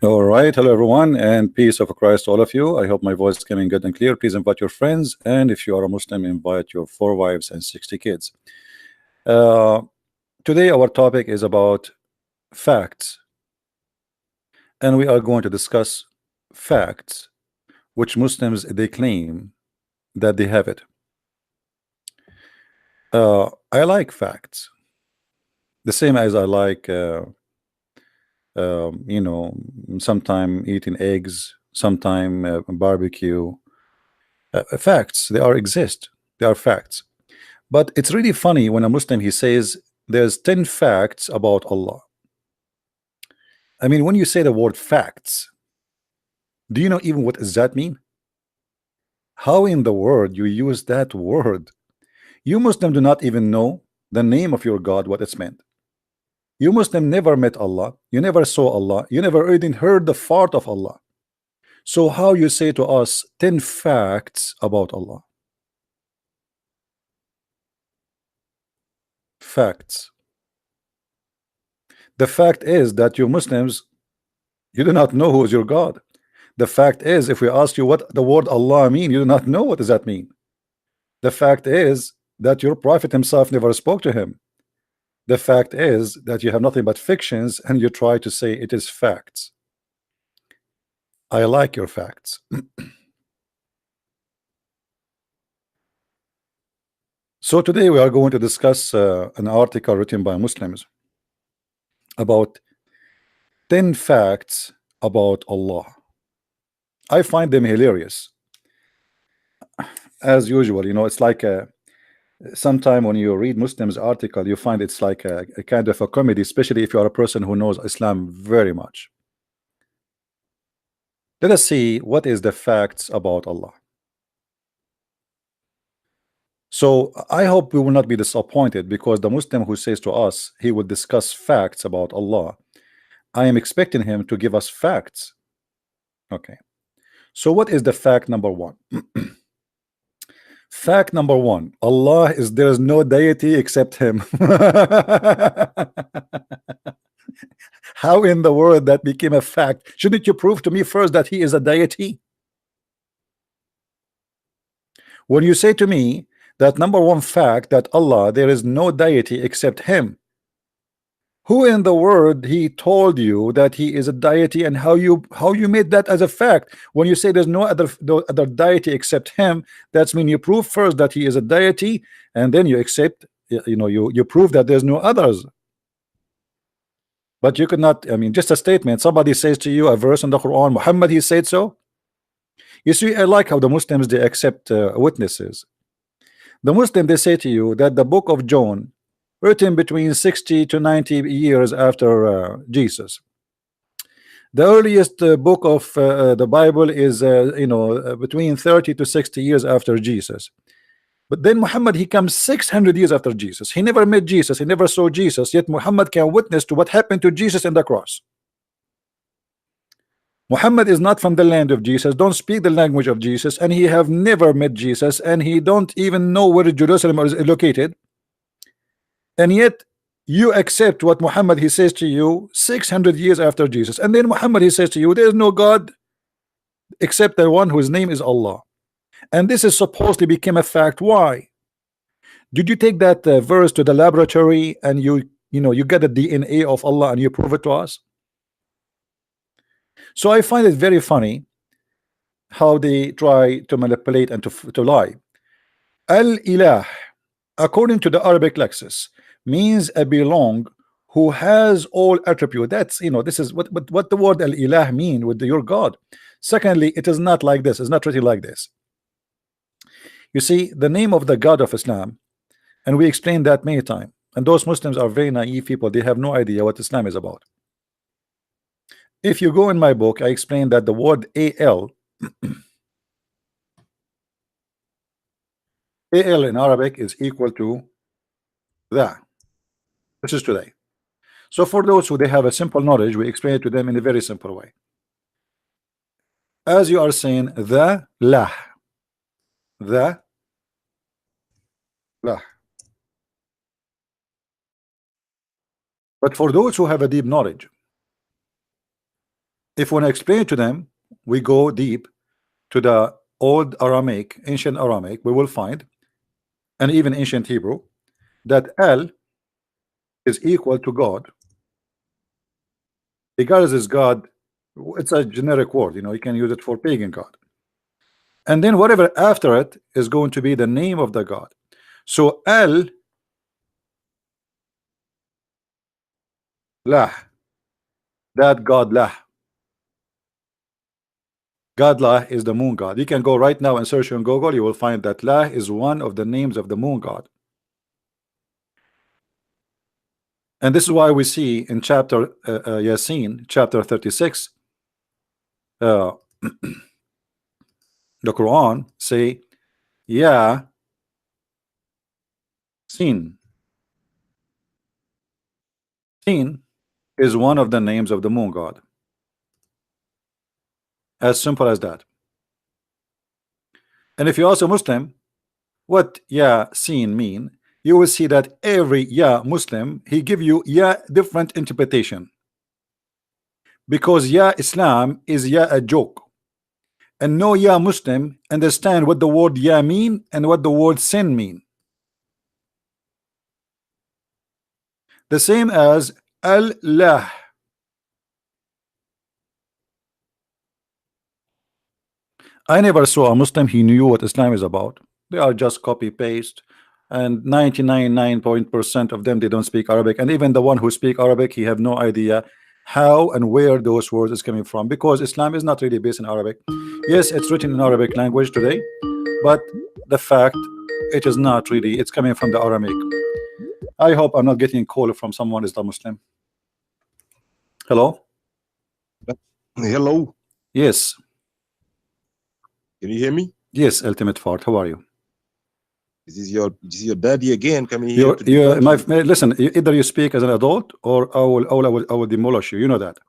All right, hello everyone, and peace of Christ to all of you. I hope my voice is coming good and clear. Please invite your friends, and if you are a Muslim, invite your 4 wives and 60 kids. Uh, Today, our topic is about facts, and we are going to discuss facts which Muslims they claim that they have it. I like facts, the same as I like, you know, sometime eating eggs, sometime barbecue. Facts, they are exist. They are facts. But it's really funny when a Muslim he says there's 10 facts about Allah. I mean, when you say the word facts, do you know even what does that mean? How in the world you use that word? You Muslim do not even know the name of your God, what it's meant. You Muslim never met Allah, you never saw Allah, you never even heard the fart of Allah. So how you say to us 10 facts about Allah? Facts. The fact is that you Muslims, you do not know who is your God. The fact is, if we ask you what the word Allah mean, you do not know what does that mean. The fact is that your prophet himself never spoke to him. The fact is that you have nothing but fictions and you try to say it is facts. I like your facts. So today we are going to discuss an article written by Muslims about 10 facts about Allah. I find them hilarious. As usual, you know, it's like sometime when you read Muslims article, you find it's like a kind of a comedy, especially if you are a person who knows Islam very much. Let us see what is the facts about Allah. So I hope we will not be disappointed, because the Muslim who says to us he will discuss facts about Allah, I am expecting him to give us facts. Okay, so what is the fact number one? Fact number one, Allah is, there is no deity except him. How in the world that became a fact? Shouldn't you prove to me first that he is a deity? When you say to me that number one fact, that Allah, there is no deity except him, who in the world he told you that he is a deity, and how you made that as a fact? When you say there's no other deity except him, that's mean you prove first that he is a deity, and then you accept, you know, you prove that there's no others. But you could not, I mean, just a statement, somebody says to you a verse in the Quran, Muhammad he said so. You see, I like how the Muslims they accept witnesses. The Muslim they say to you that the book of John, written between 60 to 90 years after Jesus, the earliest book of the Bible is between 30 to 60 years after Jesus. But then Muhammad he comes 600 years after Jesus. He never met Jesus, he never saw Jesus, yet Muhammad can witness to what happened to Jesus in the cross. Muhammad is not from the land of Jesus, don't speak the language of Jesus, and he have never met Jesus, and he don't even know where Jerusalem is located. And yet you accept what Muhammad he says to you 600 years after Jesus, and then Muhammad he says to you there is no God except the one whose name is Allah, and this is supposed to become a fact. Why did you take that verse to the laboratory and you get the DNA of Allah and you prove it to us? So I find it very funny how they try to manipulate and to lie. Al-Ilah, according to the Arabic Lexis, means a belong who has all attribute. That's, this is what the word Al-Ilah mean with your God. Secondly, it is not like this, it's not written like this. You see, the name of the God of Islam, and we explained that many times, and those Muslims are very naive people, they have no idea what Islam is about. If you go in my book, I explain that the word AL AL in Arabic is equal to that. This is today. So for those who they have a simple knowledge, we explain it to them in a very simple way. As you are saying, the lah, the lah. But for those who have a deep knowledge, if we want to explain it to them, we go deep to the old Aramaic, ancient Aramaic, we will find, and even ancient Hebrew, that El is equal to God. Regardless is God, it's a generic word, you can use it for pagan God. And then whatever after it is going to be the name of the God. So El Lah, that God Lah. God Lah is the moon god. You can go right now and search on Google, you will find that Lah is one of the names of the moon god. And this is why we see in chapter Yasin, chapter 36, the Quran say, Ya Sin. Sin is one of the names of the moon god. As simple as that. And if you ask a Muslim what Ya Sin mean, you will see that every Ya Muslim, he give you Ya different interpretation. Because Ya Islam is Ya a joke. And no Ya Muslim understand what the word Ya mean and what the word sin mean. The same as Allah. I never saw a Muslim he knew what Islam is about. They are just copy paste, and 99.9% of them, they don't speak Arabic. And even the one who speak Arabic, he have no idea how and where those words is coming from, because Islam is not really based in Arabic. Yes, it's written in Arabic language today, but the fact it is not really, it's coming from the Aramaic. I hope I'm not getting a call from someone is the Muslim. Hello? Hello. Yes. Can you hear me? Yes, Ultimate Fart. How are you? This is your daddy again coming here. Listen, either you speak as an adult or I will demolish you. You know that.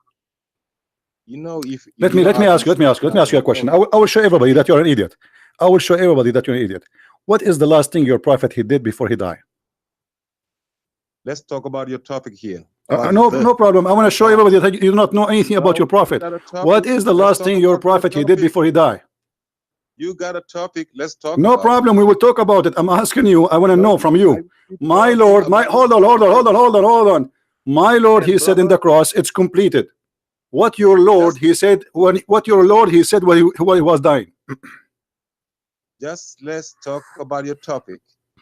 If let me ask you a question. I will show everybody that you're an idiot. I will show everybody that you're an idiot. What is the last thing your prophet he did before he died? Let's talk about your topic here. No problem. I want to show everybody that you do not know anything about your prophet. What is the last thing your prophet he did before he died? You got a topic. Let's talk. No problem. We will talk about it. I'm asking you. I want to know from you. My Lord, hold on. My Lord, he said in the cross, it's completed. What your Lord, he said when he was dying. Just let's talk about your topic,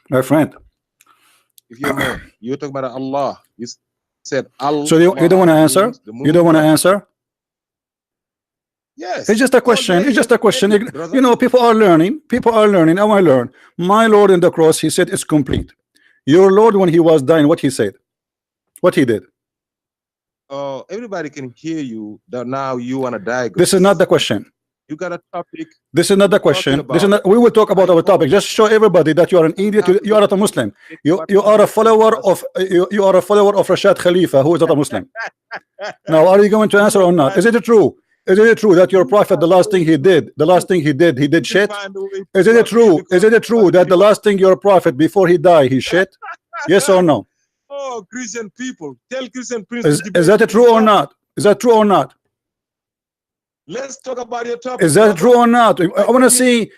my friend. If you're talking about Allah, you said Allah. So you don't want to answer? You don't want to answer? Yes. It's just a question. It's just a question. People are learning. I want to learn. My Lord in the cross, he said it's complete. Your Lord, when he was dying, what he said? What he did? Everybody can hear you. That now you want to diagnose. This is not the question. You got a topic. This is not the question. This is not. We will talk about our topic. Just show everybody that you are an idiot. You are not a Muslim. You are a follower of Rashad Khalifa, who is not a Muslim. Now, are you going to answer or not? Is it true? Is it true that your prophet, the last thing he did, he did shit? Is it true? Is it true that the last thing your prophet before he died, he shit? Yes or no? Oh, Christian people, tell Christian people. Is that true or not? Is that true or not? Let's talk about your topic. Is that true or not? I want to see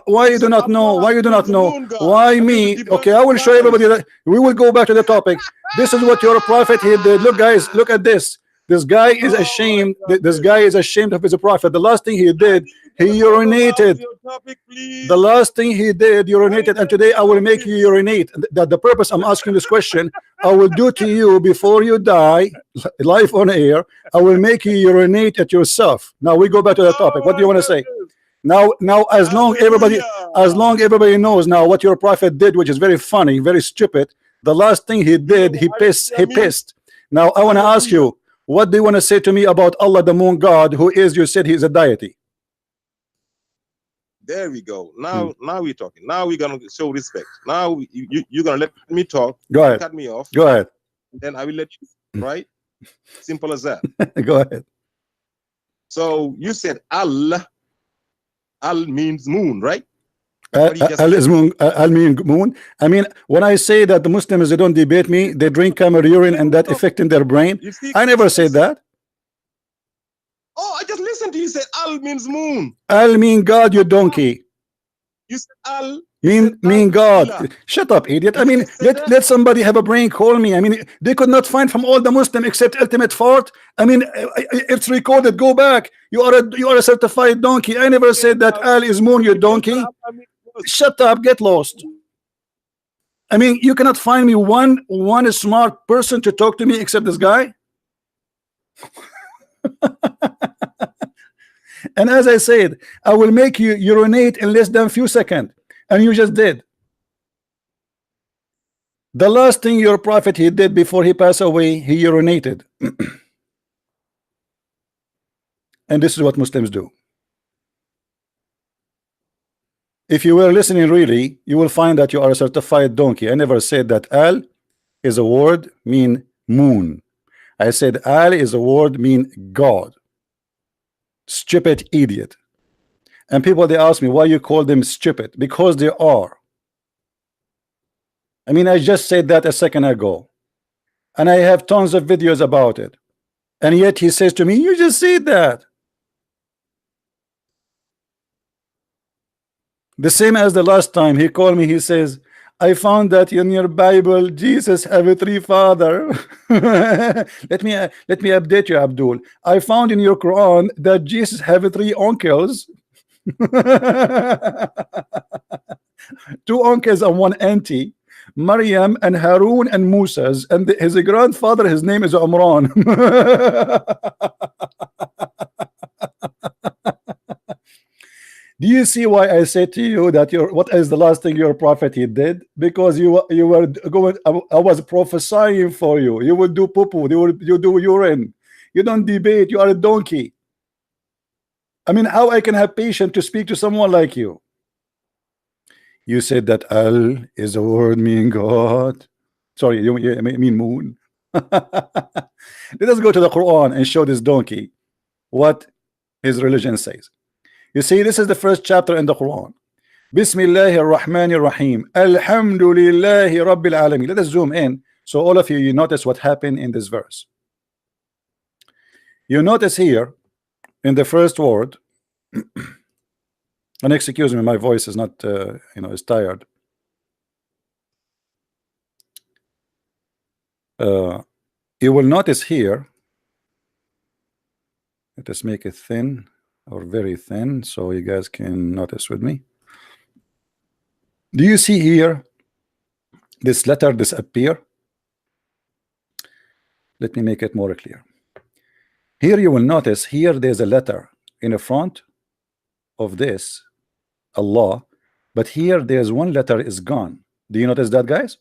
why you do not know. Why you do not know? Why me? Okay, I will show everybody that. We will go back to the topic. This is what your prophet he did. Look, guys, look at this. This guy is ashamed. This guy is ashamed of his prophet. The last thing he did, he urinated. The last thing he did, urinated. And today I will make you urinate. That the purpose I'm asking this question, I will do to you before you die, live on air. I will make you urinate at yourself. Now we go back to the topic. What do you want to say? Now, as long everybody knows now what your prophet did, which is very funny, very stupid. The last thing he did, he pissed. Now I want to ask you. What do you want to say to me about Allah, the moon god, who is, you said he is a deity? There we go. Now we're talking. Now we're gonna show respect. Now you're gonna let me talk. Go ahead. Cut me off. Go ahead. Then I will let you. Right? Simple as that. Go ahead. So you said Allah. Al means moon, right? Al is moon. Al mean moon. I mean, when I say that the Muslims, they don't debate me, they drink camel urine and that affecting their brain. I never said that. Oh, I just listened to you. Said Al means moon. Al mean God, you donkey. You said Al. Mean God. Shut up, idiot. I mean, let somebody have a brain. Call me. I mean, they could not find from all the Muslim except Ultimate Fart. I mean, it's recorded. Go back. You are a certified donkey. I never said that Al is moon, you donkey. Shut up. Get lost. I mean, you cannot find me one smart person to talk to me except this guy. And as I said, I will make you urinate in less than few seconds, and you just did. The last thing your prophet he did before he passed away, he urinated. And this is what Muslims do. If you were listening really, you will find that you are a certified donkey. I never said that Al is a word mean moon. I said Al is a word mean God. Stupid idiot. And people, they ask me why you call them stupid. Because they are. I mean, I just said that a second ago, and I have tons of videos about it, and yet he says to me, you just said that. The same as the last time he called me, he says, I found that in your Bible Jesus have a three father. let me update you, Abdul. I found in your Quran that Jesus have three uncles. Two uncles and one auntie, Maryam and Harun and Musa's, and his grandfather, his name is Umran. Do you see why I said to you that what is the last thing your prophet he did? Because you were going, I was prophesying for you. You would do poo-poo, you do urine. You don't debate, you are a donkey. I mean, how I can have patience to speak to someone like you? You said that Al is a word meaning God. Sorry, you mean moon. Let us go to the Quran and show this donkey what his religion says. You see, this is the first chapter in the Quran. Bismillahir Rahmanir Rahim. Alhamdulillahi Rabbil Alamin. Let us zoom in so all of you notice what happened in this verse. You notice here in the first word, and excuse me, my voice is not, is tired. You will notice here, let us make it thin or very thin so you guys can notice with me. Do you see here this letter disappear? Let me make it more clear. Here you will notice here there's a letter in the front of this Allah, but here there's one letter is gone. Do you notice that, guys?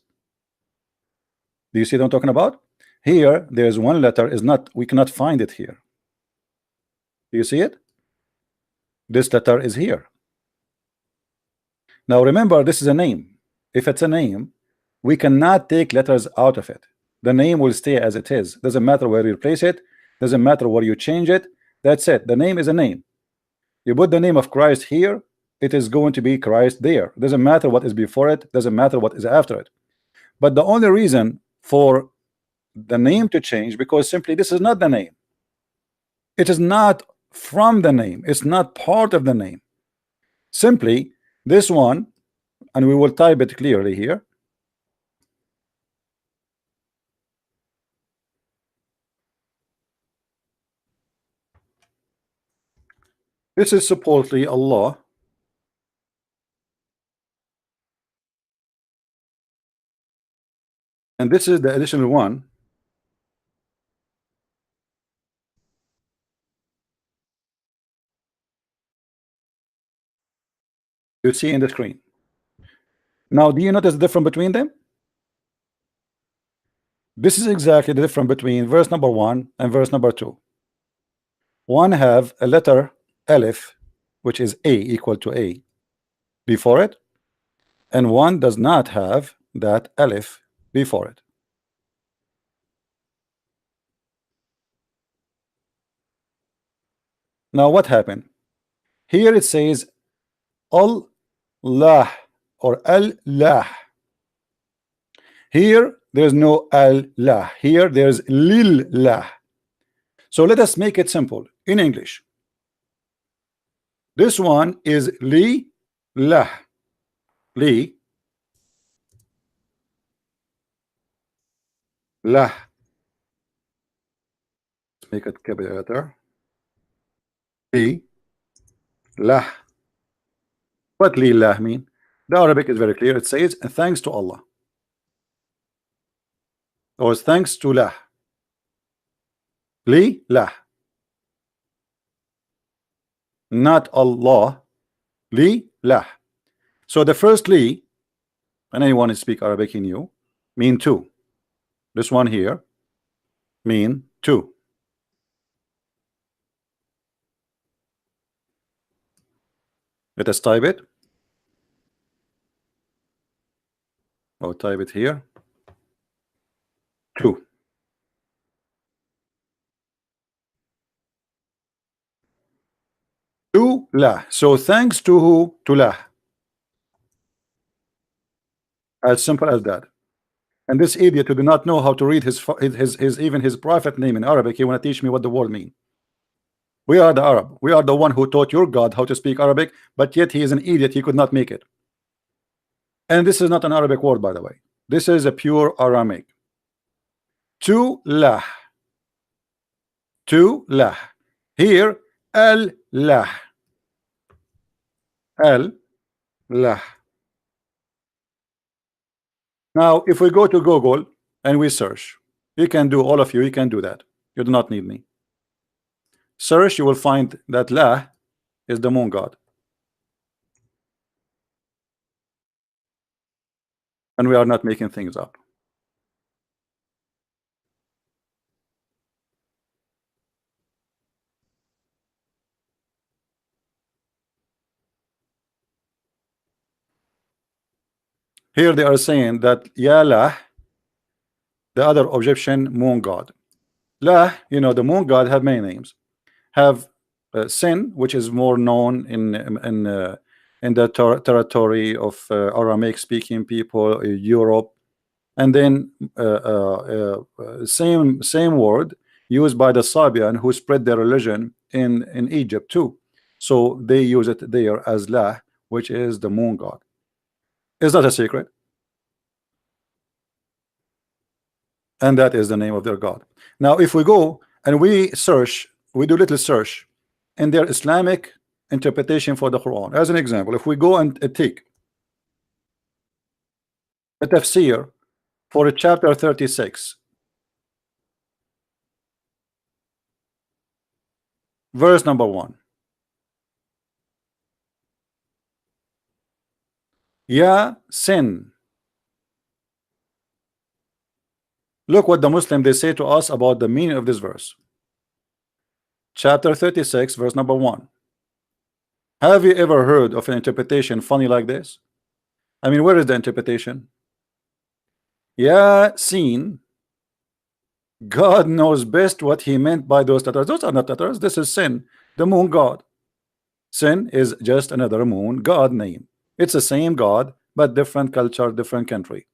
Do you see what I'm talking about? Here there's one letter is not, we cannot find it here. Do you see it? This letter is here. Now remember, this is a name. If it's a name, we cannot take letters out of it. The name will stay as it is. Doesn't matter where you place it, doesn't matter where you change it. That's it. The name is a name. You put the name of Christ here, it is going to be Christ there. Doesn't matter what is before it, doesn't matter what is after it. But the only reason for the name to change, because simply this is not the name. It is not from the name, it's not part of the name. Simply this one, and we will type it clearly here. This is supposedly Allah. And this is the additional one. You see in the screen. Now, do you notice the difference between them? This is exactly the difference between verse number 1 and verse number 2. One have a letter Aleph, which is A equal to A before it, and one does not have that Aleph before it. Now what happened? Here it says Allah or Allah. Here there's no Allah. Here there's Lillah. So let us make it simple in English. This one is li lah. Li lah. Let's make it capital letter. Li lah. What li lah mean? The Arabic is very clear. It says thanks to Allah, or thanks to lah. Li lah, not Allah. Li lah. So the first li, and anyone who speak Arabic in you, mean two. This one here mean two. Let us type it. Or type it here. Two. To lah. So thanks to who? To lah. As simple as that. And this idiot who do not know how to read his even his prophet name in Arabic, he want to teach me what the word mean. We are the Arab. We are the one who taught your God how to speak Arabic, but yet he is an idiot. He could not make it. And this is not an Arabic word, by the way. This is a pure Aramaic. To lah. To lah. Here, al lah. Al lah. Now, if we go to Google and we search, you can do, all of you, you can do that. You do not need me. Search, you will find that lah is the moon god. And we are not making things up. Here they are saying that Ya Lah, the other Egyptian moon god. Lah, you know, the moon god have many names. Have Sin, which is more known in the territory of Aramaic speaking people, Europe, and then same word used by the Sabian who spread their religion in Egypt too. So they use it there as Lah, which is the moon god. Is that a secret? And that is the name of their god. Now if we go and we search, we do little search in their Islamic interpretation for the Quran. As an example, if we go and take a tafsir for chapter 36, verse number 1. Ya Sin. Look what the Muslim they say to us about the meaning of this verse. Chapter 36, verse number 1. Have you ever heard of an interpretation funny like this? I mean, where is the interpretation? Ya Sin. God knows best what he meant by those letters. Those are not letters. This is Sin, the moon god. Sin is just another moon god name. It's the same God, but different culture, different country.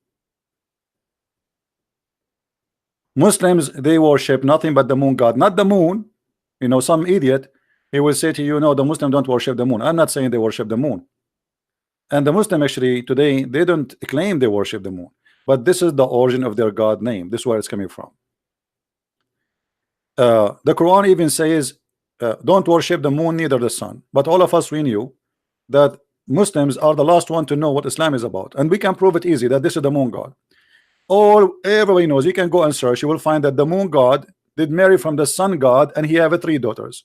Muslims, they worship nothing but the moon god, not the moon. You know, some idiot, he will say to you, no, the Muslims don't worship the moon. I'm not saying they worship the moon. And the Muslim actually today, they don't claim they worship the moon, but this is the origin of their God name. This is where it's coming from. The Quran even says, don't worship the moon, neither the sun. But all of us, we knew that Muslims are the last one to know what Islam is about, and we can prove it easy that this is the moon god. Everybody knows. You can go and search. You will find that the moon god did marry from the sun god, and he have 3 daughters.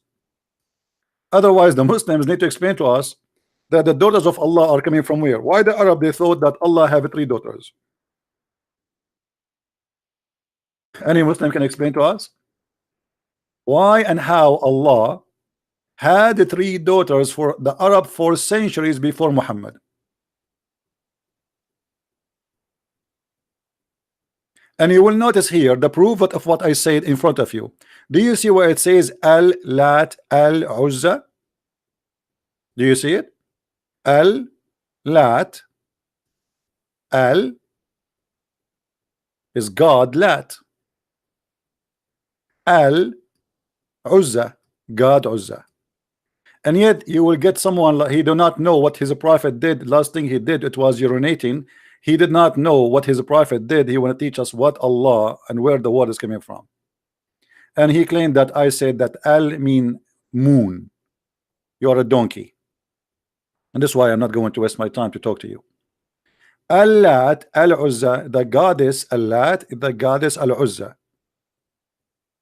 Otherwise, the Muslims need to explain to us that the daughters of Allah are coming from where? Why the Arab they thought that Allah have 3 daughters? Any Muslim can explain to us why and how Allah had 3 daughters for the Arab for centuries before Muhammad. And you will notice here the proof of what I said in front of you. Do you see where it says Al-Lat Al-Uzza? Do you see it? Al-Lat Al is God, Lat. Al Uzza, God Uzza. And yet you will get someone like he do not know what his prophet did. Last thing he did, it was urinating. He did not know what his prophet did. He want to teach us what Allah and where the water is coming from. And he claimed that I said that Al mean moon. You are a donkey. And this is why I'm not going to waste my time to talk to you. Allat, Al-Uzza, the goddess Allat, the goddess Al-Uzza.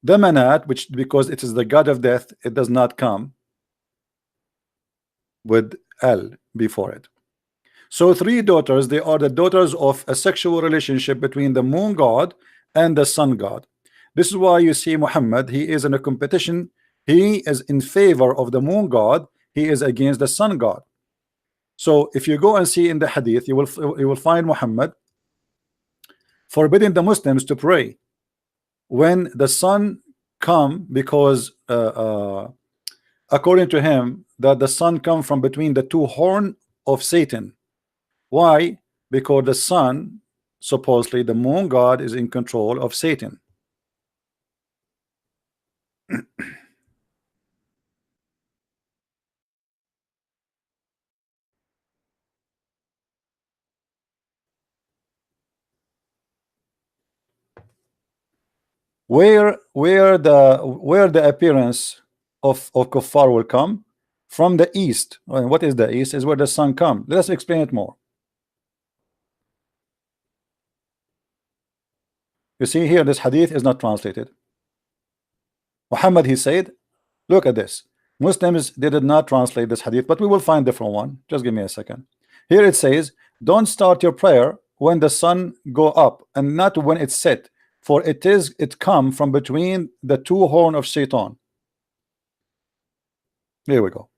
The Manat, which because it is the god of death, it does not come with Al before it. So three daughters, they are the daughters of a sexual relationship between the moon god and the sun god. This is why you see Muhammad, he is in a competition. He is in favor of the moon god, he is against the sun god. So if you go and see in the hadith, you will find Muhammad forbidding the Muslims to pray when the sun come, because according to him that the sun come from between the two horn of Satan. Why? Because the sun, supposedly the moon god, is in control of Satan. Where the appearance of kuffar will come from the east. And what is the east? Is where the sun come. Let us explain it more. You see here, this hadith is not translated. Muhammad, he said, look at this. Muslims, they did not translate this hadith, but we will find a different one. Just give me a second. Here it says, don't start your prayer when the sun go up and not when it's set, for it come from between the two horn of Shaitan. There we go.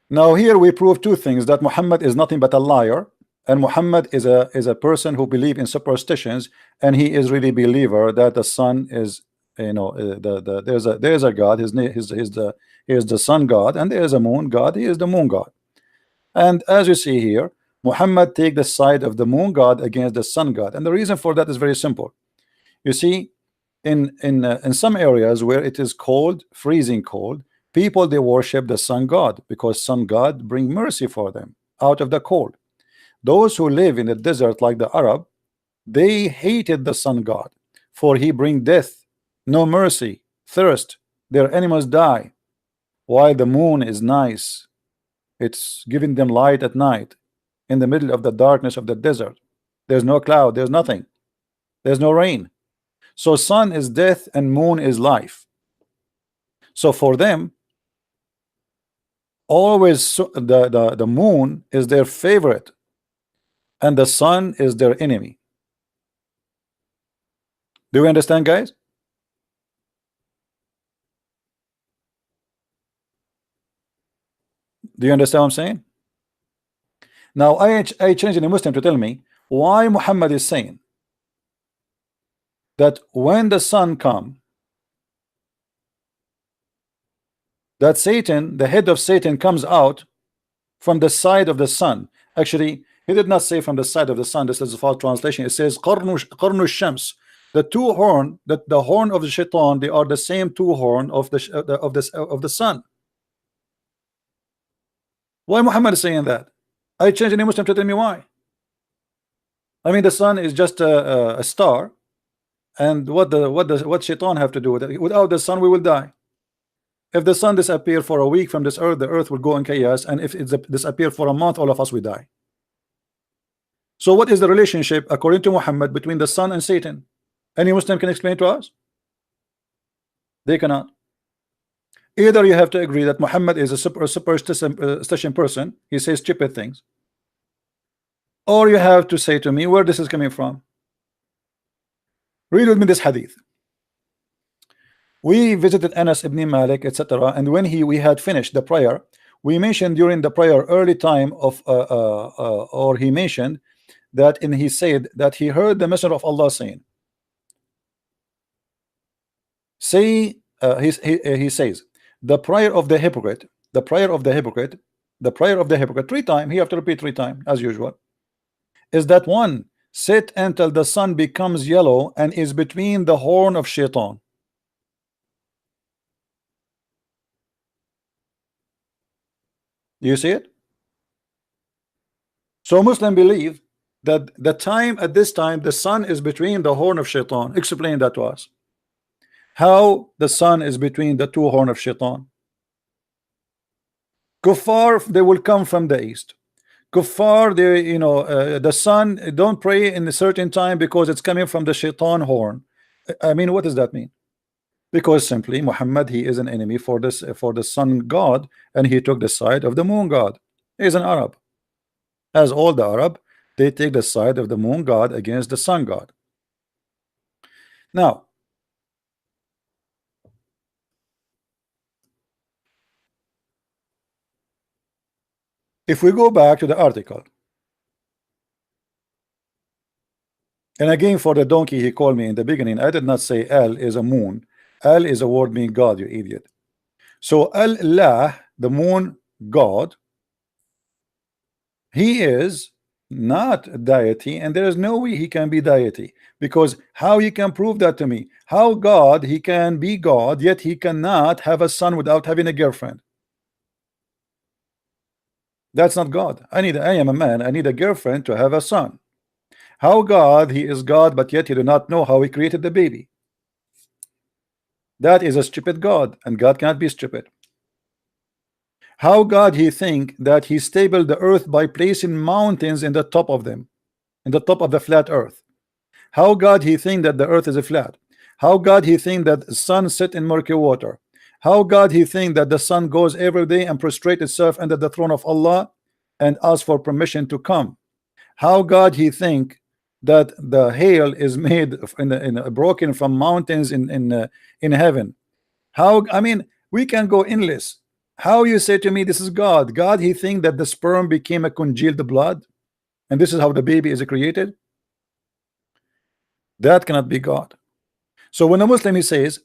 Now here we prove two things, that Muhammad is nothing but a liar, and Muhammad is a person who believe in superstitions, and he is really believer that the sun is, you know, there's a God, his name is the sun god, and there is a moon god, he is the moon god. And as you see here, Muhammad take the side of the moon god against the sun god, and the reason for that is very simple. You see, in some areas where it is cold, freezing cold, people, they worship the sun god because sun god bring mercy for them out of the cold. Those who live in the desert like the Arab, they hated the sun god, for he bring death, no mercy, thirst, their animals die. While the moon is nice, it's giving them light at night in the middle of the darkness of the desert. There's no cloud, there's nothing, there's no rain. So sun is death and moon is life. So for them, always the moon is their favorite and the sun is their enemy. Do you understand, guys? Do you understand what I'm saying? Now I changed a Muslim to tell me why Muhammad is saying that when the sun come, that Satan, the head of Satan, comes out from the side of the sun. Actually, he did not say from the side of the sun. This is a false translation. It says qarnu shams. The two horn, the horn of the shaitan, they are the same two horn of the sun. Why Muhammad is saying that? I changed any Muslim to tell me why. I mean, the sun is just a star, and what shaitan have to do with it? Without the sun, we will die. If the sun disappear for a week from this earth, the earth will go in chaos, and if it disappear for a month, all of us will die. So what is the relationship according to Muhammad between the sun and Satan? Any Muslim can explain to us? They cannot. Either you have to agree that Muhammad is a superstition person, he says stupid things, or you have to say to me where this is coming from. Read with me this hadith. We visited Anas ibn Malik, etc., and when we had finished the prayer, we mentioned during the prayer early time of or he mentioned that he said that he heard the Messenger of Allah saying, he says, the prayer of the hypocrite, the prayer of the hypocrite, the prayer of the hypocrite, 3 times, he have to repeat 3 times as usual, is that one sit until the sun becomes yellow and is between the horn of Shaitan. You see it? So Muslims believe that the time at this time the sun is between the horn of Shaitan. Explain that to us. How the sun is between the two horn of Shaitan? Kuffar, they will come from the east. Kuffar, they, the sun, don't pray in a certain time because it's coming from the Shaitan horn. I mean, what does that mean? Because simply Muhammad, he is an enemy for this, for the sun god, and he took the side of the moon god. He is an Arab. As all the Arab, they take the side of the moon god against the sun god. Now, if we go back to the article, and again for the donkey he called me in the beginning, I did not say El is a moon. El is a word meaning God, you idiot. So Allah, the moon god, he is not a deity, and there is no way he can be deity, because how he can prove that to me? How God, he can be God, yet he cannot have a son without having a girlfriend? That's not God. I am a man, I need a girlfriend to have a son. How God, he is God, but yet he do not know how he created the baby? That is a stupid God, and God cannot be stupid. How God, he think that he stable the earth by placing mountains in the top of them, in the top of the flat earth? How God, he think that the earth is a flat? How God, he think that the sun sit in murky water? How God, he think that the sun goes every day and prostrate itself under the throne of Allah and ask for permission to come? How God, he think that the hail is made broken from mountains in heaven? How, I mean, we can go endless. How you say to me this is God? God, he think that the sperm became a congealed blood, and this is how the baby is created? That cannot be God. So when a Muslim, he says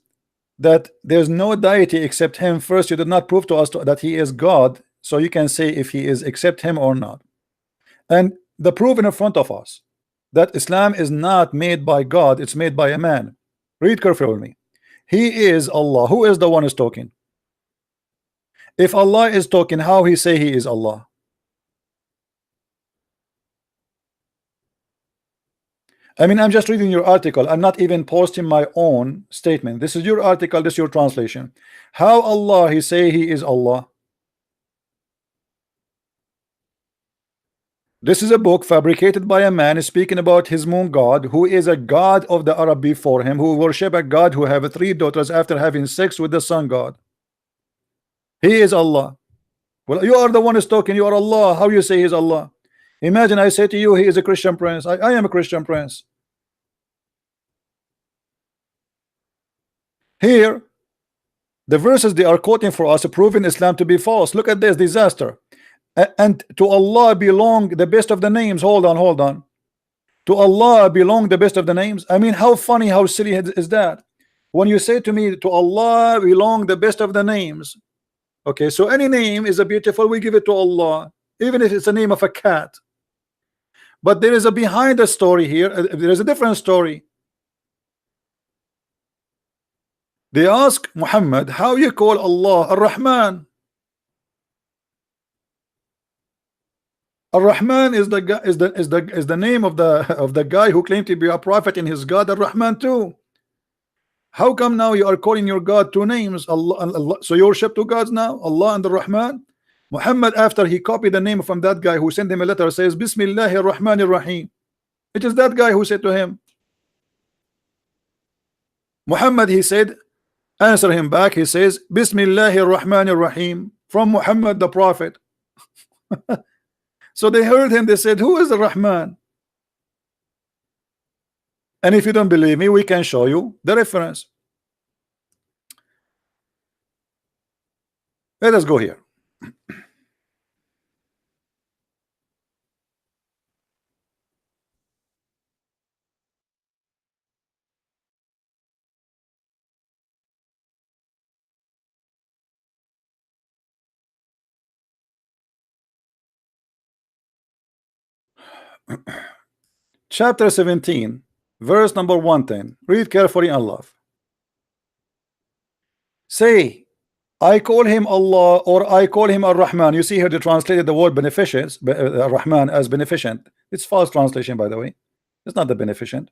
that there's no deity except him, first you did not prove to us that he is God, so you can say if he is except him or not. And the proof in front of us that Islam is not made by God, it's made by a man. Read carefully with me. He is Allah. Who is the one who's talking? If Allah is talking, how he say he is Allah? I mean, I'm just reading your article. I'm not even posting my own statement. This is your article, this is your translation. How Allah he say he is Allah? This is a book fabricated by a man speaking about his moon god, who is a god of the Arab before him, who worship a god who have 3 daughters after having sex with the sun god. He is Allah. Well, you are the one who's talking. You are Allah. How you say he is Allah? Imagine I say to you he is a Christian prince. I am a Christian prince. Here the verses they are quoting for us proving Islam to be false. Look at this disaster. And to Allah belong the best of the names. Hold on. To Allah belong the best of the names. I mean, how funny, how silly is that? When you say to me, to Allah belong the best of the names. Okay, so any name is a beautiful, we give it to Allah, even if it's the name of a cat. But there is a behind the story here. There is a different story. They ask Muhammad, how you call Allah Ar-Rahman? Ar-Rahman is the name of the guy who claimed to be a prophet, and his God Ar-Rahman too. How come now you are calling your God 2 names? Allah, so you worship 2 gods now, Allah and Ar-Rahman? Muhammad, after he copied the name from that guy who sent him a letter, says Bismillahir Rahmanir Rahim. It is that guy who said to him. Muhammad, he said, answer him back, he says Bismillahir Rahmanir Rahim, from Muhammad the prophet. So they heard him, they said, who is the Rahman? And if you don't believe me, we can show you the reference. Let us go here. chapter 17, verse number 110. Read carefully and love. Say, I call him Allah, or I call him Ar-Rahman. You see here they translated the word beneficent, Rahman, as beneficent. It's false translation, by the way. It's not the beneficent.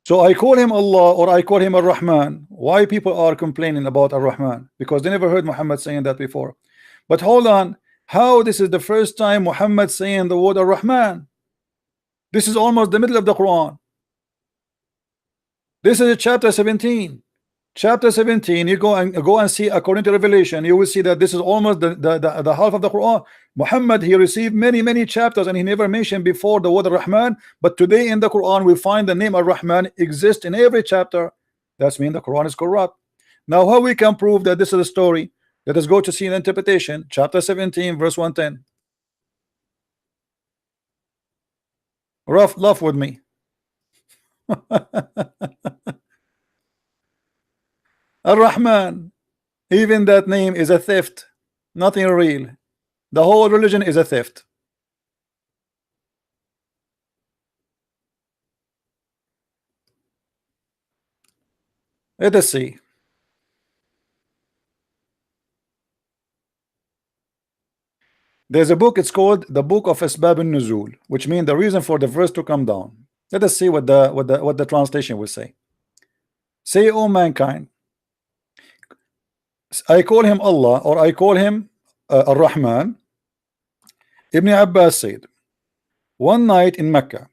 So I call him Allah, or I call him Ar-Rahman. Why people are complaining about Ar-Rahman? Because they never heard Muhammad saying that before. But hold on, how this is the first time Muhammad saying the word Ar-Rahman? This is almost the middle of the Quran. This is chapter 17. Chapter 17, you go and see, according to Revelation, you will see that this is almost the half of the Quran. Muhammad, he received many chapters, and he never mentioned before the word Ar-Rahman. But today in the Quran, we find the name Ar-Rahman exists in every chapter. That means the Quran is corrupt. Now, how we can prove that this is a story? Let us go to see an interpretation. Chapter 17, verse 110. Laugh with me. Ar-Rahman, even that name is a theft, nothing real. The whole religion is a theft. Let us see. There's a book, it's called the Book of Asbab al-Nuzul, which means the reason for the verse to come down. Let us see what the translation will say. Say, O mankind, I call him Allah, or I call him Ar-Rahman. Ibn Abbas said, one night in Mecca,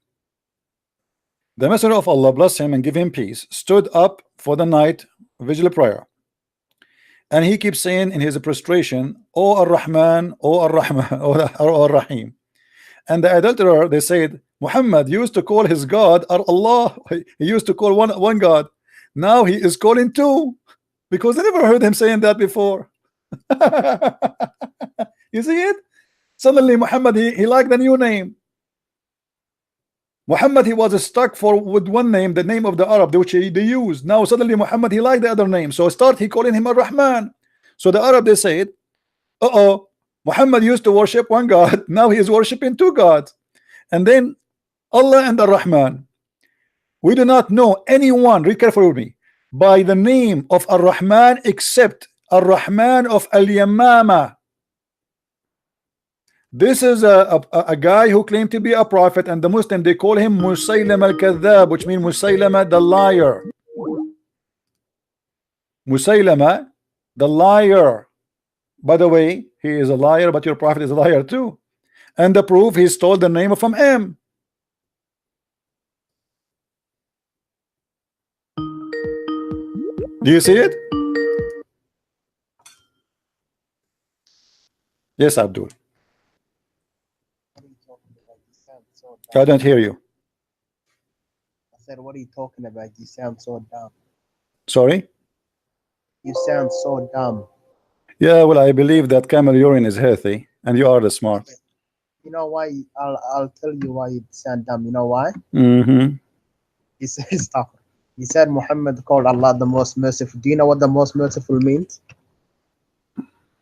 the Messenger of Allah, bless him and give him peace, stood up for the night vigil prayer, and he keeps saying in his prostration, O Ar-Rahman, O Ar-Rahman, O Ar-Rahim. And the adulterer, they said, Muhammad used to call his God Allah. He used to call one God. Now he is calling two, because I never heard him saying that before. You see it? Suddenly Muhammad, he liked the new name. Muhammad, he was stuck with one name, the name of the Arab, which they used. Now suddenly Muhammad, he liked the other name, so he calling him Ar-Rahman. So the Arab, they said, Muhammad used to worship one God, now he is worshiping two gods. And then Allah and Ar-Rahman, we do not know anyone, read carefully with me, by the name of Ar-Rahman except Ar-Rahman of Al-Yamama. This is a guy who claimed to be a prophet, and the Muslim, they call him Musaylama al-Kadhab, which means Musaylama the liar. Musaylama the liar. By the way, he is a liar, but your prophet is a liar too. And the proof, he stole the name from him. Do you see it? Yes, Abdul. I don't hear you. I said, what are you talking about? You sound so dumb. Sorry? You sound so dumb. Yeah, well, I believe that camel urine is healthy, and you are the smart. You know why? I'll tell you why you sound dumb. You know why? He says stuff. He said Muhammad called Allah the most merciful. Do you know what the most merciful means?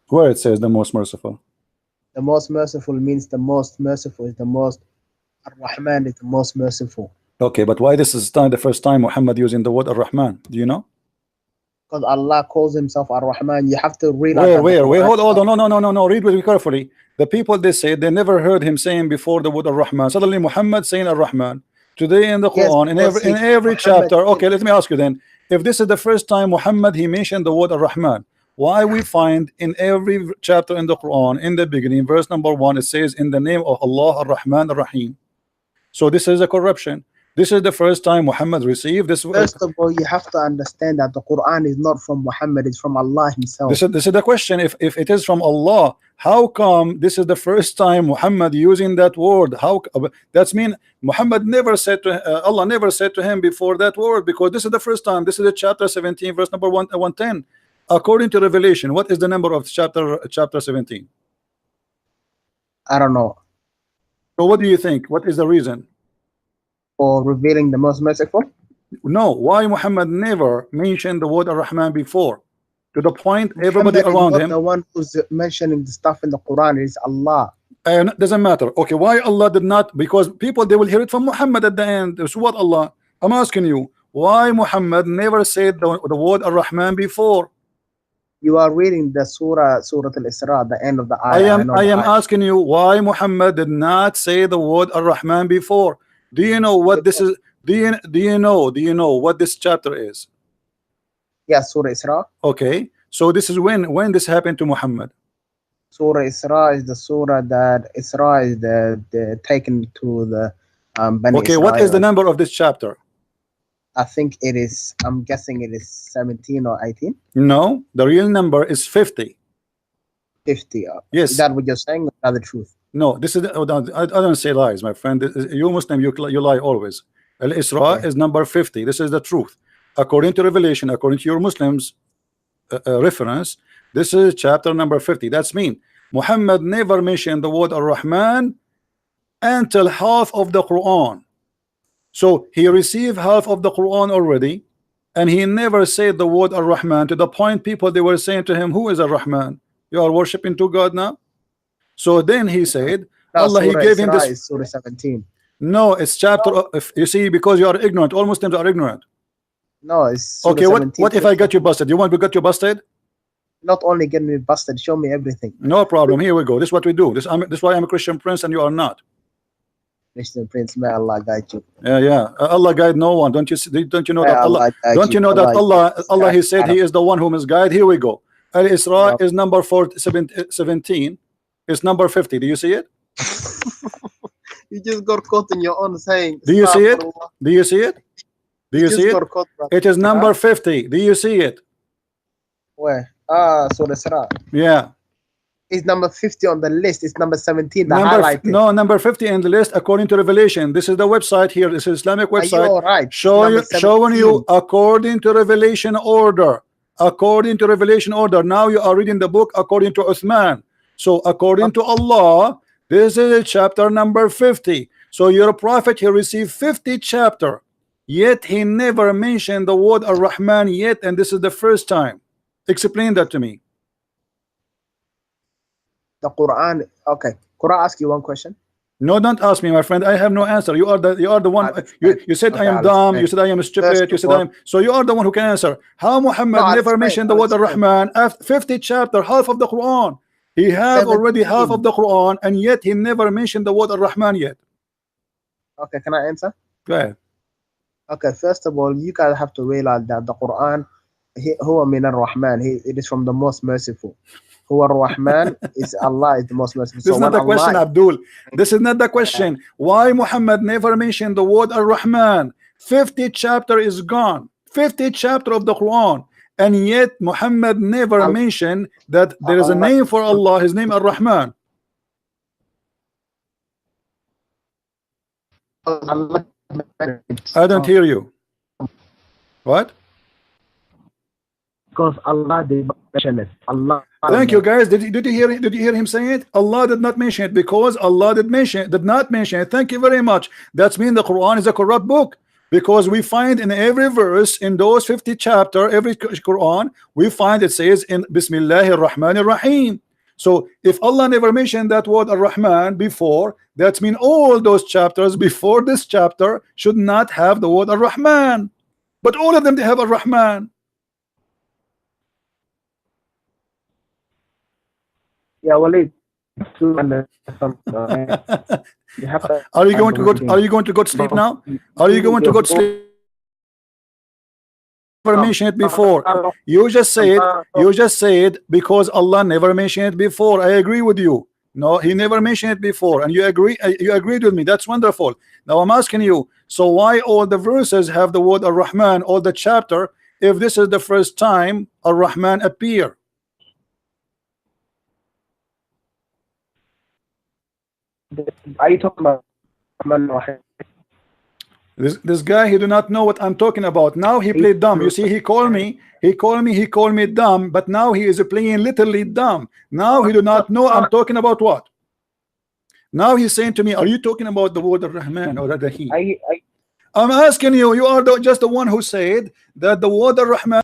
Where it says the most merciful? The most merciful means the most merciful is the most. Ar-Rahman is the most merciful. Okay, but why this is the first time Muhammad using the word Ar-Rahman? Do you know? Because Allah calls himself Ar-Rahman. You have to realize. Where? Hold on. No. Read with me carefully. The people, they say they never heard him saying before the word Ar-Rahman. Suddenly Muhammad saying Ar-Rahman. Today in the Quran, in every chapter. Okay, let me ask you then. If this is the first time Muhammad, he mentioned the word Ar-Rahman, why we find in every chapter in the Quran, in the beginning, verse number 1, it says, in the name of Allah, Ar-Rahman, Ar-Rahim. So this is a corruption. This is the first time Muhammad received this. First of all, you have to understand that the Quran is not from Muhammad, it's from Allah himself. This is the question. If it is from Allah, how come this is the first time Muhammad using that word? How that's mean Muhammad never said to Allah never said to him before that word, because this is the first time. This is the chapter 17, verse number 110. According to Revelation, what is the number of chapter 17? I don't know. So what do you think? What is the reason? For revealing the most merciful? No, why Muhammad never mentioned the word Ar-Rahman before? To the point everybody Muhammad around him. The one who's mentioning the stuff in the Quran is Allah. And it doesn't matter. Okay, why Allah did not? Because people, they will hear it from Muhammad at the end. So what Allah? I'm asking you, why Muhammad never said the word Ar-Rahman before? You are reading the Surah Al-Isra, the end of the ayah. I am asking you, why Muhammad did not say the word Ar-Rahman before? Do you know what this is? Do you know what this chapter is? Yes, Surah Isra. Okay, so this is when this happened to Muhammad. Surah Isra is the surah that Isra is the taken to the Bani Okay, what is the number of this chapter? I think it is, I'm guessing it is 17 or 18. No, the real number is 50. 50. Yes. Is that what you're saying? Or is that the truth? No, this is I don't say lies, my friend. You Muslim, you lie always. Al-Isra is number 50. This is the truth. According to Revelation, according to your Muslims reference, this is chapter number 50. That's mean Muhammad never mentioned the word Ar-Rahman until half of the Quran. So he received half of the Quran already, and he never said the word Ar-Rahman, to the point people, they were saying to him, who is Ar-Rahman? You are worshiping to God now? So then he said, No, Allah, he Surah gave him Isra this. is Surah 17. No, it's chapter if you see, because you are ignorant. All Muslims are ignorant. No, it's Surah Okay, 17. what if I got you busted? You want to get you busted? Not only get me busted, show me everything. No problem. Here we go. This is what we do. This is why I'm a Christian prince and you are not. Christian Prince, may Allah guide you. Yeah. Allah guide no one. Don't you know May that Allah? guide Don't you know that Allah Allah He said He is the one who misguide. Here we go. Al-Isra is number 17. It's number 50. Do you see it? You just got caught in your own saying. Do you see it? Do you see it? Do you see it? Caught, it is number 50. Do you see it? Where? Surah Isra. Yeah. It's number 50 on the list. It's number 17. No, number 50 in the list according to Revelation. This is the website here. This is Islamic website. Are you right? Showing you according to Revelation order. According to Revelation order. Now you are reading the book according to Uthman. So according to Allah, this is chapter number 50. So your prophet, he received 50 chapter, yet he never mentioned the word Ar-Rahman yet, and this is the first time. Explain that to me. The Quran. Okay, could I ask you one question? No, don't ask me, my friend. I have no answer. You are the one. You said I am dumb. You said I am stupid. You said I am. So you are the one who can answer. How Muhammad never mentioned the word Ar-Rahman after 50 chapter, half of the Quran. He have already half of the Quran, and yet he never mentioned the word Ar-Rahman yet. Okay, can I answer? Go ahead. Okay, first of all, you guys have to realize that the Quran, huwa min ar-Rahman. It is from the most merciful. Huwa ar-Rahman is Allah is the most merciful. This is not the question, Abdul. This is not the question. Why Muhammad never mentioned the word Ar-Rahman? 50 chapter is gone. 50 chapter of the Quran. And yet Muhammad never mentioned that there is a name for Allah, his name Ar-Rahman. I don't hear you. What? Because Allah did not mention it. Allah. Thank you, guys. Did you hear him saying it? Allah did not mention it because Allah did not mention it. Thank you very much. That's mean the Quran is a corrupt book. Because we find in every verse in those 50 chapter, every Quran, we find it says in Bismillahir Rahmanir Rahim. So if Allah never mentioned that word Ar-Rahman before, that means all those chapters before this chapter should not have the word Ar-Rahman. But all of them, they have Ar-Rahman. Yeah, Walid. Are you going to go to sleep now? Are you going to go to sleep? Never mentioned it before. You just said because Allah never mentioned it before. I agree with you. No, he never mentioned it before, and you agreed with me. That's wonderful. Now I'm asking you, so why all the verses have the word Ar-Rahman, all the chapter, if this is the first time Ar-Rahman appear? Are you talking about this guy? He do not know what I'm talking about. Now he played dumb. You see, he called me dumb, but now he is playing literally dumb. Now he do not know I'm talking about what. Now he's saying to me, are you talking about the word Ar-Rahman or the he? I'm asking you, you are just the one who said that the word Ar-Rahman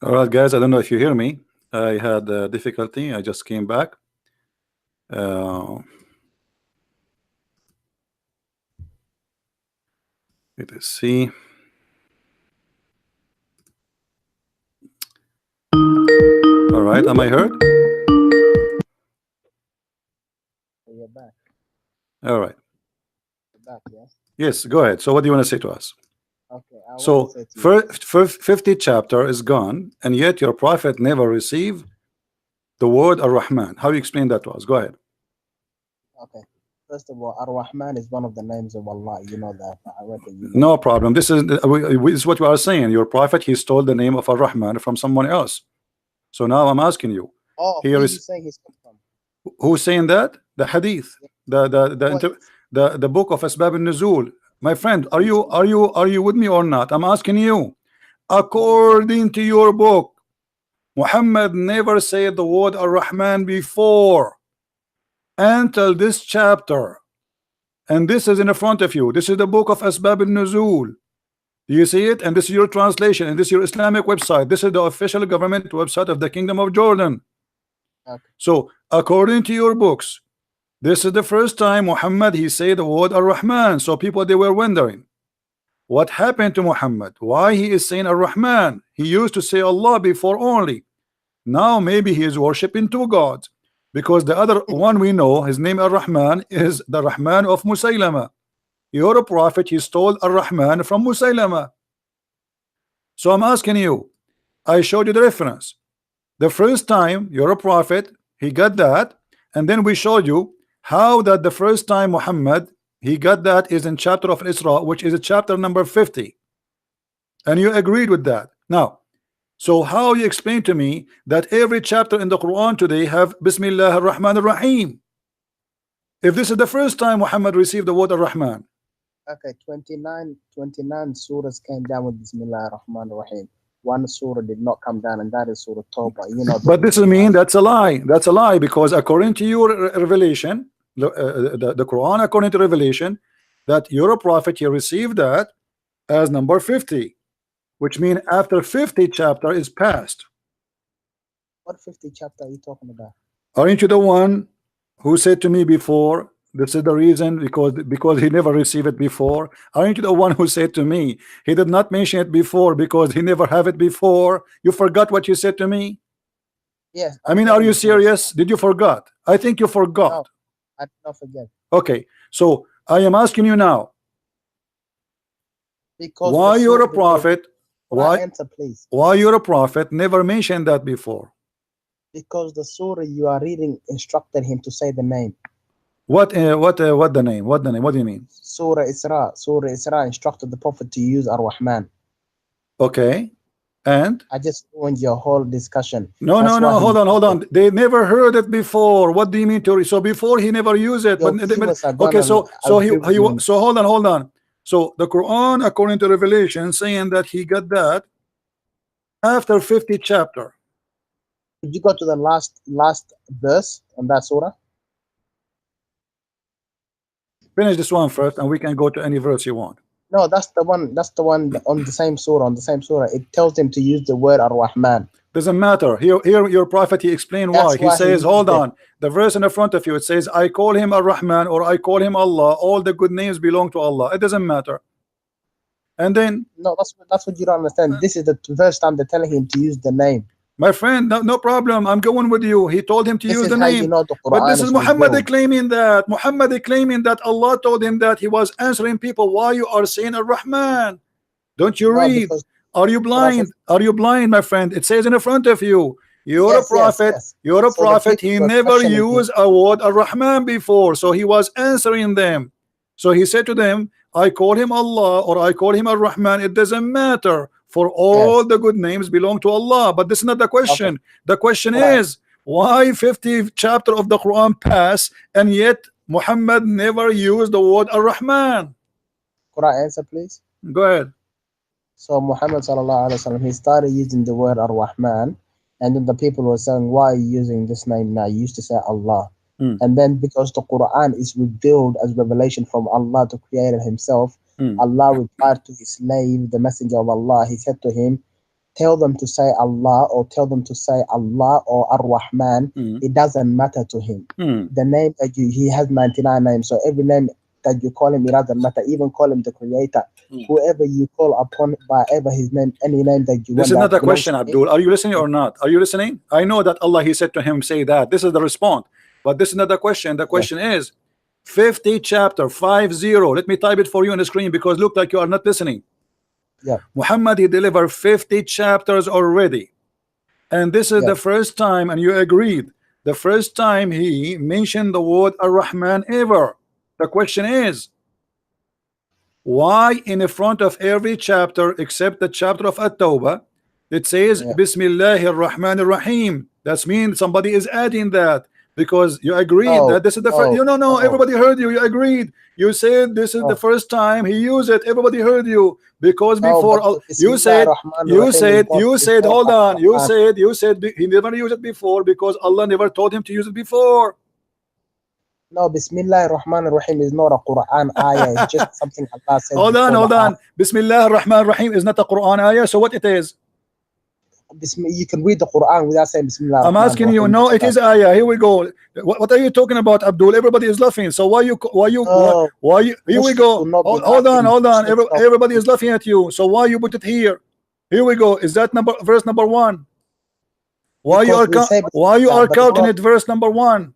All right, guys, I don't know if you hear me. I had difficulty. I just came back. Let us see. All right, am I heard? You're back. All right. You're back, yes. Yes, go ahead. So what do you want to say to us? Okay. I want So to say to you, 50 chapter is gone, and yet your prophet never received the word Ar-Rahman. How do you explain that to us? Go ahead. okay. First of all, Ar-Rahman is one of the names of Allah. You know that. I reckon you know. No problem. This is what we are saying. Your prophet, he stole the name of Ar-Rahman from someone else. So now I'm asking you. Oh, Here who is- you saying he's come from? Who's saying that? The hadith, the book of Asbab al-Nuzul. My friend, are you with me or not? I'm asking you. According to your book, Muhammad never said the word Ar-Rahman before until this chapter, and this is in front of you. This is the book of Asbab al-Nuzul. Do you see it? And this is your translation, and this is your Islamic website. This is the official government website of the Kingdom of Jordan. Okay. So according to your books, this is the first time Muhammad he said the word Ar-Rahman. So people, they were wondering what happened to Muhammad, why he is saying Ar-Rahman. He used to say Allah before only. Now maybe he is worshiping two gods, because the other one we know, his name Ar-Rahman, is the Rahman of Musaylama. Your prophet, he stole Ar-Rahman from Musaylama. So I'm asking you, I showed you the reference. The first time your prophet, he got that, and then we showed you how that the first time Muhammad he got that is in chapter of Isra, which is a chapter number 50, and you agreed with that. Now, so how you explain to me that every chapter in the Quran today have Bismillah ar-Rahman ar-Rahim, if this is the first time Muhammad received the word Ar-Rahman? Okay, 29 surahs came down with Bismillah ar-Rahman ar-Rahim. One surah did not come down, and that is Surah Tawbah. You know. But this means that's a lie. That's a lie, because according to your revelation, the Quran, according to revelation, that your prophet he received that as number 50, which means after 50 chapter is passed. What 50 chapter are you talking about? Aren't you the one who said to me before, this is the reason, because he never received it before? Aren't you the one who said to me he did not mention it before because he never have it before? You forgot what you said to me? Yes. I mean, are you serious? Did you forgot? I think you forgot. No, I did not forget. Okay, so I am asking you now, Because why the you're a surah- prophet, Can I why answer, please? you're a prophet never mentioned that before? Because the surah you are reading instructed him to say the name. What the name? What the name? What do you mean? Surah Isra instructed the Prophet to use Ar-Rahman. Okay, and I just ruined your whole discussion. no, That's why he- hold on. They never heard it before. What do you mean to? So before he never used it. Your But viewers are okay, gonna so agree with you. so hold on. So the Quran, according to Revelation, saying that he got that after 50 chapter. Could you go to the last verse on that surah? Finish this one first, and we can go to any verse you want. No, that's the one. That's the one on the same surah. On the same surah, it tells him to use the word Ar-Rahman. Doesn't matter. Here your prophet he explained why. That's He why says, he hold used it. on. The verse in the front of you, it says, I call him Ar-Rahman, or I call him Allah. All the good names belong to Allah. It doesn't matter. And then, No, that's what you don't understand. This is the first time they're telling him to use the name. my friend, no problem. I'm going with you. He told him to This use is the how name. you know the Quran But this is Muhammad revealed. claiming that. Muhammad claiming that Allah told him that he was answering people. Why you are saying Ar-Rahman? Don't you No, read? because Are you blind? Are you blind, my friend? It says in the front of you. You're Yes, a prophet. yes. You're a So the prophet. people He were never questioning him. used a word Ar-Rahman before. So he was answering them. So he said to them, I call him Allah or I call him Ar-Rahman. It doesn't matter. For all the good names belong to Allah. But this is not the question. The question Right. is, why 50 chapter of the Quran pass and yet Muhammad never used the word Ar-Rahman? Could I answer, please? Go ahead. So Muhammad sallallahu alaihi wasallam, he started using the word Ar-Rahman, and then the people were saying, "Why are you using this name now? You used to say Allah." And then because the Quran is revealed as revelation from Allah to Creator Himself, Allah replied to His slave, the Messenger of Allah. He said to him, tell them to say Allah or tell them to say Allah or Ar-Rahman, it doesn't matter to him. The name that he has 99 names, so every name that you call him, it doesn't matter. Even call him the creator. Whoever you call upon by ever his name, any name that you want. This is not a question, Abdul. Are you listening or not? Are you listening? I know that Allah, he said to him, say that. This is the response. But this is not the question. The question is 50 chapter 50. Let me type it for you on the screen because look like you are not listening. Yeah. Muhammad, he delivered 50 chapters already. And this is the first time, and you agreed, the first time he mentioned the word Ar-Rahman ever. The question is, why in the front of every chapter except the chapter of At-Tawbah it says Bismillahir Rahmanir Rahim? That means somebody is adding that because you agreed that this is the first. No, everybody heard you. You agreed. You said this is the first time he used it. Everybody heard you because before you said hold on. You said he never used it before because Allah never told him to use it before. No, Bismillah ar-Rahman ar-Rahim is not a Quran ayah. It's just something Allah says. Hold on. Bismillah ar-Rahman ar-Rahim is not a Quran ayah. So what it is? You can read the Quran without saying Bismillah. I'm asking you. No, it is ayah. Here we go. What are you talking about, Abdul? Everybody is laughing. So why you? Here we go. Hold on. Everybody is laughing at you. So why you put it here? Here we go. Is that verse number 1? Why you are counting it verse number 1?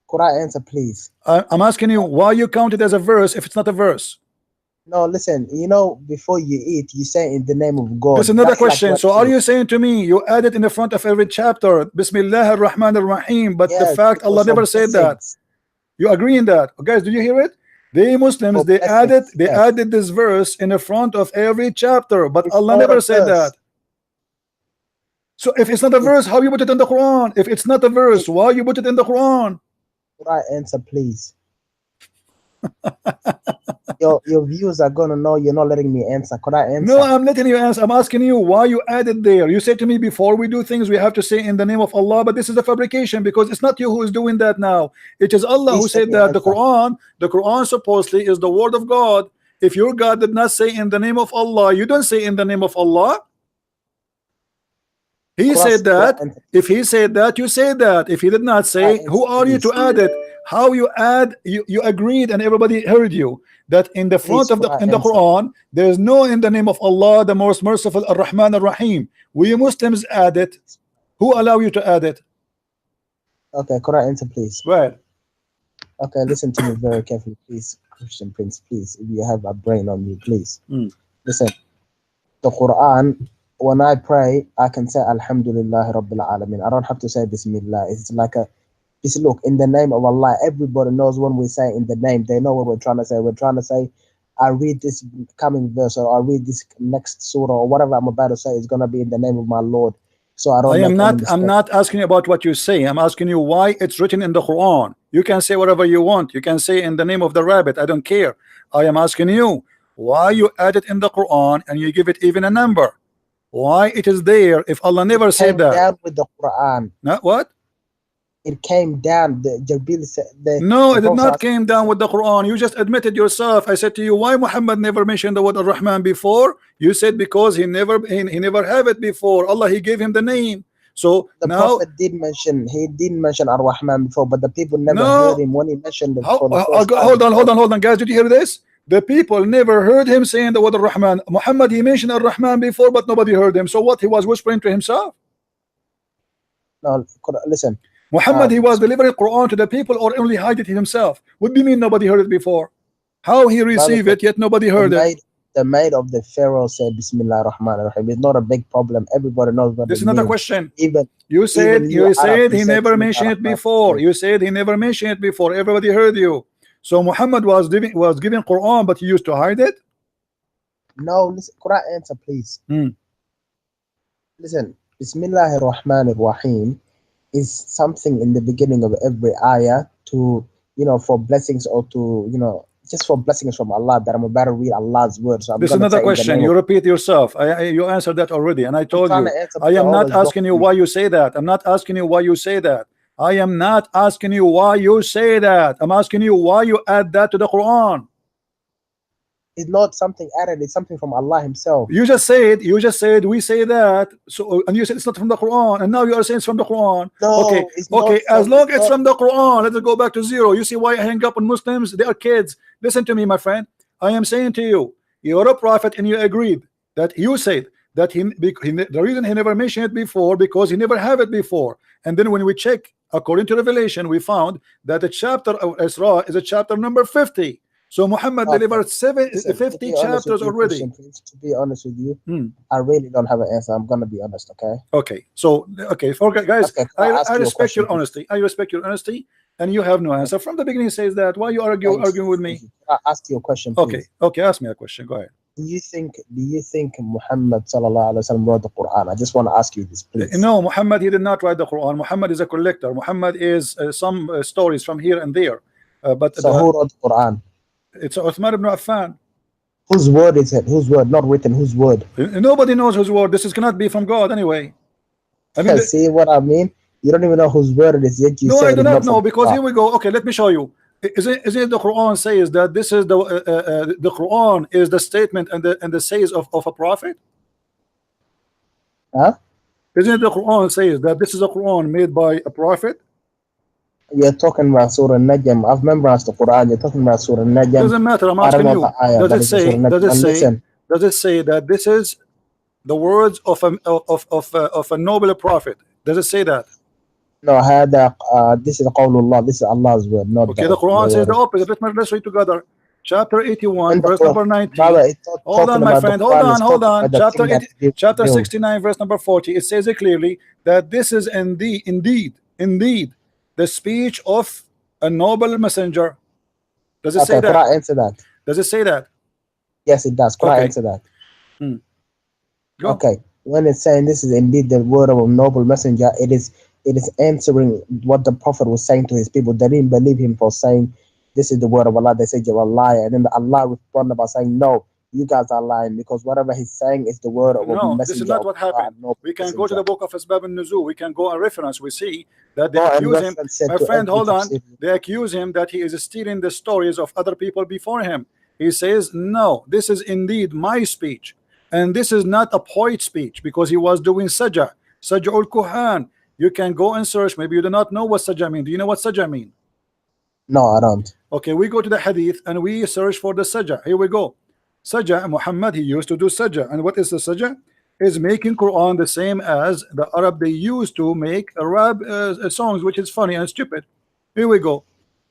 Could I answer, please? I'm asking you why you count it as a verse if it's not a verse. No, listen. Before you eat, you say in the name of God. That's another question. So are you saying to me you add it in the front of every chapter, Bismillah ar-Rahman ar-Rahim, but the fact Allah never said that? You agree in that? Guys, do you hear it? The Muslims they added this verse in the front of every chapter, but Allah never said that. So if it's not a verse, how you put it in the Quran? If it's not a verse, why you put it in the Quran? Could I answer, please? your viewers are gonna know you're not letting me answer. Could I answer? No, I'm letting you answer. I'm asking you why you added there. You said to me before we do things we have to say in the name of Allah, but this is a fabrication because it's not you who is doing that now. It is Allah who said that. The Quran supposedly is the word of God. If your God did not say in the name of Allah, you don't say in the name of Allah. He said that. If he said that, you say that. If he did not say, who are you to add it? How you add? You agreed, and everybody heard you that in the front of the Quran there is no in the name of Allah, the most merciful, Ar-Rahman Ar-Rahim. We Muslims add it. Who allow you to add it? Okay, could I answer, please? Right. Okay, listen to me very carefully, please, Christian Prince. Please, if you have a brain on you, please listen. The Quran. When I pray, I can say Alhamdulillah Rabbil Alameen. I don't have to say Bismillah. It's like look, in the name of Allah. Everybody knows when we say in the name, they know what we're trying to say. We're trying to say, I read this coming verse or I read this next surah or whatever I'm about to say is going to be in the name of my Lord. So I don't. I'm not asking you about what you say. I'm asking you why it's written in the Quran. You can say whatever you want. You can say in the name of the rabbit. I don't care. I am asking you why you add it in the Quran and you give it even a number. Why it is there if Allah never said that? It came down with the Quran. Not what? It came down. Jabril said. No, it did not came down with the Quran. You just admitted yourself. I said to you, why Muhammad never mentioned the word Ar-Rahman before? You said because he never have it before. Allah, he gave him the name. So the Prophet did mention Ar-Rahman before, but the people never heard him when he mentioned it. Hold on, guys. Did you hear this? The people never heard him saying the word Ar-Rahman. Muhammad, he mentioned Ar-Rahman before, but nobody heard him. So what? He was whispering to himself? No, listen. Muhammad, he was delivering Quran to the people or only hide it himself? What do you mean nobody heard it before? How he received it, yet nobody heard it? The maid of the Pharaoh said Bismillah ar-Rahman ar-Rahim. It's not a big problem. Everybody knows what this is not a question. You said he never mentioned it before. You said he never mentioned it before. Everybody heard you. So Muhammad was giving Quran, but he used to hide it? No, listen, could I answer, please? Listen, Bismillah ar-Rahman ar-Rahim is something in the beginning of every ayah to, for blessings or to, just for blessings from Allah, that I'm about to read Allah's words. So this is another question. You repeat yourself. You answered that already, and I told you. I am not asking you why you say that. I'm not asking you why you say that. I am not asking you why you say that. I'm asking you why you add that to the Quran. It's not something added. It's something from Allah Himself. You just said we say that. So and you said it's not from the Quran, and now you are saying it's from the Quran. No, Okay, it's not okay. As from- long it's as it's not- from the Quran, let's go back to zero. You see why I hang up on Muslims? They are kids. Listen to me, my friend. I am saying to you, you're a prophet, and you agreed that you said that the reason he never mentioned it before because he never have it before. And then when we check according to Revelation, we found that the chapter of Isra is a chapter number 50. So Muhammad Okay. delivered Listen, 50 to be honest chapters with you, already. Christian, please, to be honest with you, Hmm. I really don't have an answer. I'm gonna be honest, okay? Okay, so for guys, Okay, can I ask I you a respect question, your please? honesty. I respect your honesty, and you have no answer from the beginning. Says that why you Thanks. arguing with me? Thank you. Can I ask you a question, please? Okay, okay, ask me a question. Go ahead. Do you think Muhammad sallallahu alaihi wasallam wrote the Quran? I just want to ask you this, please. No, Muhammad, he did not write the Quran. Muhammad is a collector. Muhammad is some stories from here and there, but So who wrote the Quran? it's Uthman ibn Affan. Whose word is it? Whose word? Not written. Whose word? Nobody knows whose word. This cannot be from God anyway. I mean, See what I mean? You don't even know whose word it is yet. You no, say I it do is not from know because God. here we go. Okay, let me show you. Is it the Quran says that this is the Quran is the statement and the says of a prophet? Huh? Isn't it the Quran says that this is a Quran made by a prophet? You're talking about Surah Najm. I've memorized the Quran. You're talking about Surah Najm. Doesn't matter. I'm I don't asking know you. the ayah, but Does it it's in Surah say? Najm. Does it And say? listen, Does it say that this is the words of a noble prophet? Does it say that? no, this is Qawlullah. This is Allah's word, not Okay, the Quran says the opposite. Let's read together. Chapter 81, And the verse Quran- number 19. Brother, it's not Hold talking on, my about the friend. Quran, it's Hold talking on. about the Chapter thing that's 80, being chapter revealed. 69, verse number 40. It says it clearly that this is indeed the speech of a noble messenger. Does it say Okay, that? Quran answer that. Does it say that? Yes, it does. Quran Okay. answer that. Go. Okay, when it's saying this is indeed the word of a noble messenger, it is answering what the prophet was saying to his people. They didn't believe him for saying this is the word of Allah. They said you're a liar, and then Allah responded by saying, no, you guys are lying because whatever he's saying is the word of a No, messenger. this is not of what Allah, happened. noble We can go to messenger. the book of Asbab al-Nuzul. We can go and reference. We see that they Go and accuse him. reference it My to friend, every hold on. tafsir. They accuse him that he is stealing the stories of other people before him. He says, no, this is indeed my speech. And this is not a poet speech because he was doing sajah. Saja'ul Kuhan. You can go and search. Maybe you do not know what sajah mean. Do you know what sajah mean? No, I don't. Okay, we go to the hadith and we search for the sajah. Here we go. Sajah, Muhammad, he used to do sajah. And what is the sajah? Is making Quran the same as the Arab they used to make Arab songs, which is funny and stupid. Here we go.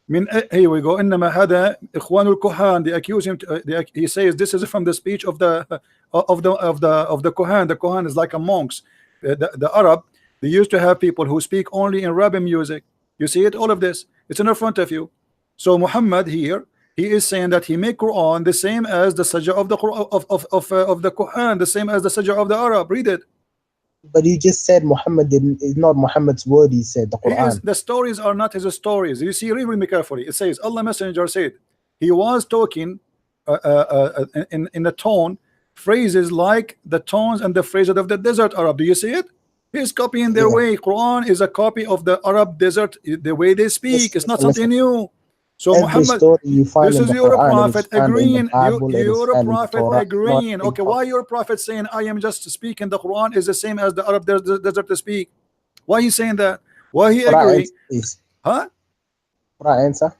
Here we go. إنما هذا إخوان الكهان. They accuse him. He says this is from the speech of the Kohan. The Kohan is like a monks. The Arab, they used to have people who speak only in Arabic music. You see it, all of this. It's in front of you. So Muhammad here, he is saying that he make Quran the same as the sajah of the of the Quran, the same as the sajah of the Arab. Read it. But you just said Muhammad is not Muhammad's word. He said the Quran. The stories are not his stories. You see, read me carefully. It says Allah Messenger said he was talking in a tone, phrases like the tones and the phrases of the desert Arab. Do you see it? He's copying their Yeah. way. Quran is a copy of the Arab desert, the way they speak. It's not something new. So Every Muhammad, story you find this in is the your Quran, prophet it is found in the agreeing. Bible, it is You're a found in the prophet Torah, agreeing. not Okay, in why your prophet saying I am just speaking the Quran is the same as the Arab desert to speak? Why he saying that? Why he Quran agree? answer, please. Huh? Quran answer.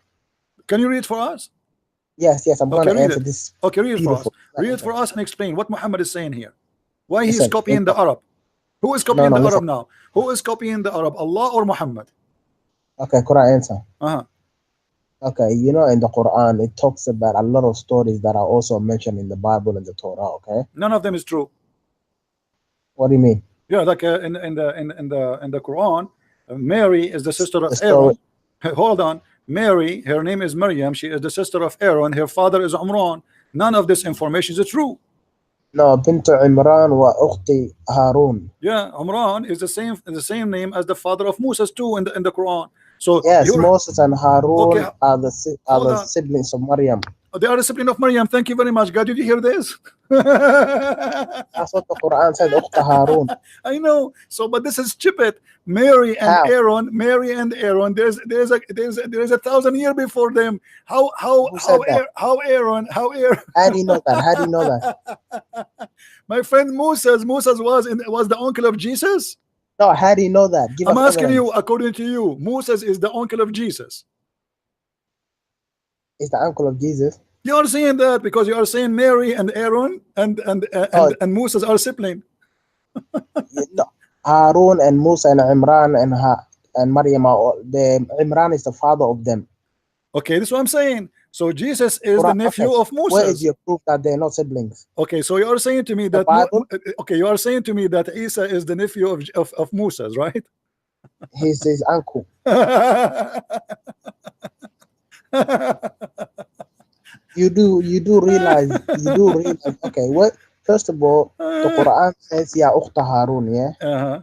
Can you read for us? Yes, I'm going Okay, to read answer it. this. Okay, read it for us. Beautiful. Read it for us and explain what Muhammad is saying here. Why he is Listen, copying the Arab? Who is No, copying no, the listen. Arab now? Who is copying the Arab? Allah or Muhammad? Okay, Quran answer. Uh-huh. Okay, you know, in the Quran, it talks about a lot of stories that are also mentioned in the Bible and the Torah. Okay, None of them is true. what do you mean? Yeah, like in the Quran, Mary is the sister of The Aaron. story. Hold on. Mary, her name is Maryam. She is the sister of Aaron. Her father is Umran. None of this information is true. No, بنت عمران وأختي هارون. Yeah, Umran is the same name as the father of Moses too in the Quran. So Yes, you're Moses and Harun Okay, are the hold on. siblings of Maryam. They are discipline of Maryam. Thank you very much. God, did you hear this? That's what the Quran said. أخت هارون. I know. So, but this is stupid. Mary and How? Aaron. Mary and Aaron. There's a 1,000 years before them. How Who said that? How Aaron? How do you know that? How do you know that? My friend Moses was the uncle of Jesus. No, how do you know that? Give I'm us asking evidence. you, according to you, Moses is the uncle of Jesus. Is the uncle of Jesus? You are saying that because you are saying Mary and Aaron and Oh. Moses are sibling. No. Harun and Musa and Imran and Maryam are Imran is the father of them. Okay, this is what I'm saying. So Jesus is the Quran- nephew okay. of Moses. Where is your proof that they're not siblings? Okay, so you are saying to me that Bible? okay, you are saying to me that Isa is the nephew of Moses, right? He's his uncle. You do realize okay, what first of all the Quran says Ya Ukhta Harun, yeah? Uh-huh.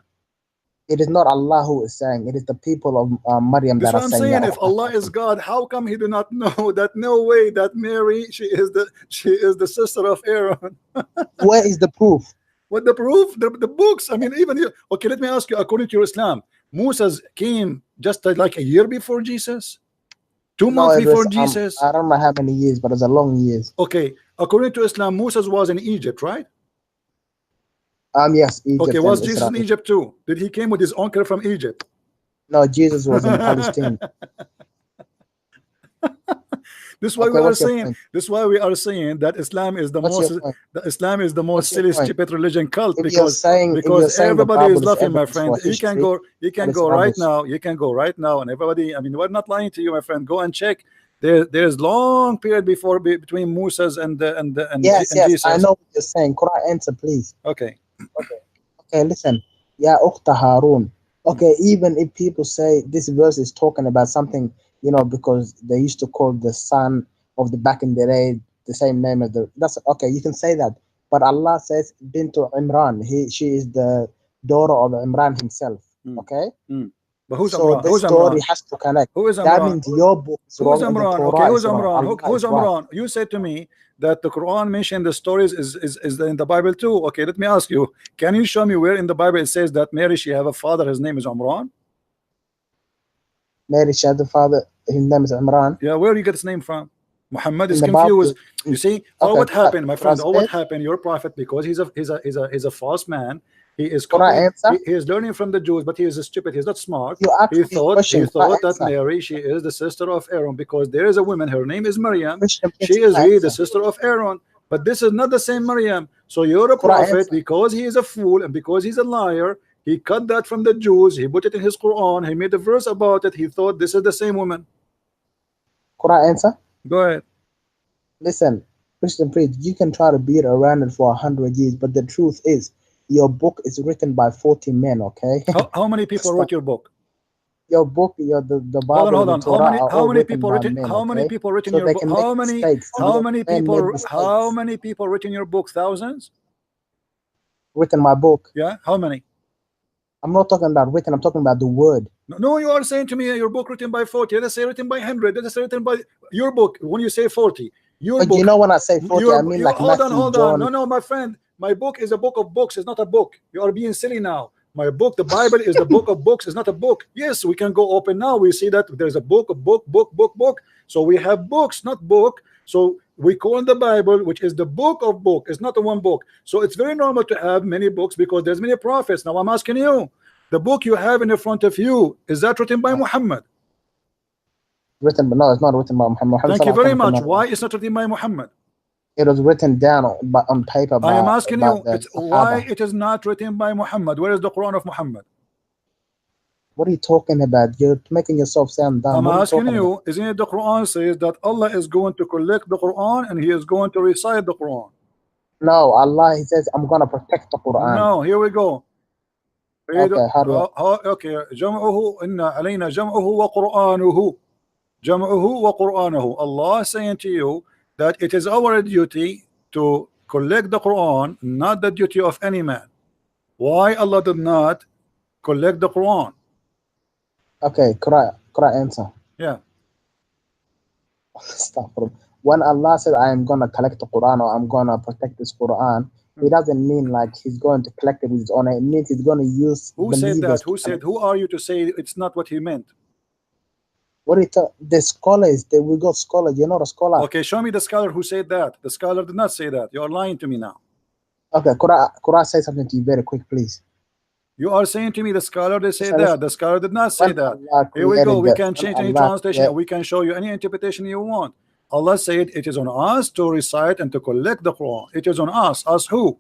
It is not Allah who is saying, it is the people of Maryam That's that what are I'm saying saying. Ya If Ukhta Allah Harun. is God, how come he do not know that no way that Mary she is the sister of Aaron? Where is the proof? What the proof? The books. I mean, even you. Okay, let me ask you. According to your Islam, Moses came just like a year before Jesus, 2 No, months it before was, Jesus. I don't know how many years, but it's a long years. Okay, according to Islam, Moses was in Egypt, right? Yes, Egypt. Okay, and was Jesus in Israel. Egypt too? Did he came with his uncle from Egypt? No, Jesus was in Palestine. This is why Okay, we are what's your saying. point? This is why we are saying that Islam is the What's most. your point? Islam is the most What's your silly, point? stupid religion cult If you're saying the everybody Bible is laughing, my evidence friend. for You can history, go. You can that is go right rubbish. now. You can go right now, and everybody. I mean, we're not lying to you, my friend. Go and check. There's long period between Moses and Yes, and Jesus. I know what you're saying. Quran answer, please. Okay. Okay, listen. Ya Ukhta Harun. Okay, even if people say this verse is talking about something, because they used to call the son of the back in the day the same name as that's okay, you can say that. But Allah says Bintu Imran. She is the daughter of Imran himself. Okay? But who's So Imran? this Who's story Imran? has to connect. Who is That Imran? means your book is Who's wrong and the Imran? Torah Okay, who's is wrong. Imran? Allah Who's is right. Imran? You said to me that the Quran mentioned the stories is in the Bible too. Okay, let me ask you. Can you show me where in the Bible it says that Mary she have a father? His name is Imran. Mary had the father, his name is Imran. Yeah, where you get his name from? Muhammad is In the Bible, confused. You see, okay, what happened, my friend? Quran What says- happened? Your prophet, because he's a false man. He is Quran copying, answer? he is learning from the Jews, but he is stupid. He's not smart. You asked He me a thought question. Quran that answer. Mary she is the sister of Aaron because there is a woman. Her name is Maryam. Question, She is Quran really the answer. sister of Aaron. But this is not the same Maryam. So you're a Quran prophet answer. because he is a fool and because he's a liar. He cut that from the Jews. He put it in his Quran. He made a verse about it. He thought this is the same woman. Quran answer? Go ahead. Listen, Christian priest, you can try to beat around it for 100 years, but the truth is, your book is written by 40 men, okay? How many people wrote your book? Your book, the Bible, Hold on. and the Torah are How all many written people by written? men, How many okay? people written So your they book? can make mistakes. How many Men people? made mistakes. How many people written your book? Thousands? Written my book. Yeah. How many? I'm not talking about written. I'm talking about the word. No, you are saying to me your book written by 40. Let's say written by 100. Let's say written by your book. When you say 40, your But book. you know when I say 40, I mean like hold Matthew, on. John. No, my friend. My book is a book of books. It's not a book. You are being silly now. My book, the Bible, is the book of books. It's not a book. Yes, we can go open now. We see that there's a book, book. So we have books, not book. So we call the Bible, which is the book of book. It's not a one book. So it's very normal to have many books because there's many prophets. Now I'm asking you, the book you have in the front of you, is that written by Muhammad? Written, but no, it's not written by Muhammad. Thank you very much. Why is not written by Muhammad? It was written down on paper by, I am asking you, it's why it is not written by Muhammad? Where is the Quran of Muhammad? What are you talking about? You're making yourself sound dumb. I'm asking you, isn't it the Quran says that Allah is going to collect the Quran and He is going to recite the Quran? No, Allah, He says, I'm going to protect the Quran. No, here we go. Okay, how do okay, جمعه إن علينا جمعه وقرآنه جمعه وقرآنه. Allah is saying to you that it is our duty to collect the Quran, not the duty of any man. Why Allah did not collect the Quran? Okay, Quran answer. Yeah. Stop. when Allah said, I am going to collect the Quran or I'm going to protect this Quran, he doesn't mean like he's going to collect it with his own. It means he's going to use. Who said that? Who said? Who are you to say it's not what he meant? What it the scholars? We got scholars. You're not a scholar. Okay, show me the scholar who said that. The scholar did not say that. You are lying to me now. Okay, could I say something to you very quick, please? You are saying to me the scholar they say that. The scholar did not say that. Here we go. We can change any translation. We can show you any interpretation you want. Allah said it is on us to recite and to collect the Quran. It is on us. Us who?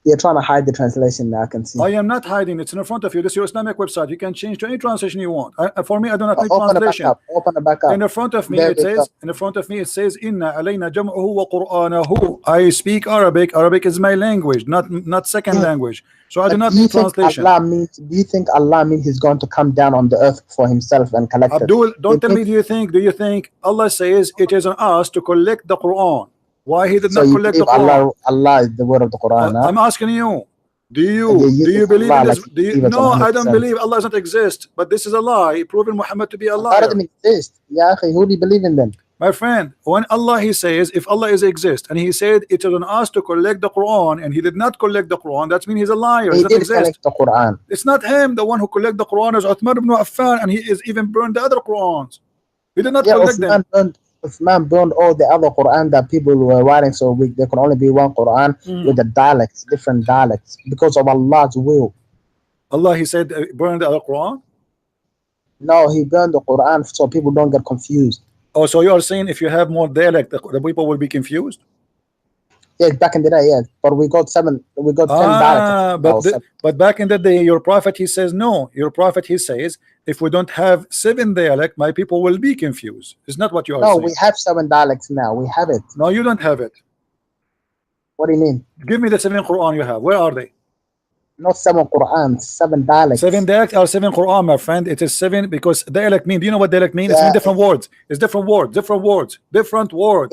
You're trying to hide the translation now, I can see. I am not hiding. It's in front of you. This is your Islamic website. You can change to any translation you want. For me, I do not need translation. Open the back up. In the front of me, it says. In the front of me, it says, "Inna alayna jam'uhu wa qur'anahu." I speak Arabic. Arabic is my language, not second language. So I do not need translation. Do you think Allah means He's going to come down on the earth for Himself and collect it? Abdul, don't tell me. Do you think Allah says it is on us to collect the Quran? Why he did not collect the Quran? Allah is the word of the Quran. I'm asking you. Do you believe in this? No, I don't believe Allah doesn't exist. But this is a lie. Proving Muhammad to be a liar. Allah doesn't exist. Yeah, who do you believe in then? My friend, when Allah he says, if Allah is exist, and he said it is on us to collect the Quran, and he did not collect the Quran, that means he's a liar. He did collect the Quran. It's not him. The one who collect the Quran is Uthman ibn Affan, and he is even burned the other Qurans. He did not collect them. Uthman burned all the other Quran that people were writing, so there could only be one Quran with the dialects, different dialects, because of Allah's will. Allah, he said, burn the other Quran? No, he burned the Quran so people don't get confused. Oh, so you are saying if you have more dialect, the people will be confused? Yes, back in the day, yes. But we got 10 dialects. But back in the day, your prophet, he says, no. Your prophet, he says, if we don't have 7 dialect, my people will be confused. It's not what you are saying. No, we have 7 dialects now. We have it. No, you don't have it. What do you mean? Give me the 7 Quran you have. Where are they? Not 7 Quran, 7 dialects. 7 dialects are 7 Quran, my friend. It is 7 because dialect mean. Do you know what dialect mean? It's mean different words. It's different words. Different words. Different words.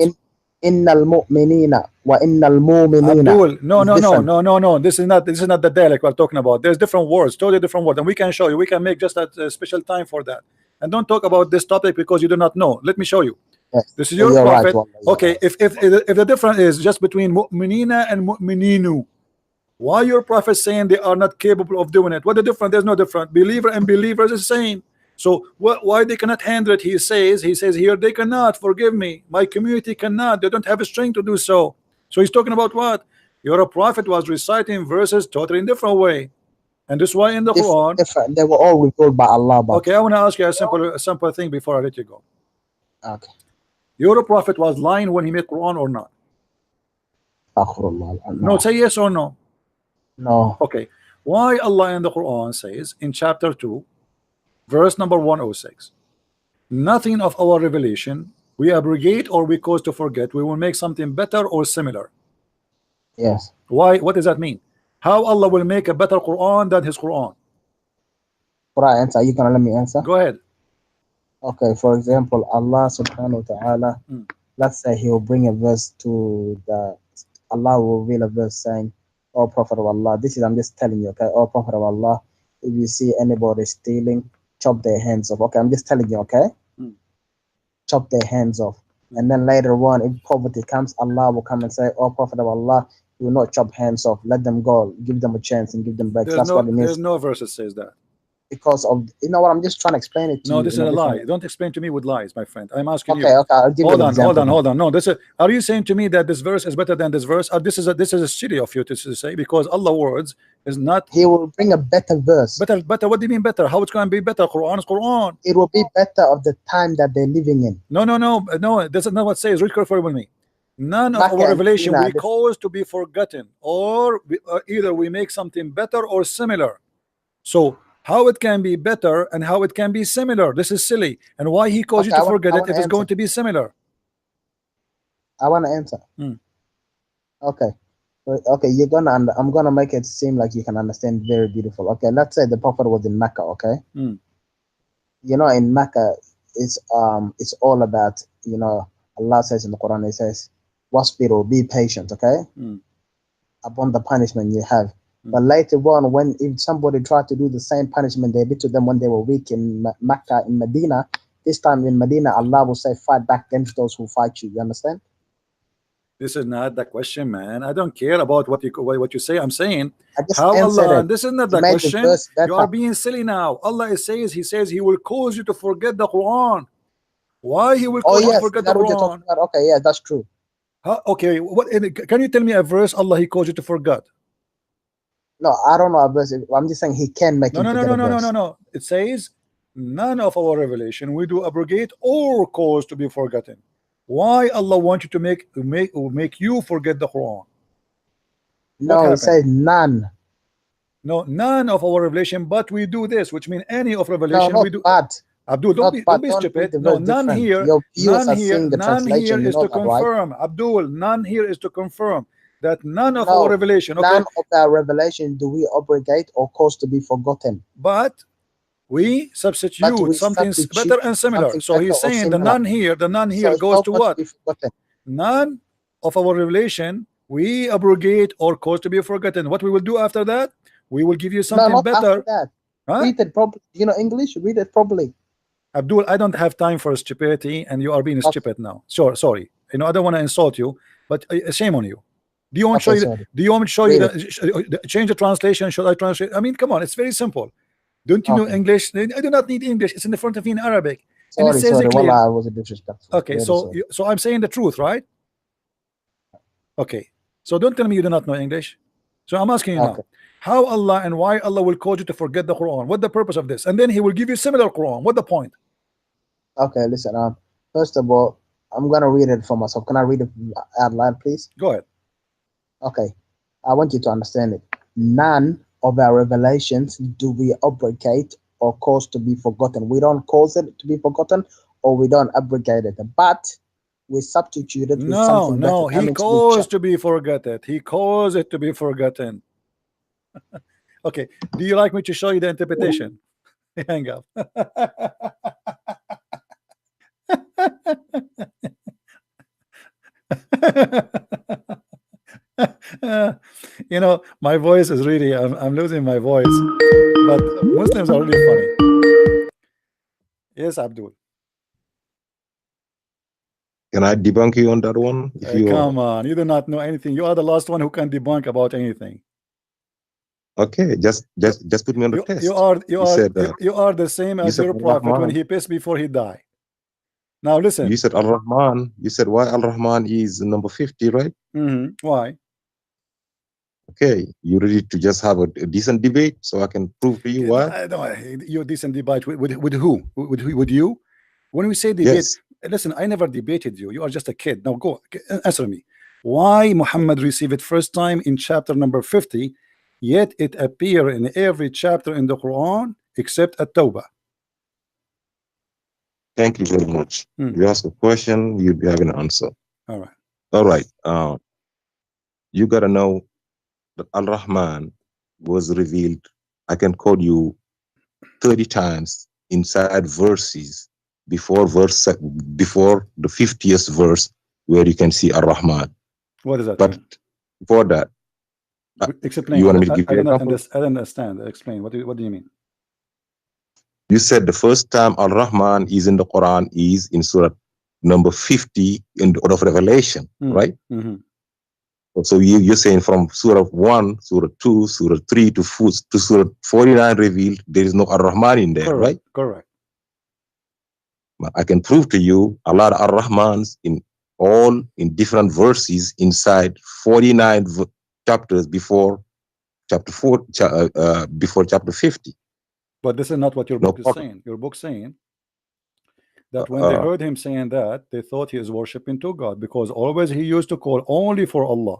Innal mu'minina wa innal mu'minina. No. This is not the dialect we're talking about. There's different words, totally different words, and we can show you. We can make just a special time for that. And don't talk about this topic because you do not know. Let me show you. Yes. This is your prophet. Right, okay, if the difference is just between mu'minina and mu'mininu, why your prophet saying they are not capable of doing it? What the difference? There's no difference. Believer and believers is the same. So why they cannot handle it? He says here they cannot. Forgive me, my community cannot. They don't have a strength to do so. So he's talking about what? Your prophet was reciting verses totally in different way, and this is why in the Quran they were all revealed by Allah. Okay, I want to ask you a simple thing before I let you go. Okay. Your prophet was lying when he made Quran or not? No, say yes or no. No. Okay. Why Allah in the Quran says in chapter 2, verse number 106, nothing of our revelation we abrogate or we cause to forget, we will make something better or similar. Yes. Why? What does that mean? How Allah will make a better Quran than his Quran? Are you gonna let me answer? Go ahead. Okay, for example, Allah subhanahu wa ta'ala, let's say he will bring a verse to Allah will reveal a verse saying, "Oh Prophet of Allah," I'm just telling you, okay? "Oh Prophet of Allah, if you see anybody stealing, chop their hands off." Okay, I'm just telling you, okay? Chop their hands off. And then later on, if poverty comes, Allah will come and say, "Oh Prophet of Allah, you will not chop hands off. Let them go. Give them a chance and give them back." That's what it means. There's no verse that says that. Because of, you know what, I'm just trying to explain it to you. No, this is a lie. Don't explain to me with lies, my friend. I'm asking you. Okay, I'll give you an example. Hold on. No, are you saying to me that this verse is better than this verse? Or this is a silly of you to say, because Allah's words is not. He will bring a better verse. Better. What do you mean better? How it's going to be better? Quran is Quran. It will be better of the time that they're living in. No. That's not what it says. Read carefully with me. None of our revelation we cause to be forgotten, or either we make something better or similar. So how it can be better and how it can be similar? This is silly. And why he caused you to forget it if it's going to be similar? I want to answer. Okay. I'm gonna make it seem like you can understand very beautiful. Okay, let's say the Prophet was in Mecca. Okay. You know, in Mecca, it's all about, you know, Allah says in the Quran, He says, "Wasbiru, be patient." Okay. Upon the punishment you have. But later on, if somebody tried to do the same punishment they did to them when they were weak in Mecca, in Medina, This time in Medina, Allah will say, fight back against those who fight you. You understand? This is not the question, man. I don't care about what you say. I'm saying I just how answered Allah. it. This is not You the made the question. verse You are better. being silly now. Allah says, He says He will cause you to forget the Quran. Why He will Oh cause you to yes, forget that's the what you're Quran? talking about. Okay, yeah, that's true. Okay, what? Can you tell me a verse Allah He caused you to forget? No, I don't know a verse. I'm just saying He can make No, him no, no, forget no, a no, no, verse. no, no. It says none of our revelation we do abrogate or cause to be forgotten. Why Allah want you to make you forget the Quran? No, it happened? says none. No, none of our revelation, but we do this, which means any of No, revelation not we do. bad. Abdul, Not don't bad. be Don't read stupid. the No, verse none different. here, Your viewers none are here, seeing the none here translation. You is know to that, right? confirm. Abdul, none here is to confirm that none of No, our revelation. Okay, none of our revelation do we abrogate or cause to be forgotten. but we substitute we something substitute better and similar. something So he's better or saying the similar. none So here it's goes not to going to what? be forgotten. None of our revelation we abrogate or cause to be forgotten. What we will do after that? We will give you No, something not better. after that. Huh? Read it properly. You know English? Read it properly. Abdul, I don't have time for stupidity, and you are being Okay. stupid now. Sure, sorry. You know, I don't want to insult you, but shame on you. Do you want to Okay, show you? sorry. Do you want me to show you Read change the translation? Should I translate? I mean, come on, it's very simple. Don't you know Okay. English? I do not need English. It's in the front of me in Arabic, and it Sorry, says sorry. it clear. Wallah, I was disrespectful. Okay, Really so sorry. so I'm saying the truth, right? Okay, so don't tell me you do not know English. So I'm asking you now, Okay. how Allah and why Allah will cause you to forget the Quran? What the purpose of this? And then He will give you similar Quran. What the point? Okay, listen. First of all, I'm gonna read it for myself. Can I read it out loud, please? Go ahead. Okay. I want you to understand it. None of our revelations do we abrogate or cause to be forgotten. We don't cause it to be forgotten, or we don't abrogate it, but we substitute it with No, something better. no, That He means we caused to be forgotten. He caused it to be forgotten. Okay, do you like me to show you the interpretation? Hang up. You know, my voice is really, I'm losing my voice, but Muslims are really funny. Yes, Abdul. Can I debunk you on that one? If you Come on, you do not know anything. You are the last one who can debunk about anything. okay, just put me on the test. You are the same as your prophet when Al-Rahman. he pissed before he died. Now listen. You said Al-Rahman. You said why Al-Rahman is number 50, right? Why? Okay, you ready to just have a decent debate so I can prove to you why? Your decent debate with who? With you? When we say debate, Yes. listen, I never debated you. You are just a kid. Now go answer me. Why Muhammad received it first time in chapter number 50, yet it appear in every chapter in the Quran except at Tawbah? Thank you very much. You ask a question, you'll be having an answer. All right. All right. You gotta know that Al-Rahman was revealed. I can quote you 30 times inside verses before the 50th verse where you can see Ar-Rahman. What does that But mean? before that, explain. You want me to give you I an example? don't understand. Explain. What do you mean? You said the first time Al-Rahman is in the Quran is in Surah number 50 in the order of Revelation, right? So you're saying from Surah 1, Surah 2, Surah 3 to Surah 49 revealed, there is no Ar-Rahman in there, Correct. right? Correct. I can prove to you a lot of Ar-Rahmans in different verses inside 49 chapters before chapter 4, before chapter 50. But this is not what your book is saying. Your book saying that when they heard him saying that, they thought he is worshiping two gods, because always he used to call only for Allah,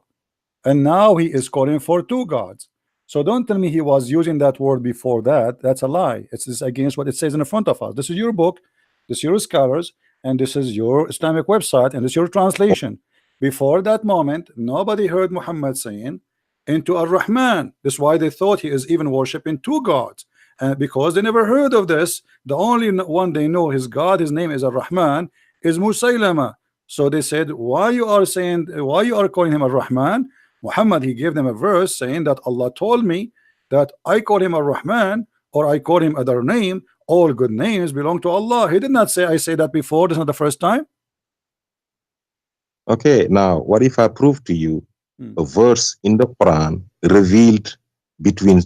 and now he is calling for two gods. So don't tell me he was using that word before that. That's a lie. It's against what it says in front of us. This is your book, this is your scholars, and this is your Islamic website, and this is your translation. Before that moment, nobody heard Muhammad saying into Ar-Rahman. That's why they thought he is even worshiping two gods. Because they never heard of this, the only one they know, his God, his name is Ar-Rahman, is Musaylama. So they said, why you are calling him Ar-Rahman? Muhammad, he gave them a verse saying that Allah told me that I call him Ar-Rahman or I call him other name, all good names belong to Allah. He did not say I say that before. This is not the first time. Okay, now what if I prove to you a verse in the Quran revealed between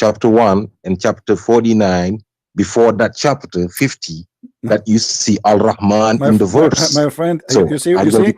chapter 1 and chapter 49, before that chapter 50, that you see Al-Rahman in the verse? My friend, so you see, you're being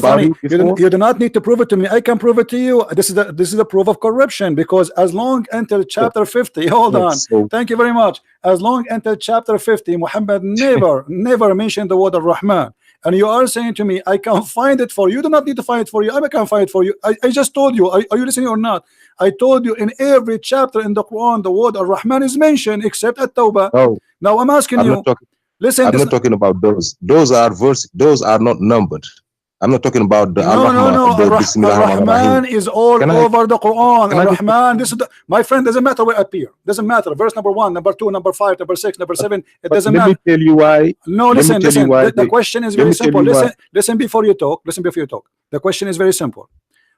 funny. You do not need to prove it to me. I can prove it to you. This is the proof of corruption, because as long until chapter 50, hold on. Thank you very much. As long until chapter 50, Muhammad never mentioned the word Ar-Rahman. And you are saying to me, I can find it for you. You do not need to find it for you. I can find it for you. I just told you. Are you listening or not? I told you in every chapter in the Quran, the word Ar-Rahman is mentioned, except at Tawbah. Oh, now I'm asking you. Listen, I'm not talking about those. Those are verses. Those are not numbered. I'm not talking about the Ar-Rahman is all over the Quran. Ar-Rahman, this is my friend, doesn't matter where it appear. Doesn't matter. Verse number 1, number 2, number 5, number 6, number 7. It doesn't matter. Let me tell you why. No, listen. The question is very simple. Listen before you talk. Listen before you talk. The question is very simple.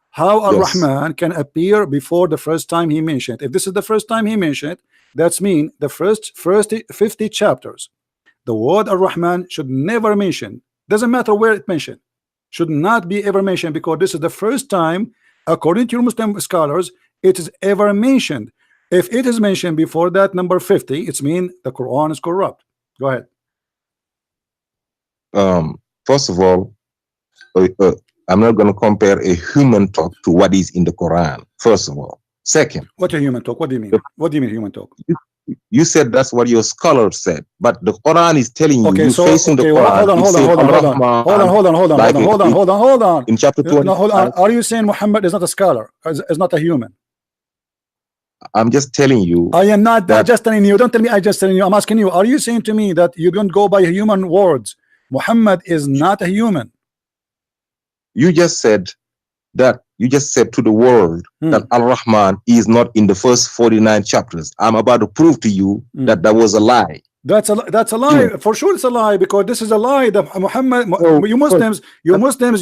How Ar-Rahman can appear before the first time he mentioned? If this is the first time he mentioned, that's mean the first 50 chapters. The word Ar-Rahman should never mention. Doesn't matter where it mentioned. Should not be ever mentioned, because this is the first time, according to your Muslim scholars, it is ever mentioned. If it is mentioned before that number 50, it's mean the Quran is corrupt. Go ahead. First of all, I'm not going to compare a human talk to what is in the Quran. First of all. Second, what a human talk? What do you mean? What do you mean human talk? You said that's what your scholar said, but the Quran is telling you. Okay, so facing the Quran. Hold on. In chapter 20. No, hold on. Are you saying Muhammad is not a scholar? Is not a human? I'm just telling you. I am not just telling you. Don't tell me I just telling you. I'm asking you. Are you saying to me that you don't go by human words? Muhammad is not a human. You just said that. You just said to the world that Al-Rahman is not in the first 49 chapters. I'm about to prove to you that that was a lie. That's a lie. For sure it's a lie, because this is a lie that Muhammad, you Muslims,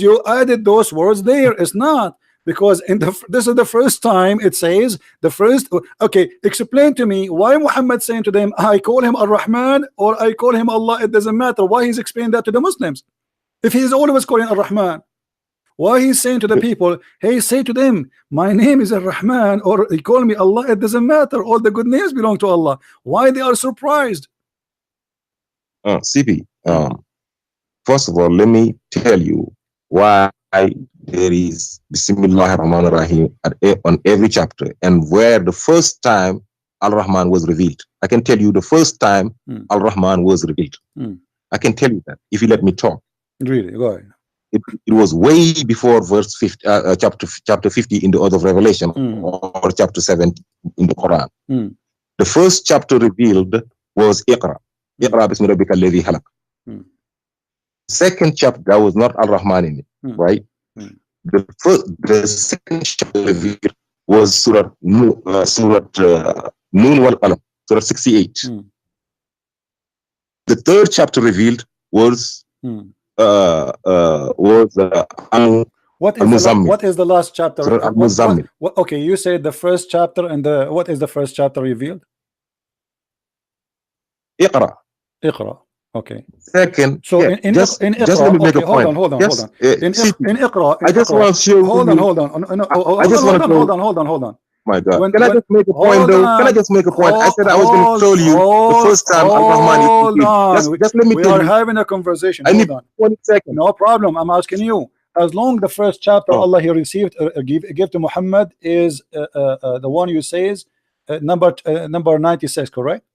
you added those words there. It's not, because this is the first time it says the first. Okay, explain to me why Muhammad saying to them, I call him Ar-Rahman or I call him Allah. It doesn't matter. Why he's explaining that to the Muslims if he's always calling Ar-Rahman? Why he's saying to the people, hey, say to them, my name is Ar-Rahman, or he call me Allah? It doesn't matter. All the good names belong to Allah. Why they are surprised? CP, first of all, let me tell you why there is Bismillah ar-Rahman ar-Rahim on every chapter, and where the first time Al-Rahman was revealed. I can tell you the first time Al-Rahman was revealed. I can tell you that if you let me talk. Really, go ahead. It was way before verse 50, chapter 50 in the Order of Revelation, or chapter 7 in the Quran. The first chapter revealed was Iqra. Iqra bismi rabbika alladhi khalaq. Second chapter, there was not Al-Rahman in it, right? The second chapter revealed was Surah Noon wal Qalam, Surah 68. The third chapter revealed was what is the last chapter? Okay, you said the first chapter, and what is the first chapter revealed? Iqra. Okay. Second, so in Iqra, just let me make a point. Hold on. In Iqra, I just want to show. Hold on. My God. Can I just make a point though? Can I just make a point? I said I was going to show you the first time Al-Rahman is just let me tell you. We are having a conversation. I need 20 seconds. No problem. I'm asking you. As long the first chapter Allah he received give to Muhammad is the one you say is number 96, correct?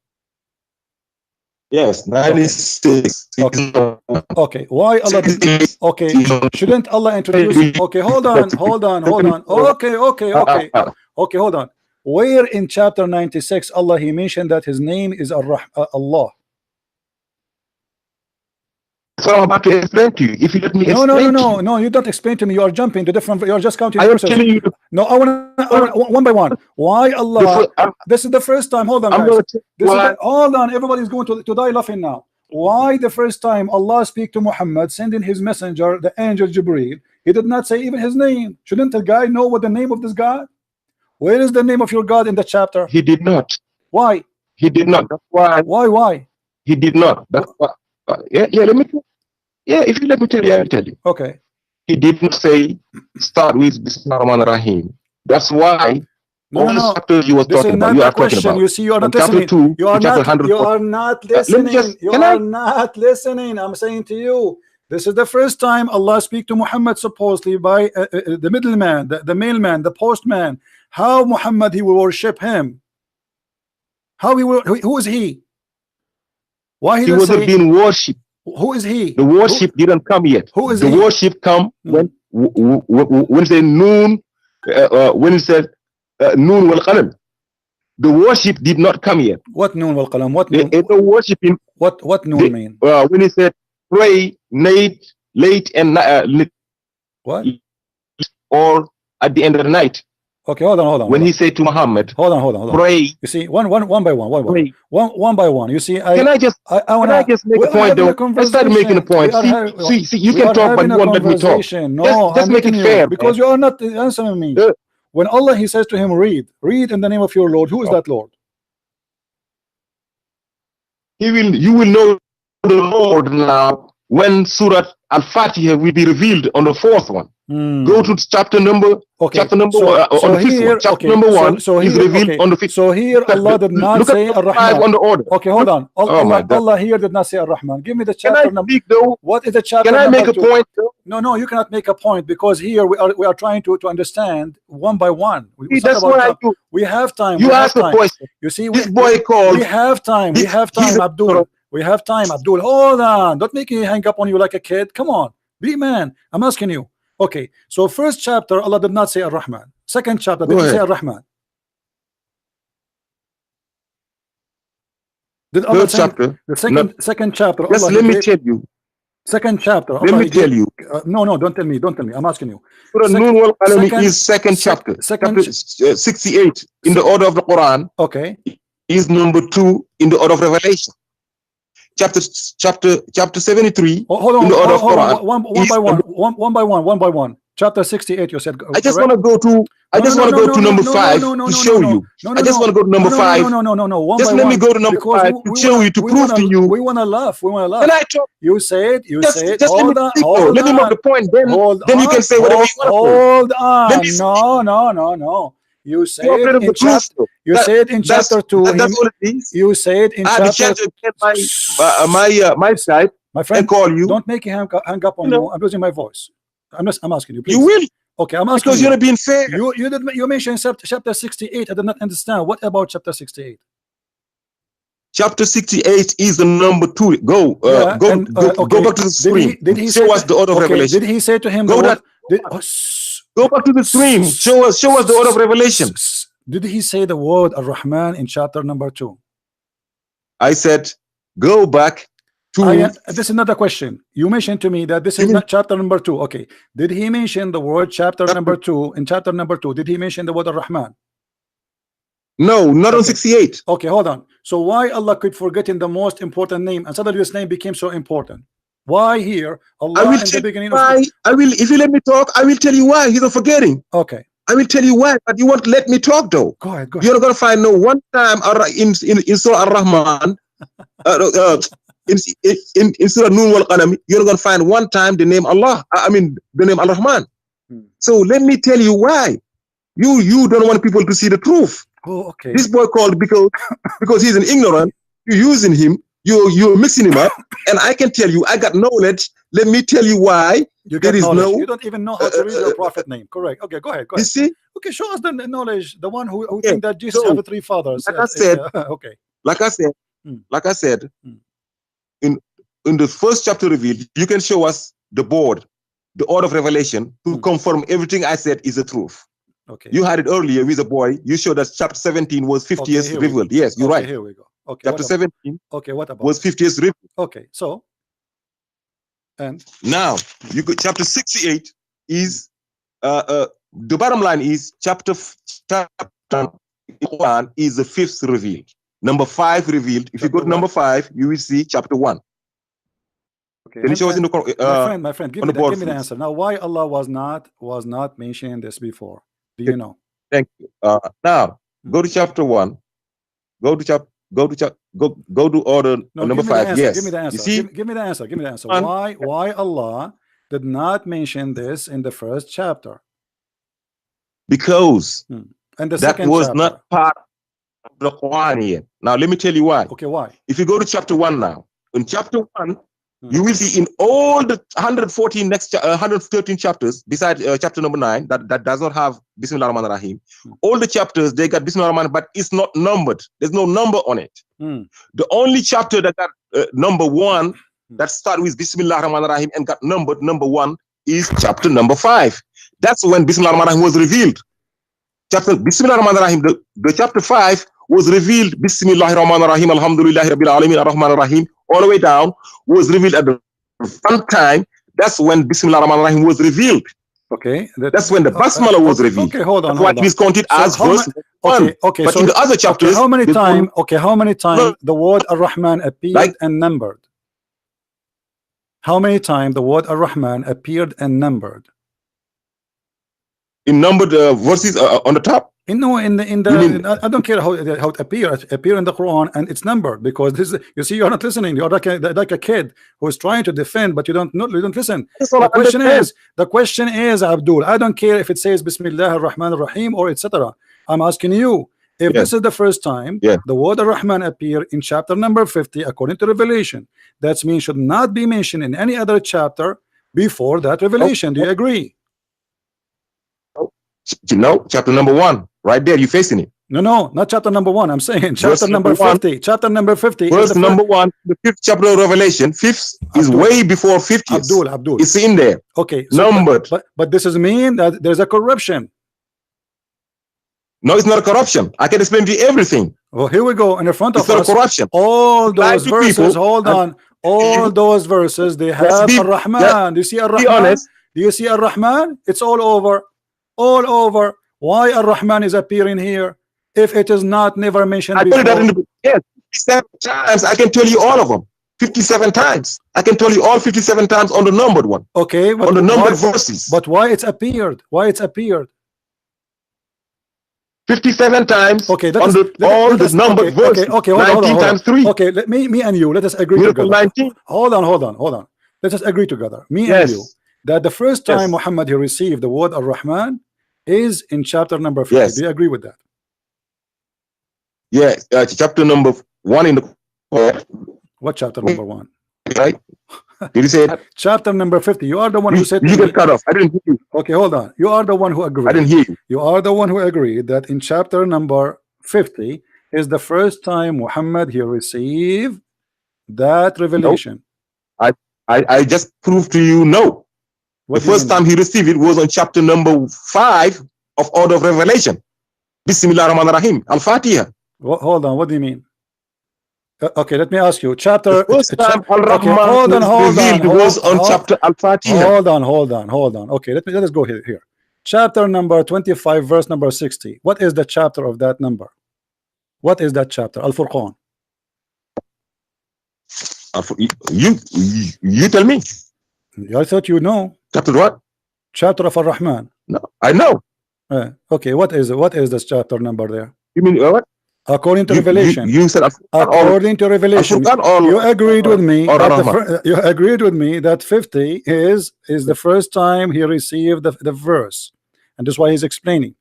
Yes, 96. Okay. Why Allah? Okay. Shouldn't Allah introduce? Okay, hold on. Okay, hold on. Where in chapter 96 Allah he mentioned that his name is Allah? So I'm about to explain to you. If you let me explain. No, you don't explain to me. You are jumping to different. You are just counting. I am telling you. No, I want one by one. Why Allah? This is the first time. Hold on, guys. Hold on. Everybody's going to die laughing now. Why the first time Allah speak to Muhammad, sending his messenger, the angel Jibreel, he did not say even his name? Shouldn't the guy know what the name of this guy? Where is the name of your God in the chapter? He did not. Why? He did not. That's why. Why? He did not. That's why. Let me. If you let me tell you, I will tell you. Okay. He did not say start with Bismillah ar-Rahman ar-Rahim. That's why. All the chapters you were talking about, you are talking about. You see, you are not chapter listening. 2, You are chapter not. You are not listening. You are not listening. I'm saying to you, this is the first time Allah speak to Muhammad supposedly by the middleman, the mailman, the postman. How Muhammad he will worship him? How he will? Who is he? Why he wasn't being worshipped? Who is he? The worship didn't come yet. Who is the he? worship come when it said noon, when it said noon wal qalam. The worship did not come yet. What noon wal qalam? What noon? The worshiping. What noon mean? When he said pray late and what? Or at the end of the night. Okay, hold on. When he said to Muhammad, hold on. Pray. You see, one by one. You see, can I just make a point though? I started making a point. See, you can talk, but you won't let me talk. No, just make it fair, because you are not answering me. When Allah he says to him, read in the name of your Lord. Who is that Lord? You will know the Lord now when Surah Al-Fatiha will be revealed on the fourth one. Go to chapter number. Chapter number one on the fifth one. Chapter number one is revealed on the fifth. So here Allah did not say Ar-Rahman. On the order. Okay, hold on. Allah here did not say Ar-Rahman. Give me the chapter number. What is the chapter? Can I make a point? No, you cannot make a point because here we are trying to understand one by one. That's what I do. We have time. You ask a question. You see, this boy called. We have time. Abdul. We have time, Abdul. Hold on. Don't make me hang up on you like a kid. Come on. Be man. I'm asking you. Okay. So first chapter, Allah did not say Ar-Rahman. Second chapter, did he say Ar-Rahman? Did Allah say chapter? The second chapter. Yes, let me tell you. Second chapter. Let me tell you. No, don't tell me. I'm asking you. Surah Noon wal Qalam is second chapter. Chapter 68 in the order of the Quran. Okay. Is number 2 in the order of Revelation. Chapter 73 hold on, in the order of Quran. One by one. Chapter 68 you said. I just want to go to number 5 to show you. I just want to go to number 5. No. Just let me go to number 5 to show you, to prove to you. We want to laugh. Can I talk? You said. Just let me make the point. Then you can say whatever you Hold want. on. No. You said in chapter 2. That's all it is. You said in chapter. My side. My friend, I call you. Don't make him hang up on you. I'm losing my voice. I'm asking you. Please. You will. Okay, I'm asking because you're not being fair. You mentioned chapter 68. I did not understand. What about chapter 68? Chapter 68 is the number 2. Go back to the screen. Did he show us the order of Revelation? Did he say to him? Go back to the stream. Show us the order of Revelation. Did he say the word Ar-Rahman in chapter number 2? I said, go back to. This is not a question. You mentioned to me that this is not chapter number 2. Okay. Did he mention the word chapter number 2? In chapter number 2, did he mention the word Ar-Rahman? No, not on 68. Okay, hold on. So why Allah could forget in the most important name and suddenly this name became so important? Why here? Allah in the beginning I will, if you let me talk, I will tell you why. He's not forgetting. Okay. I will tell you why, but you won't let me talk though. Go ahead. You're not gonna find no one time in Surah Ar-Rahman, in Surah Noon wal Qalam, you're not gonna find one time the name Allah. The name Ar-Rahman. So let me tell you why. You don't want people to see the truth. Oh, okay. This boy called because he's an ignorant. You're using him. You're mixing him up, and I can tell you, I got knowledge. Let me tell you why. There is no. You don't even know how to read your prophet name. Correct. Okay, go ahead. You see? Okay, show us the knowledge. The one who think that Jesus have 3 fathers. Like I said. Okay. Like I said. In the first chapter revealed, you can show us the board, the order of revelation to confirm everything I said is the truth. Okay. You had it earlier with a boy. You showed that chapter 17 was 50 years revealed. Yes, you're right. Here we go. Okay. Chapter 17. Okay. What about was 50 years revealed? Okay. So. And now you could chapter 68 is the bottom line is chapter Quran is the 5th revealed. Number 5 revealed. If you go to number 5, you will see chapter 1. Okay. Can you show us in the my friend, give me the answer. Now, why Allah was not mentioning this before? Do you know? Thank you. Now go to chapter 1. Go to order number 5. Yes. Give me the answer. You see? Give me the answer. Give me the answer. Why Allah did not mention this in the first chapter? Because and the that second was chapter. not part of the Quran yet. Now let me tell you why. Okay, why? If you go to chapter 1 now, in chapter 1, you will see in all the 113 chapters, besides chapter number 9, that does not have Bismillah ar-Rahman ar-Rahim. All the chapters, they got Bismillah ar-Rahman, but it's not numbered. There's no number on it. The only chapter that got number 1, that started with Bismillah ar-Rahman ar-Rahim and got numbered number 1 is chapter number 5. That's when Bismillah ar-Rahman ar-Rahim was revealed. Chapter Bismillah ar-Rahman ar-Rahim, the chapter 5 was revealed. Bismillah ar-Rahman ar-Rahim, alhamdulillahi rabbil alamin, ar-Rahman ar-Rahim, all the way down, was revealed at the one time. That's when Bismillah ar-Rahman ar-Rahim was revealed. Okay. That's when the Basmala was revealed. Okay, hold on. That's what is counted as verse 1. Okay, but so in the other chapters, how many times the word Ar-Rahman appeared and numbered? How many times the word Ar-Rahman appeared and numbered? In numbered verses on the top. I don't care how it appears. It appears in the Quran and it's numbered, because this is, you see, you're not listening. You're like a kid who is trying to defend, but you don't listen. The question is, Abdul, I don't care if it says Bismillah ar-Rahman ar-Rahim or etc. I'm asking you, if this is the first time the word Ar-Rahman appear in chapter number 50 according to Revelation, that means should not be mentioned in any other chapter before that revelation. Do you agree? No, chapter number 1, right there, you're facing it. No, not chapter number 1. I'm saying chapter number 50. Chapter number 50. Verse number 1, the 5th chapter of Revelation. 5th is way before 50. Abdul. It's in there. Okay. So, numbered. But this is mean that there's a corruption. No, it's not a corruption. I can explain to you everything. Well, here we go in the front of us. It's not a corruption. All those verses. Hold on. All those verses, they have Ar-Rahman. Do you see Ar-Rahman? Be honest. Do you see Ar-Rahman? It's all over. All over. Why Ar-Rahman is appearing here if it is not never mentioned before? I told you that in the, yes, 57 times. I can tell you all of them. 57 times. I can tell you all 57 times on the numbered one. Okay, but on the numbered verses. But why it's appeared? Why it's appeared? 57 times. Okay, on all the numbered verses. Okay, hold 19 on. times 3. Okay, me and you, let us agree together. 19. Hold on. Let us agree together. Me and you. That the first time Muhammad he received the word Ar-Rahman is in chapter number 50. Do you agree with that? Yes, chapter number 1 in the what chapter number 1? Right? Did you say that? Chapter number 50. You are the one who said you get cut off. I didn't hear you. Okay, hold on. You are the one who agreed. I didn't hear you. You are the one who agreed that in chapter number 50 is the first time Muhammad he received that revelation. Nope. I just proved to you no. The first time he received it was on chapter number 5 of Order of Revelation. Bismillah ar-Rahman ar-Rahim. Al-Fatiha. Hold on. What do you mean? Okay, let me ask you. Chapter. The first time Al-Rahman was on chapter Al-Fatiha. Hold on. Okay, let us go here. Chapter number 25, verse number 60. What is the chapter of that number? What is that chapter? Al-Furqan. You tell me. I thought you know. Chapter what? Chapter of Ar-Rahman. No, I know. Okay, what is this chapter number there? You mean what? According to Revelation. You said according to Revelation. You agreed with me. You agreed with me that 50 is the first time he received the verse, and that's why he's explaining.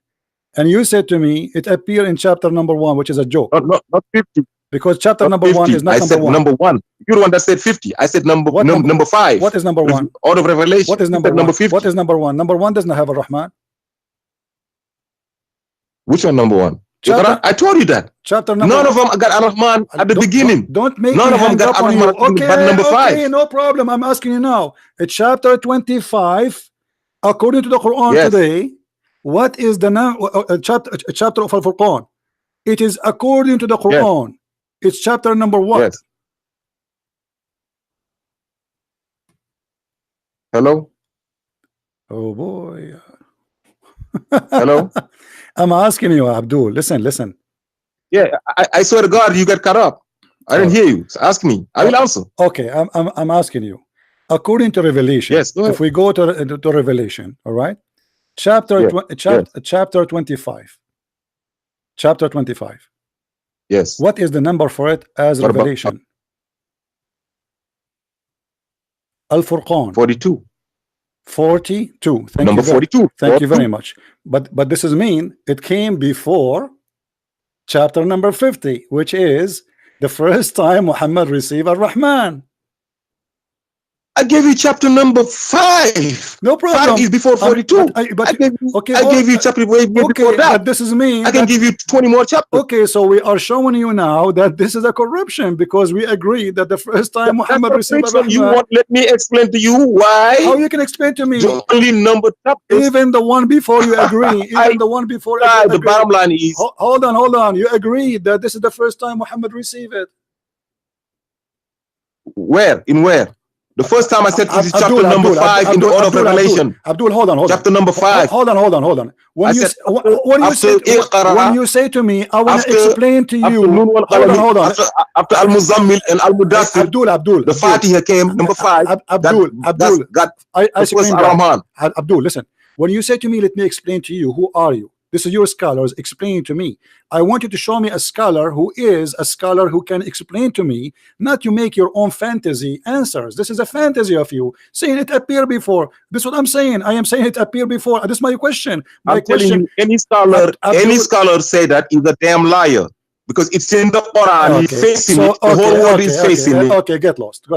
And you said to me it appeared in chapter number 1, which is a joke. Not 50. Because chapter number 50. 1 is not I said number 1. You're the one that said 50. I said number 5. What is number 1? Order of Revelation. What is number 1? Number 50. What is number 1? Number 1 does not have a Rahman. Which one? Number 1. I told you that. Chapter number none of them got Ar-Rahman at the beginning. Don't make none me of them got Ar-Rahman okay, number 5. Okay, no problem. I'm asking you now. It's chapter 25, according to the Quran today. What is the chapter of Al-Furqan? It is according to the Quran. Yes. It's chapter number 1. Yes. Hello. Oh boy. Hello. I'm asking you, Abdul. Listen. Yeah, I swear to God, you got cut up. I didn't hear you. So ask me. I will answer. Okay, I'm asking you. According to Revelation. Yes. Go ahead. If we go to Revelation, all right. Chapter Yes. chapter 25. Chapter 25. Yes. What is the number for it as What about revelation? Al-Furqan. 42. 42. Thank Number you very, 42. thank you very much. But this is mean it came before chapter number 50, which is the first time Muhammad received Ar-Rahman. I gave you chapter number 5. No problem. 5 is before 42. I gave you chapter way before that. But this is mean I can give you 20 more chapters. Okay, so we are showing you now that this is a corruption because we agree that the first time Muhammad received Ar-Rahman. You won't let me explain to you why? How you can explain to me? The only number chapters. Even the one before you agree. Even the one before. The bottom line is. Hold on. You agree that this is the first time Muhammad received it. Where? In where? The first time I said this is chapter number 5 in the order of revelation. Abdul, hold on. Chapter number 5. Hold on. When you say to me, I want to explain to you. Hold on. After Al-Muzammil and Al-Mudathir, Abdul, the Fatiha came number 5. Abdul, listen. When you say to me, let me explain to you, who are you? This is your scholars explaining to me. I want you to show me a scholar who can explain to me, not you make your own fantasy answers. This is a fantasy of you saying it appeared before. This is what I'm saying. I am saying it appeared before. This is my question. I'm telling you, any scholar say that is a damn liar because it's in the Quran. He's facing it. The whole world is facing it. Okay, get lost.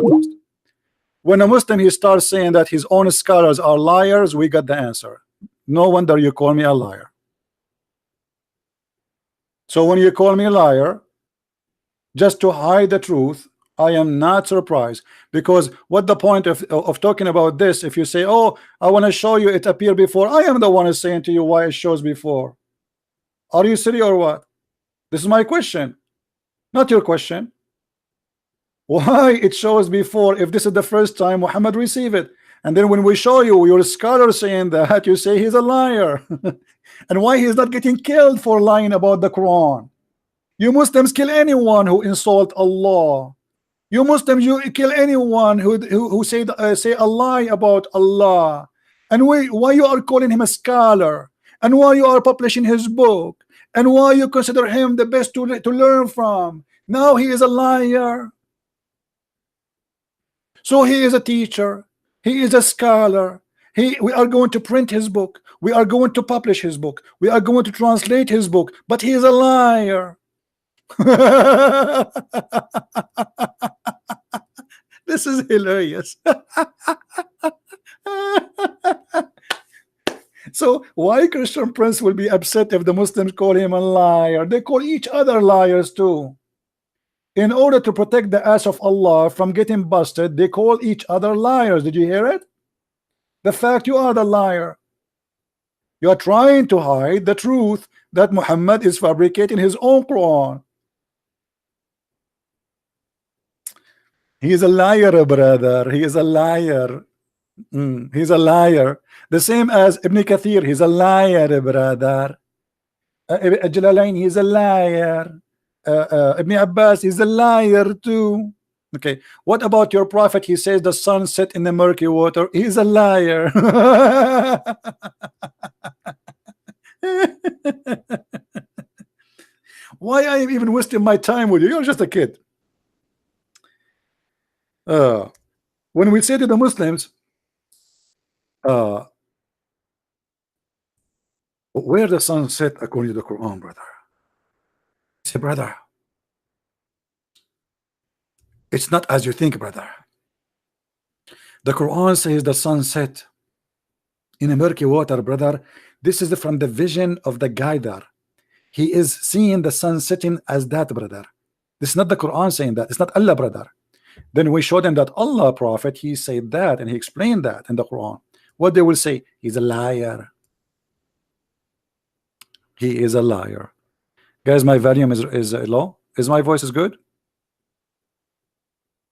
When a Muslim he starts saying that his own scholars are liars, we got the answer. No wonder you call me a liar. So when you call me a liar just to hide the truth, I am not surprised, because what the point of talking about this if you say, oh, I want to show you it appeared before? I am the one who's saying to you why it shows before. Are you silly or what? This is my question, not your question. Why it shows before if this is the first time Muhammad received it? And then when we show you your scholar saying that, you say he's a liar. And why he's not getting killed for lying about the Quran? You Muslims kill anyone who insult Allah. You Muslims, you kill anyone who say a lie about Allah. And why you are calling him a scholar? And why you are publishing his book? And why you consider him the best to learn from? Now he is a liar. So he is a teacher. He is a scholar. We are going to print his book. We are going to publish his book. We are going to translate his book. But he is a liar. This is hilarious. So why Christian Prince will be upset if the Muslims call him a liar? They call each other liars too. In order to protect the ass of Allah from getting busted, they call each other liars. Did you hear it? The fact you are the liar. You are trying to hide the truth that Muhammad is fabricating his own Quran. He is a liar, brother. He is a liar. He's a liar. The same as Ibn Kathir. He's a liar, brother. Jalalain, he's a liar. Ibn Abbas is a liar too. Okay, what about your prophet? He says the sun set in the murky water. He's a liar. Why I am even wasting my time with you? You're just a kid. When we say to the Muslims, where the sun set according to the Quran, brother? Say, brother, it's not as you think, brother. The Quran says the sun set in a murky water, brother. This is from the vision of the guider. He is seeing the sun setting as that, brother. This is not the Quran saying that. It's not Allah, brother. Then we showed them that Allah prophet, he said that and he explained that in the Quran. What they will say, he's a liar. He is a liar. Guys, my volume is low. Is my voice is good?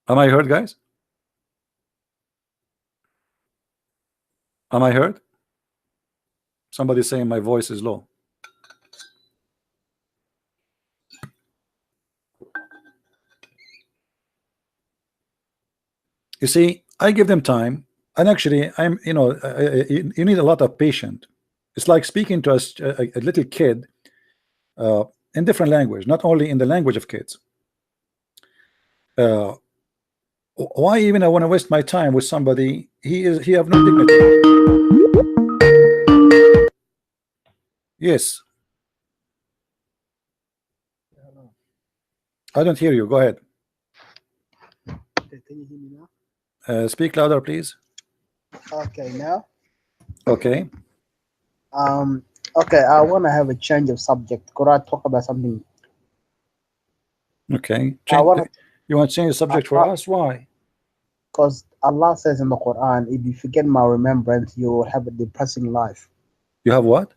Am I heard, guys? Am I heard? Somebody saying my voice is low. You see, I give them time, and actually, you need a lot of patience. It's like speaking to a little kid in different language, not only in the language of kids. Why even I want to waste my time with somebody? He have no dignity. Yes. I don't hear you. Go ahead. Okay, can you hear me now? Speak louder, please. Okay, now. Okay. Okay, I want to have a change of subject. Could I talk about something? Okay. wanna- You want to change the subject for us? Why? Because Allah says in the Quran, if you forget my remembrance, you will have a depressing life. You have what?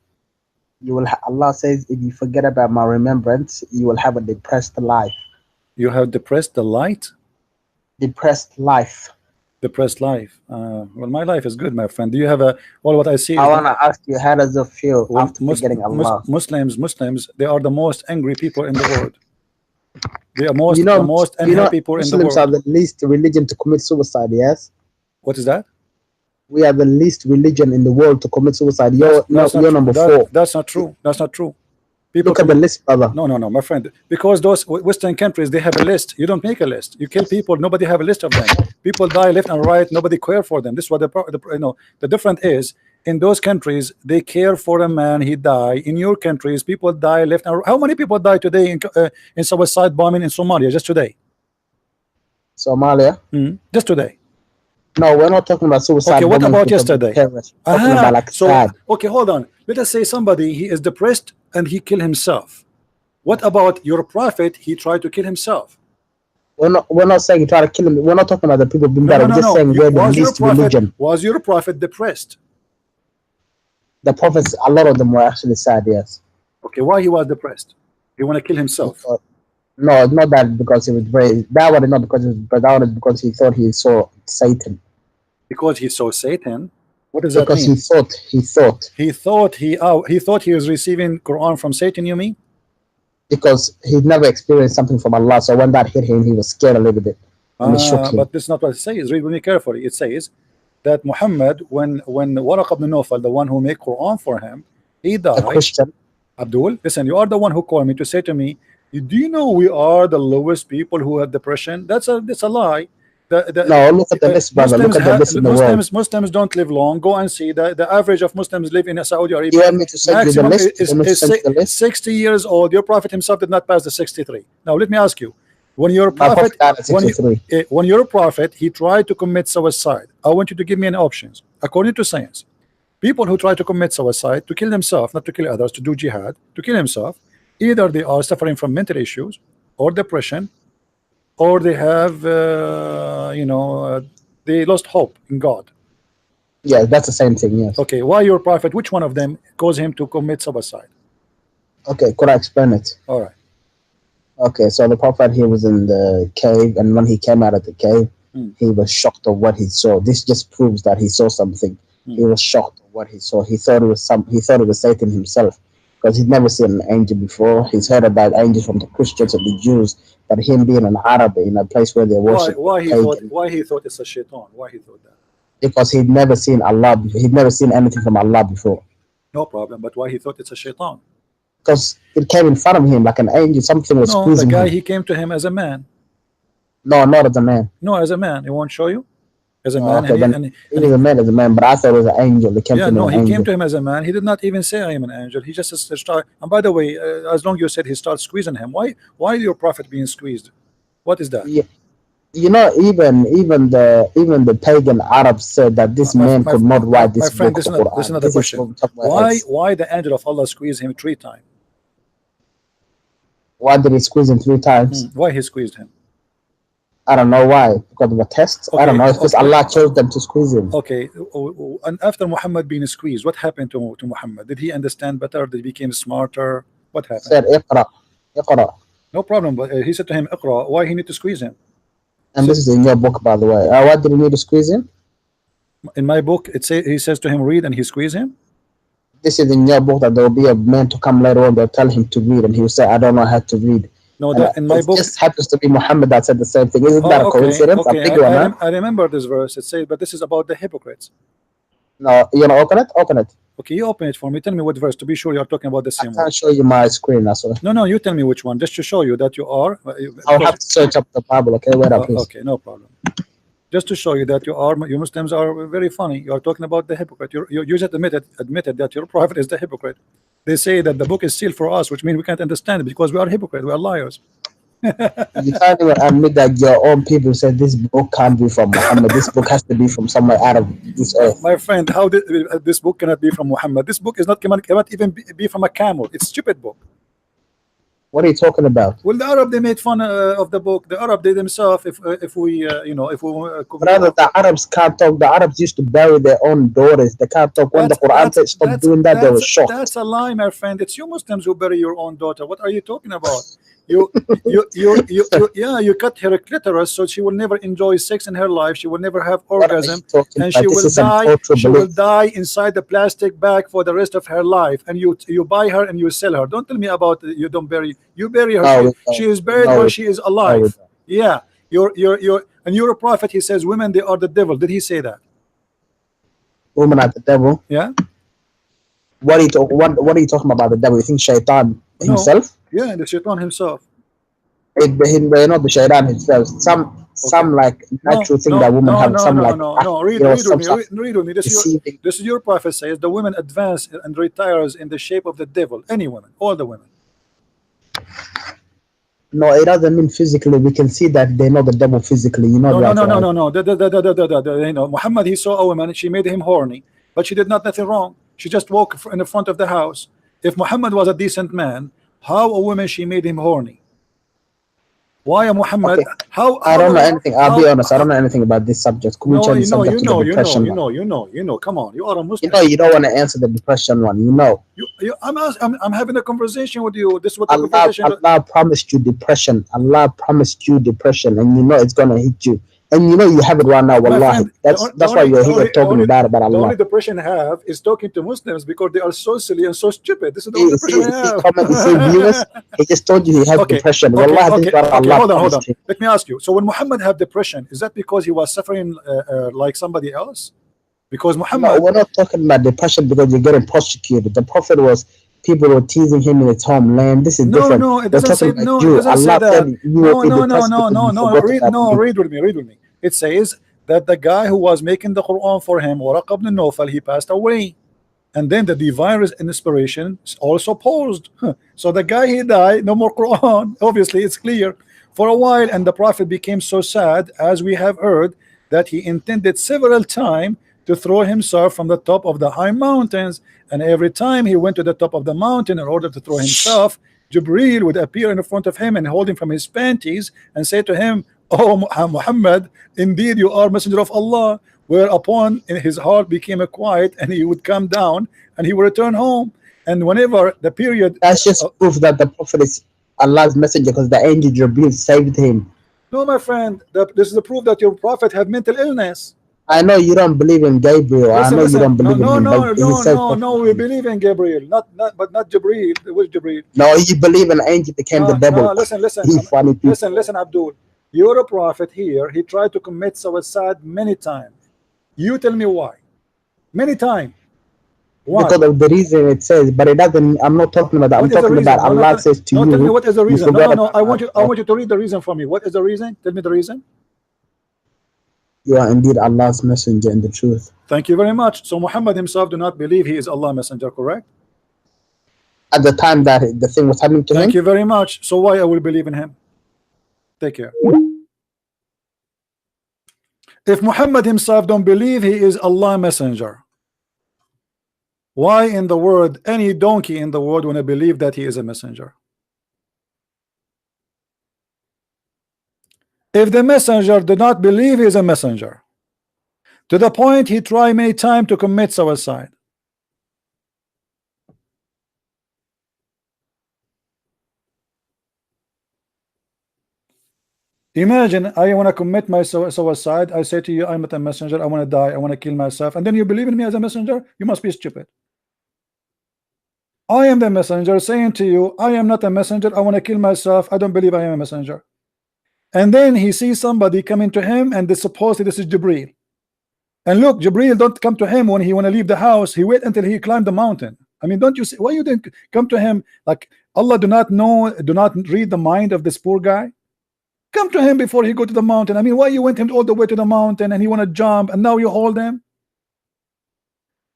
You will. Allah says, if you forget about my remembrance, you will have a depressed life. You have depressed the light? Depressed life. Depressed life. Well, my life is good, my friend. Do you have a? Well, what I see. I want to ask you, how does it feel after forgetting Allah? Muslims, they are the most angry people in the world. They are the most unhappy people in the Muslims world. are the least religion to commit suicide. Yes. What is that? We are the least religion in the world to commit suicide. You're number 4. That's not true. That's not true. People Look at the list, brother. No, my friend. Because those Western countries, they have a list. You don't make a list. You kill people. Nobody have a list of them. People die left and right. Nobody care for them. This is what the difference is. In those countries, they care for a man. He die. In your countries, people die left and right. How many people die today in suicide bombing in Somalia? Just today. Somalia. Just today. No, we're not talking about suicide. Okay, what about yesterday? Okay, hold on. Let us say somebody, he is depressed and he kill himself. What about your prophet? He tried to kill himself. We're not saying he tried to kill him. We're not talking about the people being better. We're just saying we're the least religion. Was your prophet depressed? The prophets, a lot of them were actually sad, yes. Okay, why he was depressed? He want to kill himself. No, not that because he was brave. That one is not because he was brave. That one is because he thought he saw Satan. Because he saw Satan? What does that mean? Because he thought he was receiving Quran from Satan, you mean? Because he never experienced something from Allah, so when that hit him, he was scared a little bit. And it shook him. But this is not what it says. Read with me carefully. It says that Muhammad, when Waraq ibn Nawfal, the one who made Quran for him, he died. A Christian. Abdul, listen, you are the one who called me to say to me, do you know we are the lowest people who have depression? That's a lie. No, look at the list, brother. Look at the list in the world. Muslims don't live long. Go and see the average of Muslims live in Saudi Arabia. You want me to send you the list? Is 60 years old. Your prophet himself did not pass the 63. Now let me ask you, when your prophet, when your prophet, he tried to commit suicide, I want you to give me any options. According to science, people who try to commit suicide, to kill themselves, not to kill others, to do jihad, to kill himself, either they are suffering from mental issues or depression, or they have they lost hope in God. Yeah, that's the same thing. Yes. Okay, why your prophet, which one of them caused him to commit suicide? Okay, could I explain it? All right. Okay, so the prophet, he was in the cave, and when he came out of the cave, he was shocked of what he saw. This just proves that he saw something. He was shocked of what he saw. He thought it was Satan himself, because he'd never seen an angel before. He's heard about angels from the Christians and the Jews, but him being an Arab in a place where they worship. Why he thought it's a shaitan? Why he thought that? Because he'd never seen Allah before. He'd never seen anything from Allah before. No problem, but why he thought it's a shaitan? Because it came in front of him like an angel. Something was squeezing the guy him. He came to him as a man. No, not as a man. No, as a man. He won't show you? As a man. Okay, he was a man as a man, but I thought it was an angel. He came to him he came to him as a man. He did not even say I am an angel. He just started. And by the way, as long as you said he started squeezing him, why your prophet being squeezed? What is that? Yeah. You know, even the pagan Arabs said that this man could not write this book. This is not a question. Why the angel of Allah squeezed him 3 times? Why did he squeeze him 3 times? Why he squeezed him? I don't know why. Because of a test? Okay, I don't know. It's because Allah chose them to squeeze him. Okay. And after Muhammad being squeezed, what happened to Muhammad? Did he understand better? Did he become smarter? What happened? He said, Iqra. No problem. But he said to him, Iqra. Why he need to squeeze him? And this is in your book, by the way. Why did he need to squeeze him? In my book, he says to him, read, and he squeeze him? This is in your book that there will be a man to come later on. They'll tell him to read, and he will say, I don't know how to read. No, in my book, it just happens to be Muhammad that said the same thing. Isn't that a coincidence? Okay. I remember this verse. It says, but this is about the hypocrites. No, you know, open it. Okay, you open it for me. Tell me what verse to be sure you are talking about the I same can't one. show you my screen. That's all. No, you tell me which one, just to show you that you are. I'll have to search up the Bible. Okay, wait up, please. Okay, no problem. Just to show you that you Muslims are very funny. You are talking about the hypocrite. You just admitted that your prophet is the hypocrite. They say that the book is sealed for us, which means we can't understand it because we are hypocrites. We are liars. You can't even admit that your own people said this book can't be from Muhammad. This book has to be from somewhere out of this earth. My friend, how did this book cannot be from Muhammad? This book is not cannot even be from a camel. It's a stupid book. What are you talking about? Well, the Arab, they made fun of the book. The Arab, they themselves, if we Brother, the Arabs can't talk. The Arabs used to bury their own daughters. They can't talk. When the Quran said stop doing that, they were shocked. That's a lie, my friend. It's you Muslims who bury your own daughter. What are you talking about? You cut her clitoris so she will never enjoy sex in her life. She will never have orgasm, and she will die. She will die inside the plastic bag for the rest of her life. And you buy her and you sell her. Don't tell me about you don't bury. You bury her. She is buried where she is alive. Yeah, and you're a prophet. He says women, they are the devil. Did he say that? Women are the devil. Yeah. What are you talking about the devil? You think Shaitan himself? Yeah, the Shaitan himself. Not the Shaitan himself. Some like natural thing that women have. Read with me. This is your prophet says the women advance and retires in the shape of the devil. Any woman, all the women. No, it doesn't mean physically. We can see that they know the devil physically. You know. No. Muhammad, he saw a woman. She made him horny, but she did nothing wrong. She just walked in the front of the house. If Muhammad was a decent man, how a woman she made him horny? Why a Muhammad? Okay. I don't know anything. I'll be honest. I don't know anything about this subject. Could we change the subject to the depression? You know. Come on, you are a Muslim. You don't want to answer the depression one. I'm having a conversation with you. This is what Allah promised you depression. Allah promised you depression, and you know it's gonna hit you. And you know you have it right now, wallahi. That's why you're here talking bad about Allah. The only depression I have is talking to Muslims because they are so silly and so stupid. This is the only depression I have. He just told you he has depression. Wallahi, hold on. Let me ask you. So when Muhammad had depression, is that because he was suffering like somebody else? Because Muhammad... No, we're not talking about depression because you're getting prosecuted. The Prophet was... People were teasing him in his homeland. This is different. No, it doesn't say no. It doesn't say that. No. Read with me. It says that the guy who was making the Quran for him, Waraq ibn Nawfal, he passed away, and then the divine inspiration also paused. So the guy he died. No more Quran. Obviously, it's clear for a while, and the Prophet became so sad, as we have heard, that he intended several times to throw himself from the top of the high mountains. And every time he went to the top of the mountain in order to throw himself, Jibreel would appear in front of him and hold him from his panties and say to him, "Oh Muhammad, indeed you are messenger of Allah." Whereupon his heart became quiet and he would come down and he would return home. And whenever the period... That's just proof that the Prophet is Allah's messenger, because the angel Jibreel saved him. No, my friend, this is the proof that your prophet had mental illness. I know you don't believe in Gabriel. You don't believe in him. No, we believe in Gabriel, but not Jibreel. Which Jibreel? No, you believe an angel became the devil. No, listen, Abdul. You're a prophet here. He tried to commit suicide many times. You tell me why. Many times. Why? Because of the reason it says, but it doesn't. I'm not talking about that. I'm talking about Allah says to you. Tell me what is the reason. No. I want you to read the reason for me. What is the reason? Tell me the reason. You are indeed Allah's messenger in the truth. Thank you very much. So Muhammad himself do not believe he is Allah's messenger, correct? At the time that the thing was happening to him. Thank you very much. So why I will believe in him? Take care. If Muhammad himself don't believe he is Allah's messenger, why in the world any donkey in the world want to believe that he is a messenger? If the messenger did not believe he is a messenger, to the point he tried many times to commit suicide, imagine I want to commit my suicide. I say to you, I'm not a messenger. I want to die. I want to kill myself. And then you believe in me as a messenger? You must be stupid. I am the messenger saying to you, I am not a messenger. I want to kill myself. I don't believe I am a messenger. And then he sees somebody coming to him, and supposedly this is Jibreel. And look, Jibril don't come to him when he want to leave the house. He wait until he climbed the mountain. I mean, don't you see why you didn't come to him? Like Allah do not know, do not read the mind of this poor guy. Come to him before he go to the mountain. I mean, why you went him all the way to the mountain and he want to jump and now you hold him?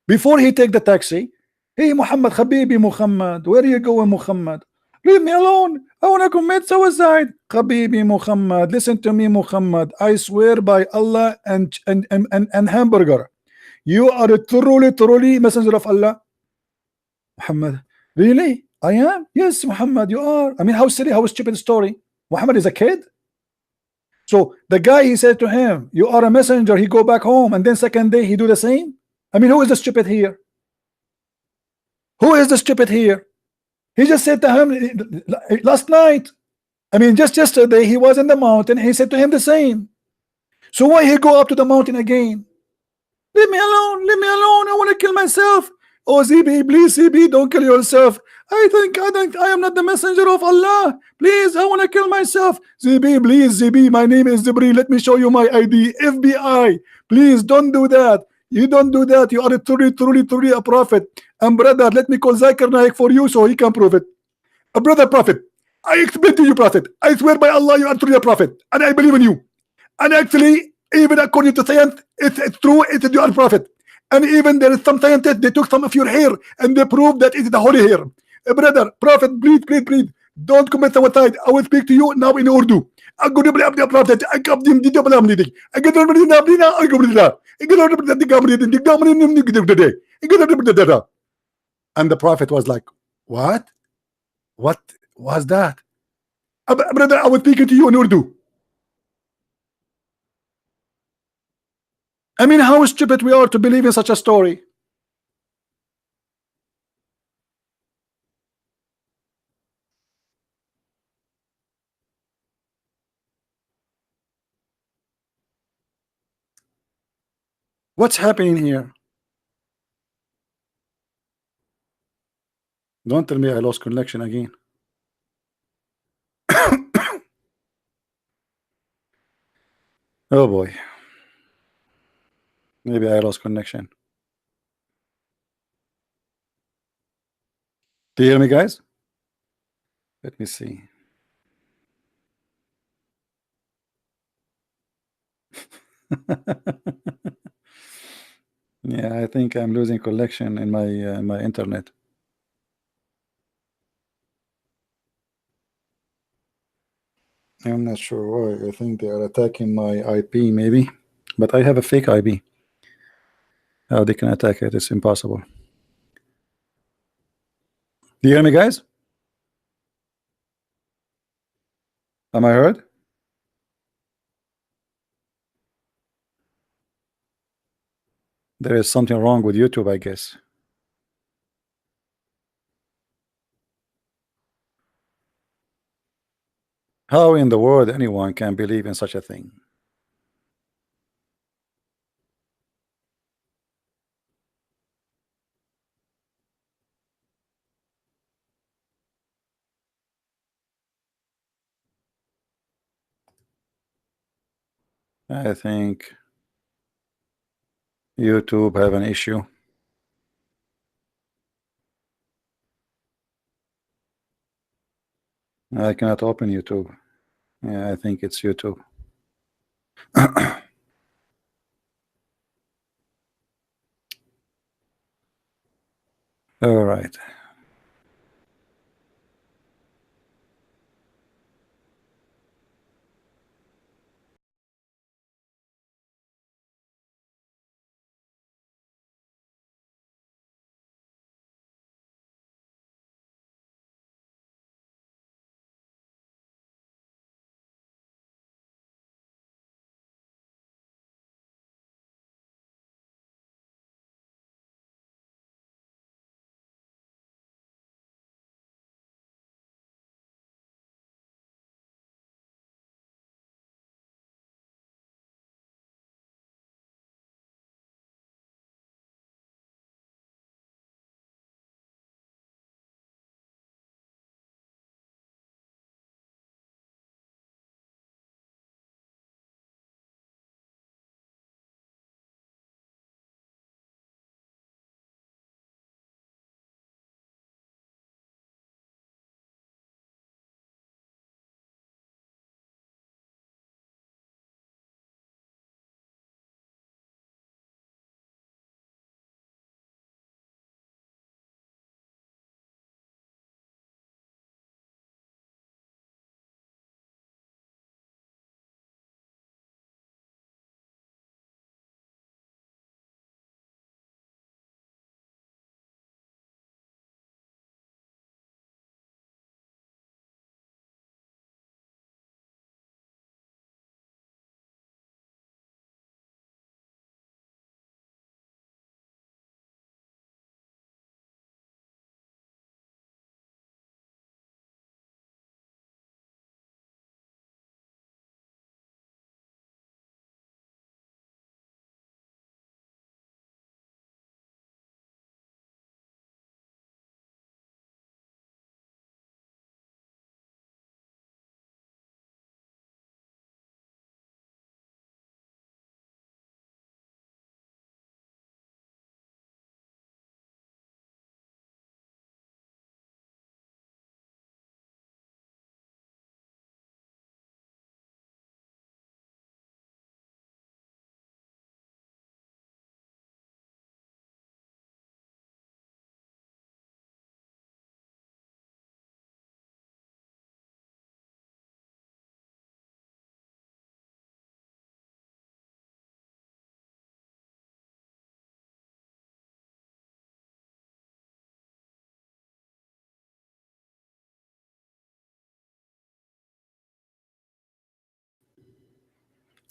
Before he take the taxi, hey Muhammad, Habibi Muhammad, where are you going, Muhammad? Leave me alone. I want to commit suicide. Habibi Muhammad, listen to me, Muhammad. I swear by Allah and hamburger, you are a truly messenger of Allah. Muhammad, really? I am? Yes, Muhammad, you are. I mean, how silly, how stupid story. Muhammad is a kid. So the guy, he said to him, you are a messenger. He go back home, and then second day he do the same. I mean, who is the stupid here? Who is the stupid here? He just said to him last night. I mean, just yesterday he was in the mountain. He said to him the same. So why he go up to the mountain again? Leave me alone. Leave me alone. I want to kill myself. Oh, ZB, please, ZB, don't kill yourself. I think I am not the messenger of Allah. Please, I want to kill myself. ZB, please, ZB, my name is Jibril. Let me show you my ID. FBI, please don't do that. You don't do that. You are truly a prophet. And brother, let me call Zakir Naik for you so he can prove it. A brother prophet, I explain to you, prophet. I swear by Allah, you are truly a prophet, and I believe in you. And actually, even according to science, it's true. You are a prophet. And even there is some scientists, they took some of your hair and they proved that it is the holy hair. Brother, prophet, please, don't commit suicide. I will speak to you now in Urdu. And the prophet was like, what was that? Brother, I was speaking to you in Urdu. I mean, how stupid we are to believe in such a story. What's happening here? Don't tell me I lost connection again. Oh boy. Maybe I lost connection. Do you hear me, guys? Let me see. Yeah, I think I'm losing connection in my internet. I'm not sure why. I think they are attacking my IP maybe, but I have a fake IP. How they can attack it? It's impossible. Do you hear me, guys? Am I heard? There is something wrong with YouTube, I guess. How in the world anyone can believe in such a thing? I think YouTube have an issue. I cannot open YouTube. Yeah, I think it's YouTube. All right.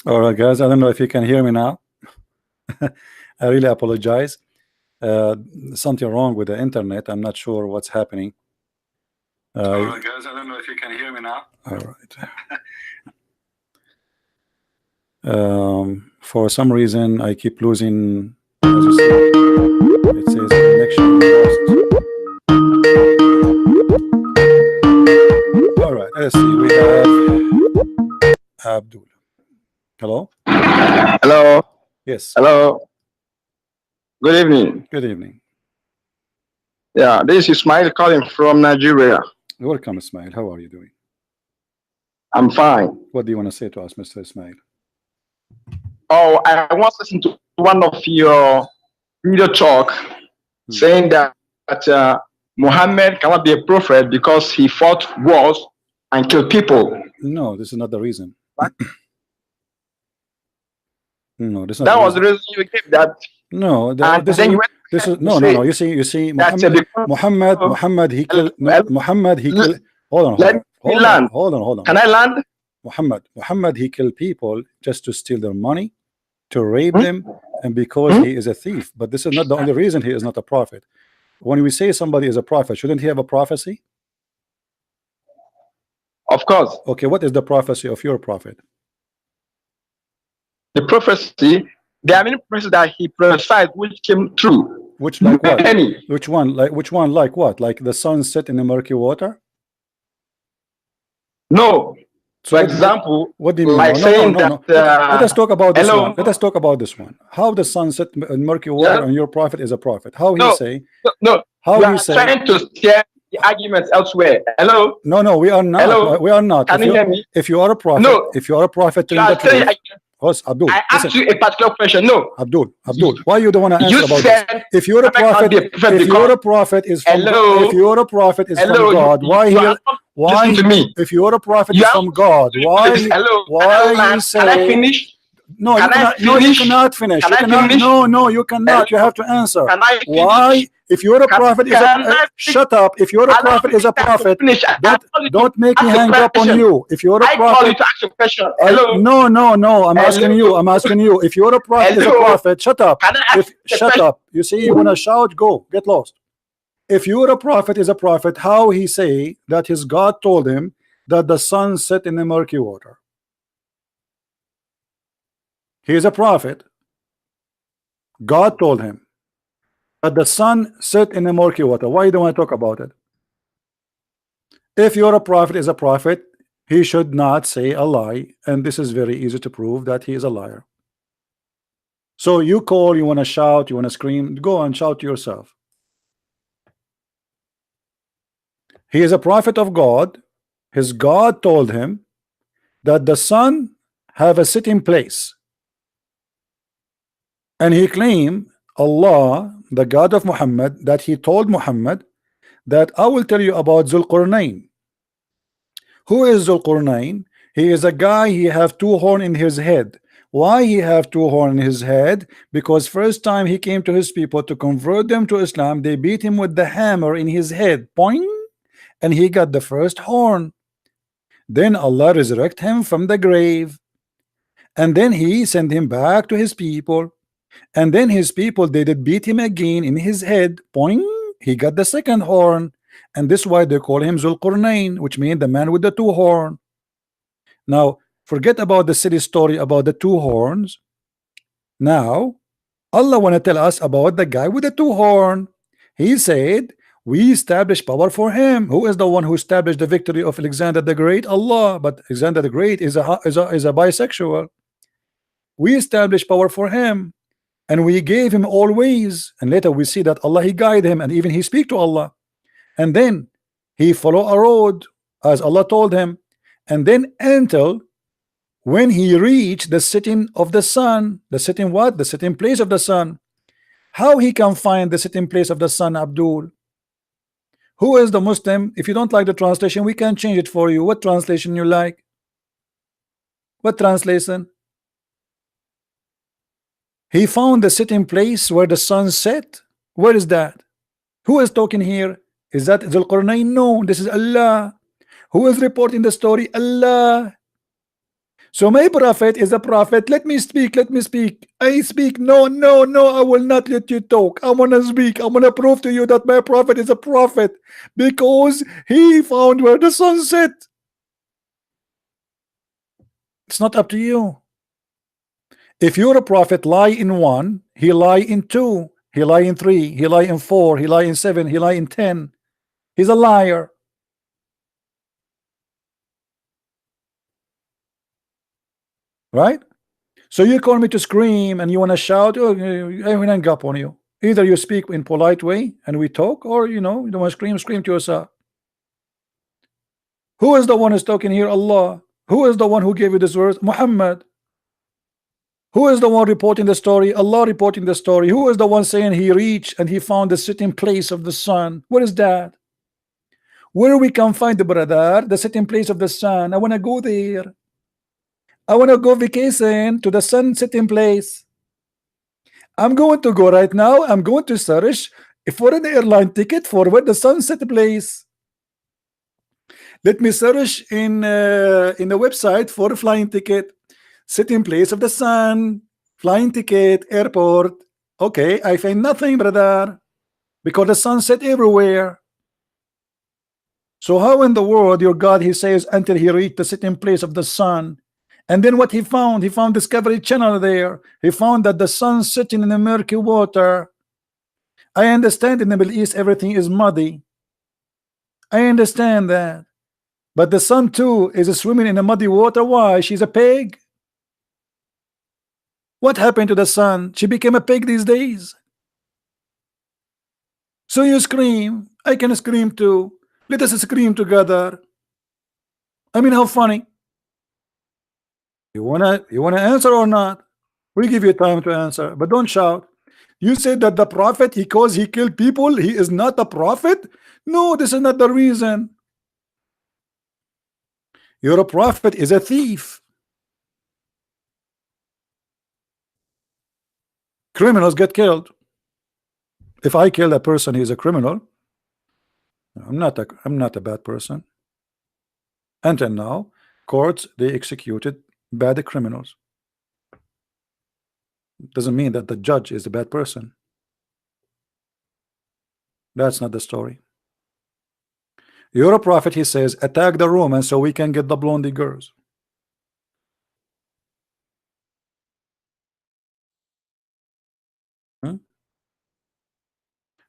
All right, guys. I don't know if you can hear me now. I really apologize. Something wrong with the internet. I'm not sure what's happening. All right, guys. I don't know if you can hear me now. All right. For some reason, I keep losing. It says connection lost. All right. Let's see. We have Abdul. Hello. Hello. Yes. Hello. Good evening. Good evening. Yeah, this is Ismail calling from Nigeria. Welcome, Ismail. How are you doing? I'm fine. What do you want to say to us, Mr. Ismail? Oh, I once listened to one of your video talk saying that Muhammad cannot be a prophet because he fought wars and killed people. No, this is not the reason. What? No, this is not that the was the reason you gave that. No, This is no. You see, Muhammad, he killed. No, Muhammad, he killed. Hold on. Can I land? Muhammad, he killed people just to steal their money, to rape them, and because he is a thief. But this is not the only reason he is not a prophet. When we say somebody is a prophet, shouldn't he have a prophecy? Of course. Okay, what is the prophecy of your prophet? The prophecy, there are many prophecies that he prophesied which came true. Which like what? Any. Which one? Like what? Like the sun set in the murky water? No. So for example, what do you mean? Like saying that. Let us talk about this hello? one. Let us talk about this one. How the sun set in murky water and your prophet is a prophet? How he say? No. How you he are say? Trying to steer the arguments elsewhere. Hello. No, we are not. Hello? We are not. Can you hear me? If you are a prophet, No. if you are a prophet, You are saying, Abdul, I asked you a particular question. No. Abdul, why you don't want to answer You about said this? If you're a prophet, if you're a prophet is from Hello? if you're a prophet is Hello? from God, why You he? are not Why? listening to me. If you're a prophet You is are from God, why? Hello. Why Can you say? I finish? No, Can you cannot. I No, you finish? cannot finish. Can You I cannot. finish? No, you cannot. You have to answer. Can I finish? Why? If you're a Can- prophet, is can a I shut up. If you're a Can I prophet, is a finish? prophet. Finish. Don't make me ask a hang up on question. you. If you're a I call you prophet, to ask a question. Hello. no. I'm asking you. Hello? I'm asking you. If you're a prophet, is a Hello? prophet. Shut up. Can I ask a Shut question? up. You see, you wanna shout? Go get lost. If you're a prophet, is a prophet. How he say that his God told him that the sun set in the murky water? He is a prophet. God told him that the sun set in the murky water. Why you don't want to talk about it? If you're a prophet, is a prophet, he should not say a lie, and this is very easy to prove that he is a liar. So you call, you want to shout, you want to scream, go and shout to yourself. He is a prophet of God. His God told him that the sun have a sitting place, and he claimed Allah, the God of Muhammad, that he told Muhammad that I will tell you about Zulqarnain. Who is Zulqarnain? He is a guy, he have two horns in his head. Why he have two horns in his head? Because first time he came to his people to convert them to Islam, they beat him with the hammer in his head, poing, and he got the first horn. Then Allah resurrect him from the grave, and then he sent him back to his people, and then his people, they did beat him again in his head, poing, he got the second horn, and this is why they call him Zulqarnain, which means the man with the two horns. Now forget about the silly story about the two horns. Now Allah want to tell us about the guy with the two horns. He said we establish power for him. Who is the one who established the victory of Alexander the Great? Allah. But Alexander the Great is a bisexual. We establish power for him, and we gave him all ways, and later we see that Allah, he guide him, and even he speak to Allah, and then he follow a road as Allah told him, and then until when he reached the sitting of the sun. The sitting what? The sitting place of the sun. How he can find the sitting place of the sun, Abdul? Who is the Muslim? If you don't like the translation, we can change it for you. What translation you like? What translation? He found the sitting place where the sun set. Where is that? Who is talking here? Is that Zulqarnain? No, this is Allah. Who is reporting the story? Allah. So my prophet is a prophet. Let me speak. Let me speak. I speak. No, no, no. I will not let you talk. I want to speak. I want to prove to you that my prophet is a prophet because he found where the sun set. It's not up to you. If you're a prophet, lie in 1, he lie in 2, he lie in 3, he lie in 4, he lie in 7, he lie in 10. He's a liar. Right? So you call me to scream and you want to shout, oh, I will hang up on you. Either you speak in polite way and we talk, or you know, you don't want to scream to yourself. Who is the one who's talking here? Allah. Who is the one who gave you this verse? Muhammad. Who is the one reporting the story? Allah reporting the story. Who is the one saying he reached and he found the sitting place of the sun? What is that? Where we can find the brother, the sitting place of the sun? I want to go there. I want to go vacation to the sun sitting place. I'm going to go right now. I'm going to search for an airline ticket for where the sunset place. Let me search in the website for a flying ticket. Sitting place of the sun, flying ticket, airport. Okay, I find nothing, brother, because the sun set everywhere. So how in the world your God, he says, until he reached the sitting place of the sun? And then what he found Discovery Channel there. He found that the sun sitting in the murky water. I understand in the Middle East everything is muddy. I understand that. But the sun too is swimming in the muddy water. Why? She's a pig. What happened to the sun? She became a pig these days. So you scream. I can scream too. Let us scream together. I mean, how funny. You wanna answer or not? We give you time to answer, but don't shout. You said that the prophet, because he killed people, he is not a prophet? No, this is not the reason. Your prophet is a thief. Criminals get killed. If I kill a person, he's a criminal. I'm not a bad person. Until now, courts, they executed bad criminals. Doesn't mean that the judge is a bad person. That's not the story. You're a prophet, he says, attack the Romans so we can get the blondie girls.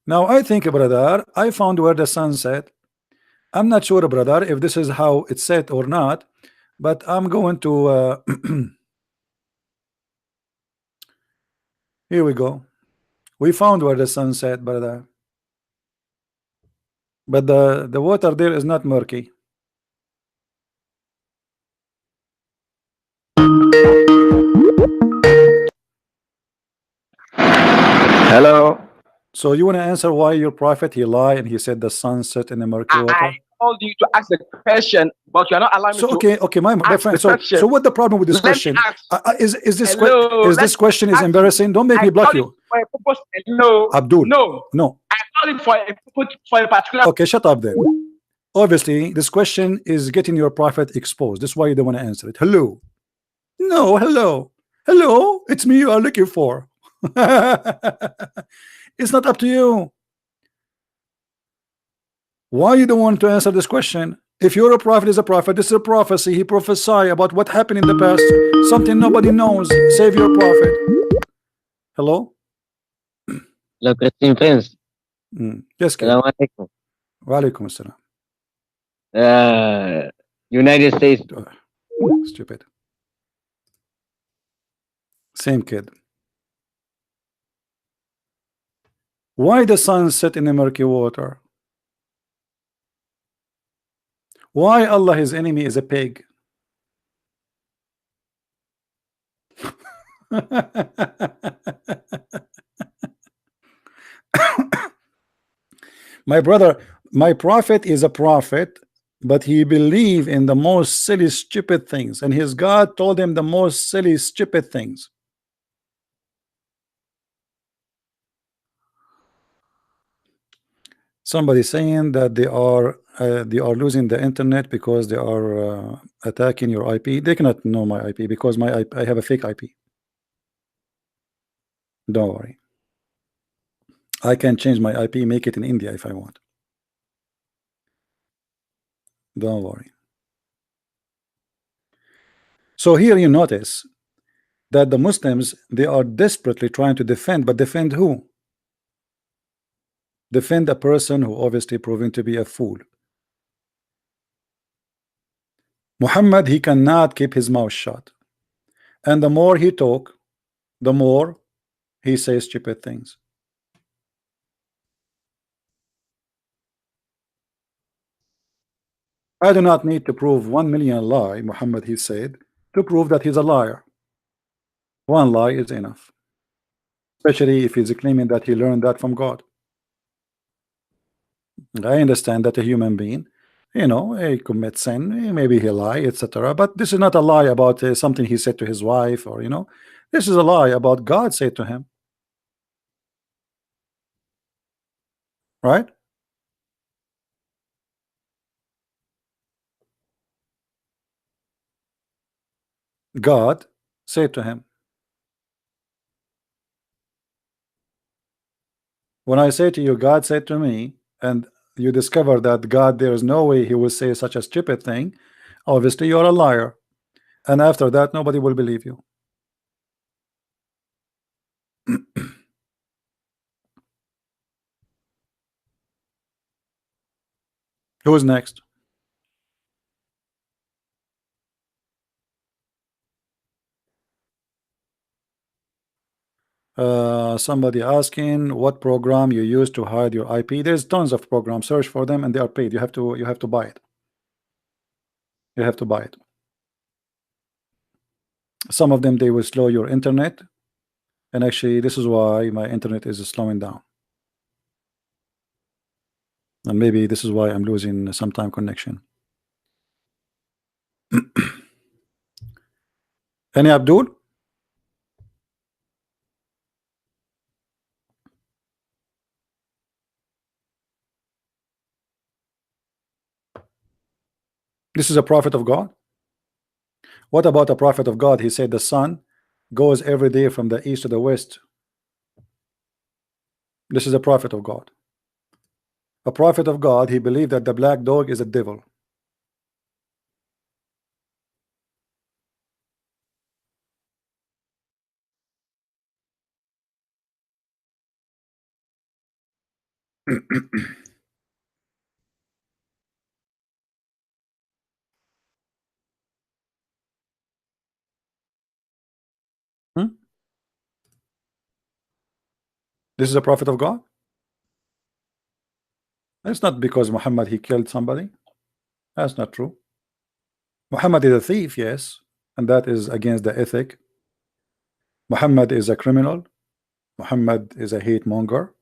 Now I think, brother, I found where the sun set. I'm not sure, brother, if this is how it's set or not, but I'm going to here we go. We found where the sun set, brother. But the water there is not murky. Hello. So you want to answer why your prophet, he lied and he said the sun set in the murky water? I told you to ask the question, but you're not allowing me to. Okay, my friend. So what the problem with this question? Is this question is embarrassing? Don't make me block you. No, Abdul. No. I called it for a particular. Okay, shut up then. Obviously, this question is getting your prophet exposed. That's why you don't want to answer it. Hello. No, hello. Hello, it's me you are looking for. It's not up to you. Why you don't want to answer this question? If you're a prophet, is a prophet, this is a prophecy. He prophesied about what happened in the past, something nobody knows. Save your prophet. Hello? Hello, Christian friends. Yes, Assalamu alaikum. Wa alaikum assalam. United States. Stupid. Same kid. Why the sun set in the murky water? Why Allah, his enemy, is a pig? My brother, my prophet is a prophet, but he believed in the most silly, stupid things, and his God told him the most silly, stupid things. Somebody saying that they are losing the internet because they are attacking your IP. They cannot know my IP because my IP, I have a fake IP. Don't worry. I can change my IP, make it in India if I want. Don't worry. So here you notice that the Muslims, they are desperately trying to defend, but defend who? Defend a person who obviously proven to be a fool. Muhammad, he cannot keep his mouth shut, and the more he talk, the more he says stupid things. I do not need to prove 1 million lie, Muhammad, he said, to prove that he's a liar. One lie is enough, especially if he's claiming that he learned that from God. I understand that a human being, you know, he commits sin, maybe he lie, etc. But this is not a lie about something he said to his wife, or, you know, this is a lie about God said to him. Right? God said to him. When I say to you, God said to me, and you discover that God, there is no way he will say such a stupid thing, obviously you're a liar. And after that, nobody will believe you. Who's next? Somebody asking what program you use to hide your IP. There's tons of programs. Search for them and they are paid. You have to buy it. You have to buy it. Some of them, they will slow your internet, and actually this is why my internet is slowing down, and maybe this is why I'm losing sometime connection. Any Abdul? This is a prophet of God. What about a prophet of God? He said the sun goes every day from the east to the west. This is a prophet of God. A prophet of God, he believed that the black dog is a devil. This is a prophet of God. It's not because Muhammad he killed somebody. That's not true. Muhammad is a thief, yes, and that is against the ethic. Muhammad is a criminal. Muhammad is a hate monger.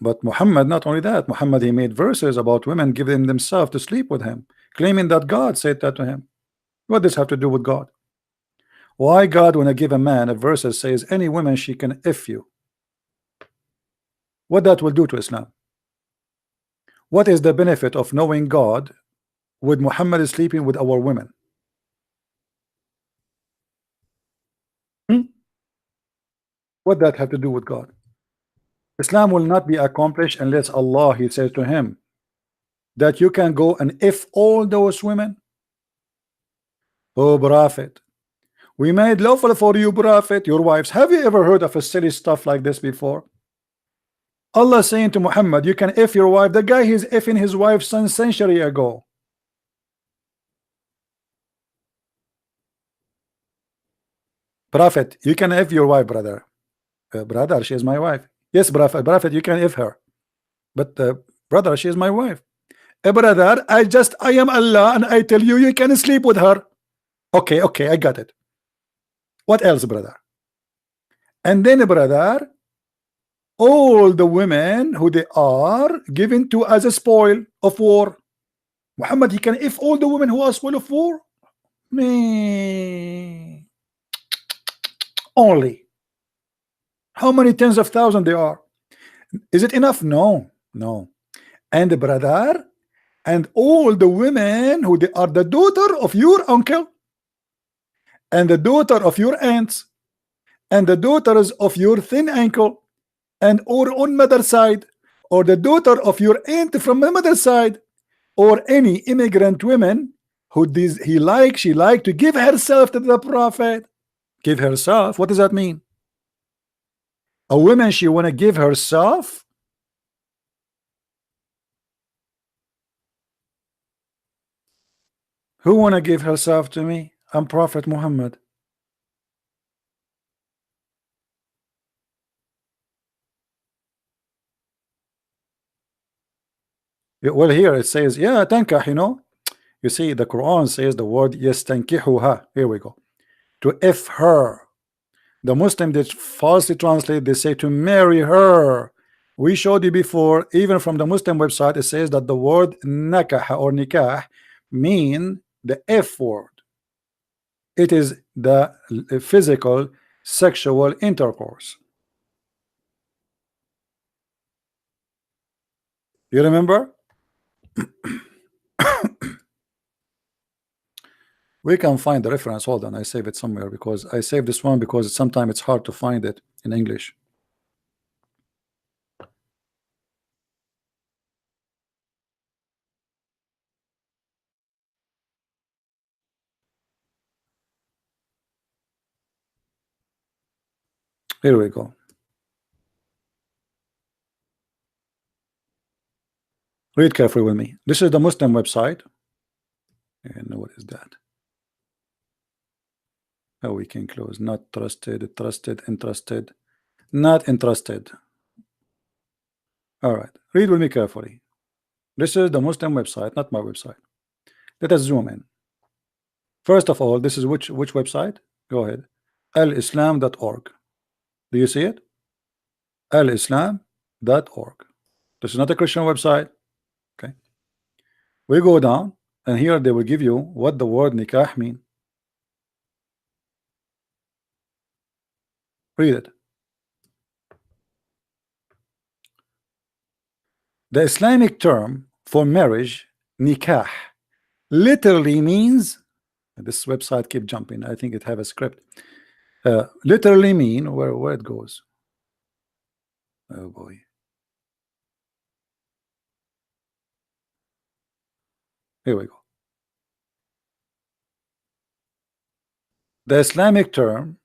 But Muhammad, not only that, Muhammad, he made verses about women giving themselves to sleep with him, claiming that God said that to him. What does this have to do with God? Why God, when I give a man a verse that says any woman she can F you? What that will do to Islam? What is the benefit of knowing God with Muhammad sleeping with our women? What that have to do with God? Islam will not be accomplished unless Allah, he says to him that you can go and F all those women. Oh prophet, we made lawful for you, prophet, your wives. Have you ever heard of a silly stuff like this before? Allah saying to Muhammad, you can F your wife. The guy, he's Fing his wife some century ago. Prophet, you can F your wife, brother. Brother, she is my wife. Yes, prophet, you can F her. But brother, she is my wife. Brother, I am Allah and I tell you, you can sleep with her. Okay, I got it. What else, brother? And then, brother, all the women who they are given to as a spoil of war. Muhammad, he can F all the women who are spoil of war? Me. Only. How many tens of thousands there are? Is it enough? No. And brother, and all the women who they are the daughter of your uncle, and the daughter of your aunts, and the daughters of your thin uncle, and or on mother side, or the daughter of your aunt from the mother side, or any immigrant women who she like to give herself to the prophet. Give herself, what does that mean? A woman, she want to give herself? Who want to give herself to me? I'm Prophet Muhammad. Well, here it says, yeah, tankah, you know. You see, the Quran says the word yastankihuha. Here we go. To if her. The Muslim, they falsely translate, they say to marry her. We showed you before, even from the Muslim website, it says that the word nakah or nikah mean the F word. It is the physical sexual intercourse. You remember? We can find the reference. Hold on, I save it somewhere, because I saved this one because sometimes it's hard to find it in English. Here we go. Read carefully with me. This is the Muslim website. And what is that? Oh, we can close. Not trusted, trusted, interested, not interested. All right. Read with me carefully. This is the Muslim website, not my website. Let us zoom in. First of all, this is which website? Go ahead. alislam.org. Do you see it? alislam.org. This is not a Christian website. Okay. We go down, and here they will give you what the word nikah mean. Read it. The Islamic term for marriage, nikah, literally means, this website keep jumping, I think it have a script, literally mean, where it goes, oh boy, here we go. The Islamic term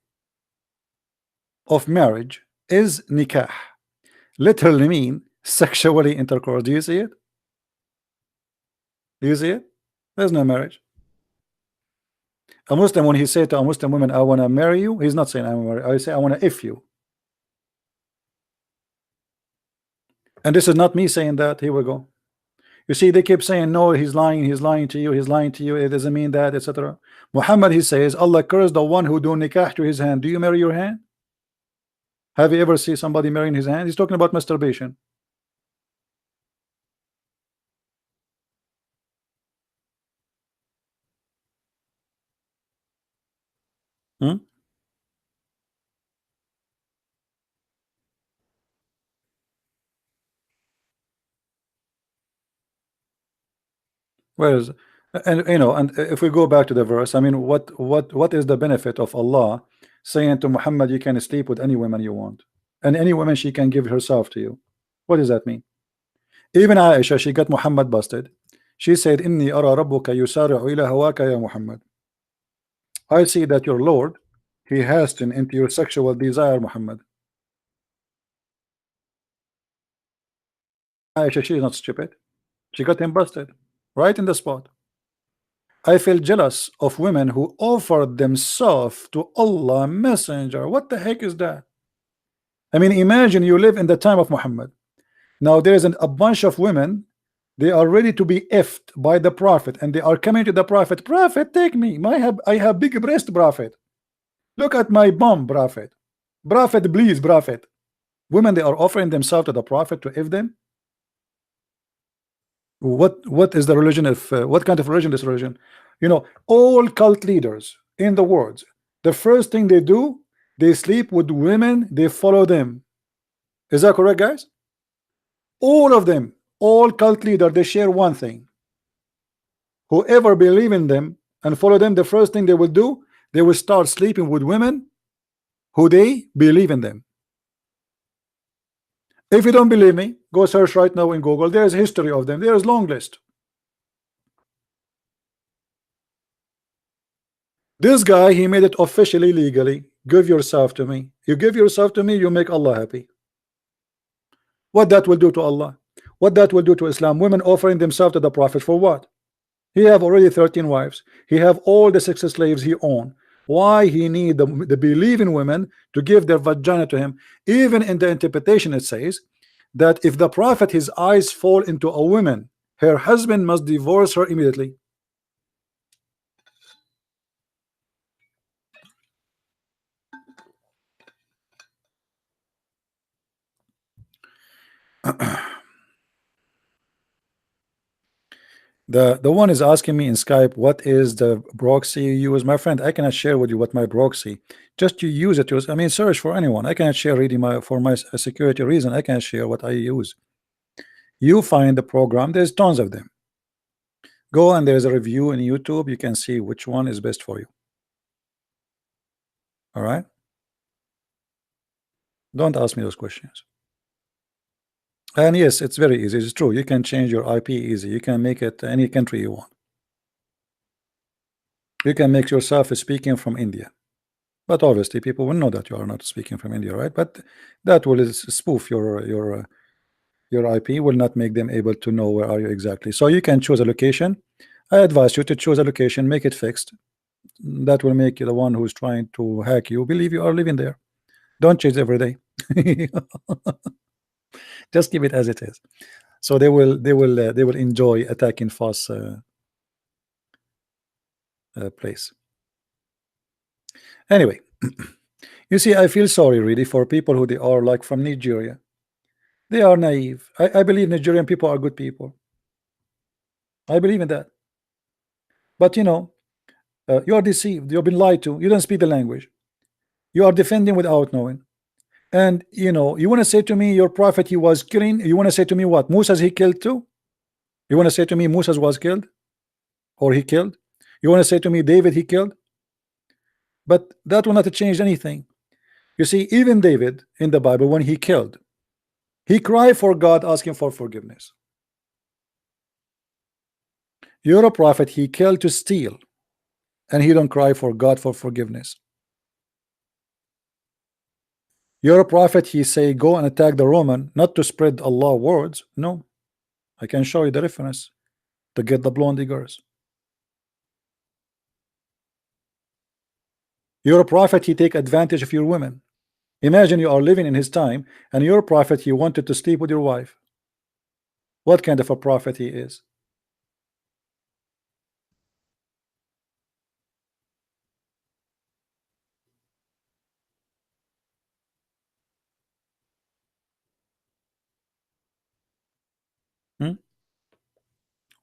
of marriage is nikah, literally mean sexually intercourse. Do you see it? Do you see it? There's no marriage. A Muslim, when he say to a Muslim woman, I want to marry you, he's not saying I want to marry. I say I want to if you. And this is not me saying that. Here we go. You see, they keep saying no, he's lying to you, he's lying to you, it doesn't mean that, etc. Muhammad, he says, Allah cursed the one who do nikah to his hand. Do you marry your hand? Have you ever seen somebody marrying his hand? He's talking about masturbation. Hmm? Whereas, and you know, and if we go back to the verse, I mean, what is the benefit of Allah saying to Muhammad, you can sleep with any woman you want, and any woman she can give herself to you? What does that mean? Even Aisha, she got Muhammad busted. She said, Inni ara rabbuka yusari'u ila hawaka ya Muhammad. I see that your Lord, he hastened into your sexual desire, Muhammad. Aisha, she is not stupid. She got him busted right in the spot. I feel jealous of women who offered themselves to Allah Messenger. What the heck is that? I mean, imagine you live in the time of Muhammad. Now there is a bunch of women, they are ready to be effed by the Prophet, and they are coming to the Prophet. Prophet, take me. I have big breast, Prophet. Look at my bum, Prophet. Prophet, please, Prophet. Women, they are offering themselves to the Prophet to eff them. What is the religion of what kind of religion is religion? You know, all cult leaders in the world, the first thing they do, they sleep with women, they follow them. Is that correct, guys? All of them, all cult leaders, they share one thing. whoever believe in them and follow them, the first thing they will do, they will start sleeping with women who they believe in them. If you don't believe me, go search right now in Google. There's a history of them. There's long list. This guy, he made it officially legally. Give yourself to me. You give yourself to me, you make Allah happy. What that will do to Allah? What that will do to Islam? Women offering themselves to the Prophet for what? He have already 13 wives. He have all the 6 slaves he own. Why he need the believing women to give their vagina to him? Even in the interpretation it says that if the Prophet, his eyes fall into a woman, her husband must divorce her immediately. The one is asking me in Skype, what is the proxy you use? My friend, I cannot share with you what my proxy. Just you use it. I mean, search for anyone. I cannot share really for my security reason. I can't share what I use. You find the program. There's tons of them. Go and there's a review in YouTube. You can see which one is best for you. All right. Don't ask me those questions. And yes, it's very easy. It's true. You can change your IP easy. You can make it any country you want. You can make yourself speaking from India. But obviously people will know that you are not speaking from India, right? But that will spoof your IP, will not make them able to know where are you exactly. So you can choose a location. I advise you to choose a location, make it fixed. That will make you the one who's trying to hack you believe you are living there. Don't change every day. Just keep it as it is. So they will enjoy attacking false place. Anyway, you see, I feel sorry really for people who they are like from Nigeria. They are naive. I believe Nigerian people are good people. I believe in that. But you know, you are deceived. You've been lied to. You don't speak the language. You are defending without knowing. And you know, you want to say to me your prophet, he was killing. You want to say to me what? Musa's he killed too? You want to say to me Musa's was killed? Or he killed? You want to say to me David he killed? But that will not change anything. You see, even David in the Bible, when he killed, he cried for God, asking for forgiveness. You're a prophet, he killed to steal, and he don't cry for God for forgiveness. You're a prophet, he say go and attack the Roman, not to spread Allah words. No, I can show you the reference to get the blonde girls. You're a prophet, he take advantage of your women. Imagine you are living in his time and you're a prophet, he wanted to sleep with your wife. What kind of a prophet he is?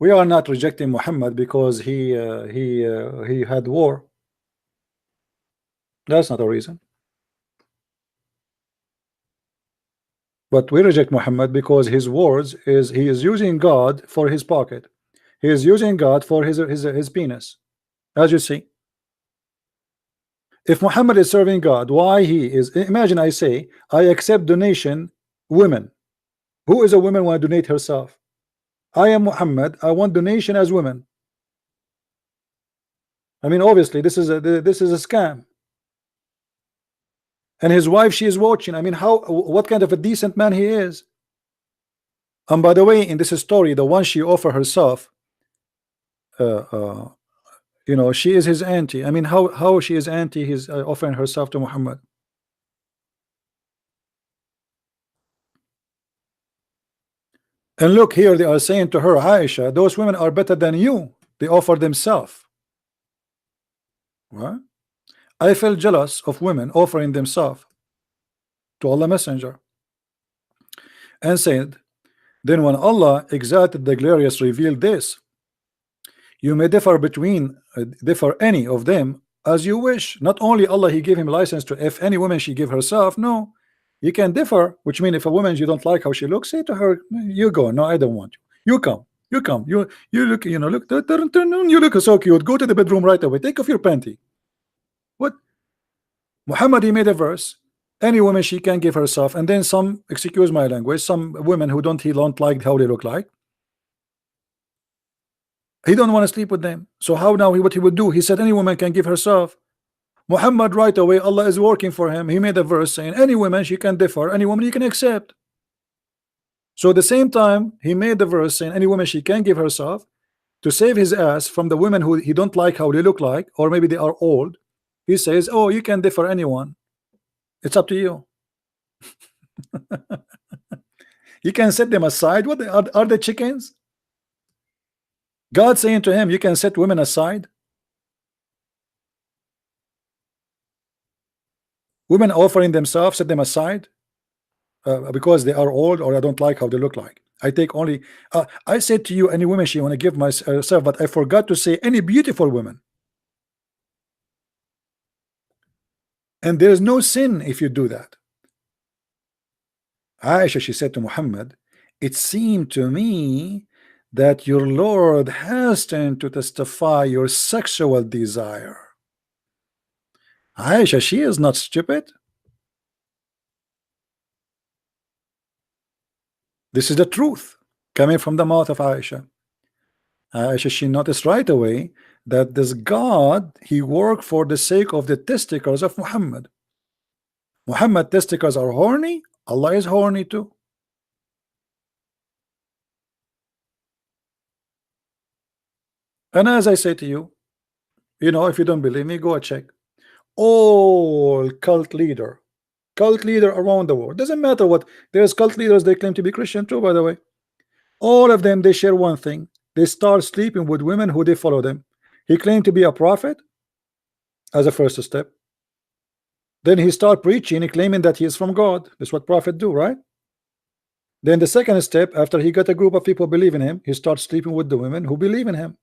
We are not rejecting Muhammad because he had war. That's not a reason. But we reject Muhammad because his words is he is using God for his pocket. He is using God for his penis. As you see, if Muhammad is serving God, why he is? Imagine I say I accept donation women. Who is a woman want to donate herself? I am Muhammad. I want donation as women. I mean, obviously, this is a scam. And his wife, she is watching. I mean, what kind of a decent man he is? And by the way, in this story, the one she offered herself, you know, she is his auntie. I mean, how she is auntie? He's offering herself to Muhammad. And look here, they are saying to her, Aisha, those women are better than you. They offer themselves. Right? I feel jealous of women offering themselves to Allah Messenger. And said, then when Allah exalted the glorious revealed this, you may differ any of them as you wish. Not only Allah, he gave him license to if any woman she give herself. No, you can differ, which means if a woman you don't like how she looks, say to her, you go. No, I don't want you. You come. You come. You look. You know. Look. You look so cute. Go to the bedroom right away. Take off your panty. What? Muhammad, he made a verse. Any woman she can give herself, and then some. Excuse my language. Some women who he don't like how they look like. He don't want to sleep with them. So how now? What he would do? He said any woman can give herself. Muhammad right away. Allah is working for him. He made a verse saying any woman she can differ. Any woman you can accept. So at the same time, he made the verse saying any woman she can give herself to save his ass from the women who he don't like how they look like, or maybe they are old. He says, oh, you can differ anyone. It's up to you. You can set them aside. What are they chickens? God saying to him, you can set women aside. Women offering themselves, set them aside because they are old or I don't like how they look like. I take only I said to you any woman she want to give myself, but I forgot to say any beautiful women. And there is no sin if you do that. Aisha, she said to Muhammad, it seemed to me that your Lord hastened to testify your sexual desire. Aisha, she is not stupid. This is the truth coming from the mouth of Aisha. Aisha, she noticed right away that this God, he worked for the sake of the testicles of Muhammad. Muhammad testicles are horny. Allah is horny too. And as I say to you, you know, if you don't believe me, go and check. All cult leader around the world, doesn't matter what, there's cult leaders, they claim to be Christian too, by the way. All of them, they share one thing. They start sleeping with women who they follow them. He claimed to be a prophet as a first step. Then he start preaching and claiming that he is from God. That's what prophets do, right? Then the second step, after he got a group of people believe in him, he starts sleeping with the women who believe in him.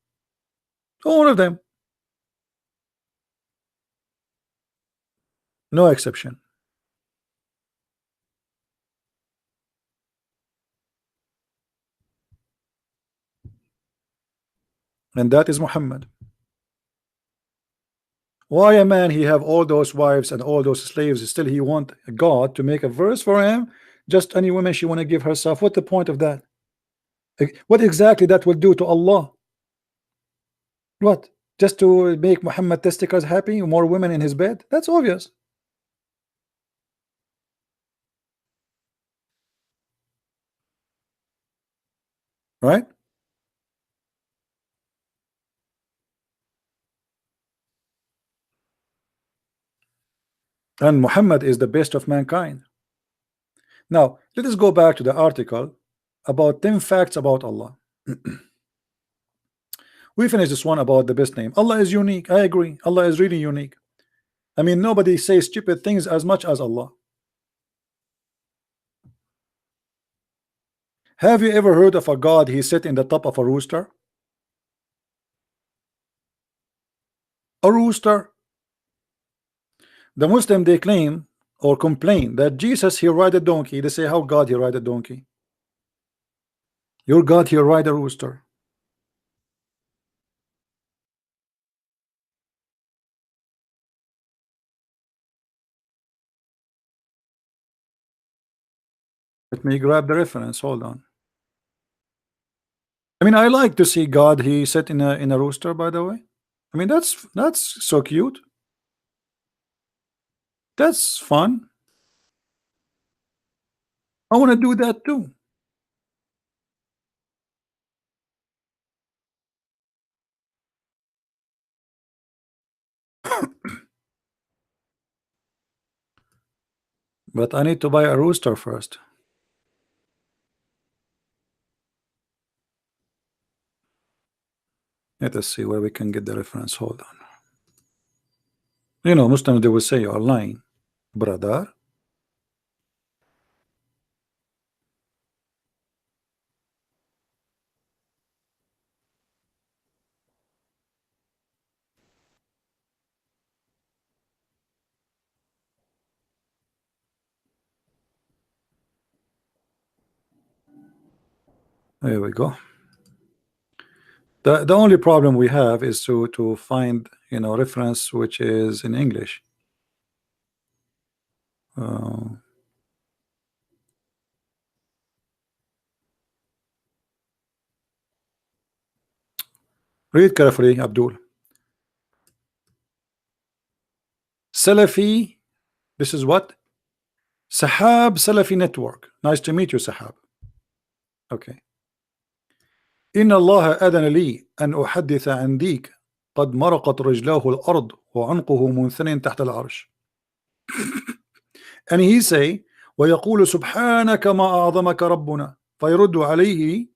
All of them. No exception. And that is Muhammad. Why a man he have all those wives and all those slaves, still he want God to make a verse for him? Just any woman she want to give herself. What the point of that? What exactly that will do to Allah? What? Just to make Muhammad testicles happy? More women in his bed? That's obvious. Right? And Muhammad is the best of mankind. Now, let us go back to the article about 10 facts about Allah. We finished this one about the best name. Allah is unique. I agree. Allah is really unique. I mean, nobody says stupid things as much as Allah. Have you ever heard of a God he sit in the top of a rooster? A rooster. The Muslim, they claim or complain that Jesus he ride a donkey. They say how God he ride a donkey. Your God he ride a rooster. Let me grab the reference. Hold on. I mean, I like to see God he sit in a rooster, by the way. I mean, that's so cute. That's fun. I want to do that too. But I need to buy a rooster first. Let us see where we can get the reference. Hold on. You know, Muslims, they will say you are lying, brother. There we go. The only problem we have is to find, you know, reference which is in English. Read carefully, Abdul. Salafi, this is what? Sahab Salafi Network. Nice to meet you, Sahab. Okay. إن الله أذن لي أن أحدث عن ديك قد مرقت رجلاه الأرض وعنقه منثنٍ تحت العرش. And he say ويقول سبحانك ما أعظمك ربنا فيرد عليه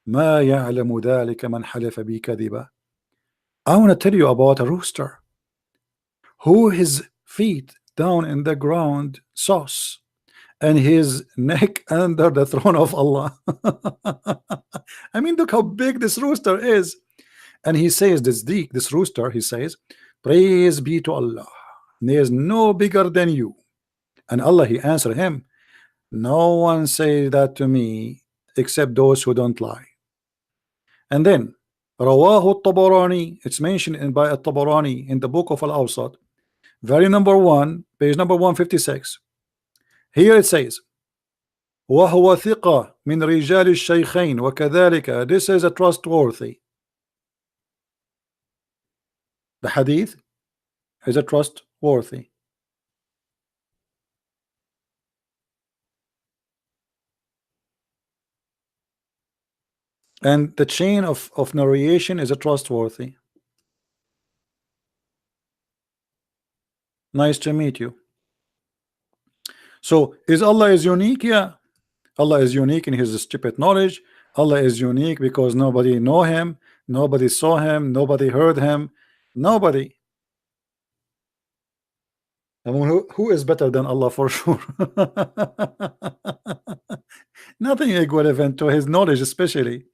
ما يعلم ذلك من حلف بي كذبا. I want to tell you about a rooster who his feet down in the ground sauce and his neck under the throne of Allah. I mean, look how big this rooster is. And he says, this rooster, he says, praise be to Allah, there is no bigger than you. And Allah, he answered him, no one say that to me except those who don't lie. And then Rawahu Tabarani, it's mentioned by Tabarani in the book of Al-Awsat, very number 1, page number 156. Here it says وهو ثقة من رجال الشيخين وكذلك, this is a trustworthy. The hadith is a trustworthy. And the chain of narration is a trustworthy. Nice to meet you. So is Allah is unique? Yeah, Allah is unique in his stupid knowledge. Allah is unique because nobody know him, nobody saw him, nobody heard him, nobody. I mean, who is better than Allah for sure? Nothing equivalent to his knowledge, especially.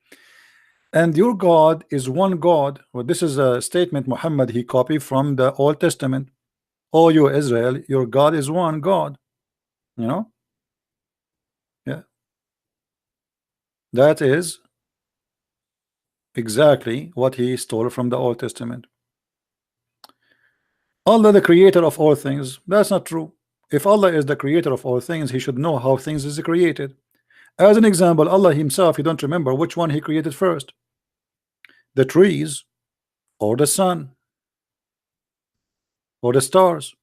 And your God is one God. Well, this is a statement Muhammad he copied from the Old Testament. O you Israel, your God is one God. You know, yeah, that is exactly what he stole from the Old Testament. Allah the creator of all things, that's not true. If Allah is the creator of all things, he should know how things is created. As an example, Allah himself, you don't remember which one he created first, the trees or the sun or the stars.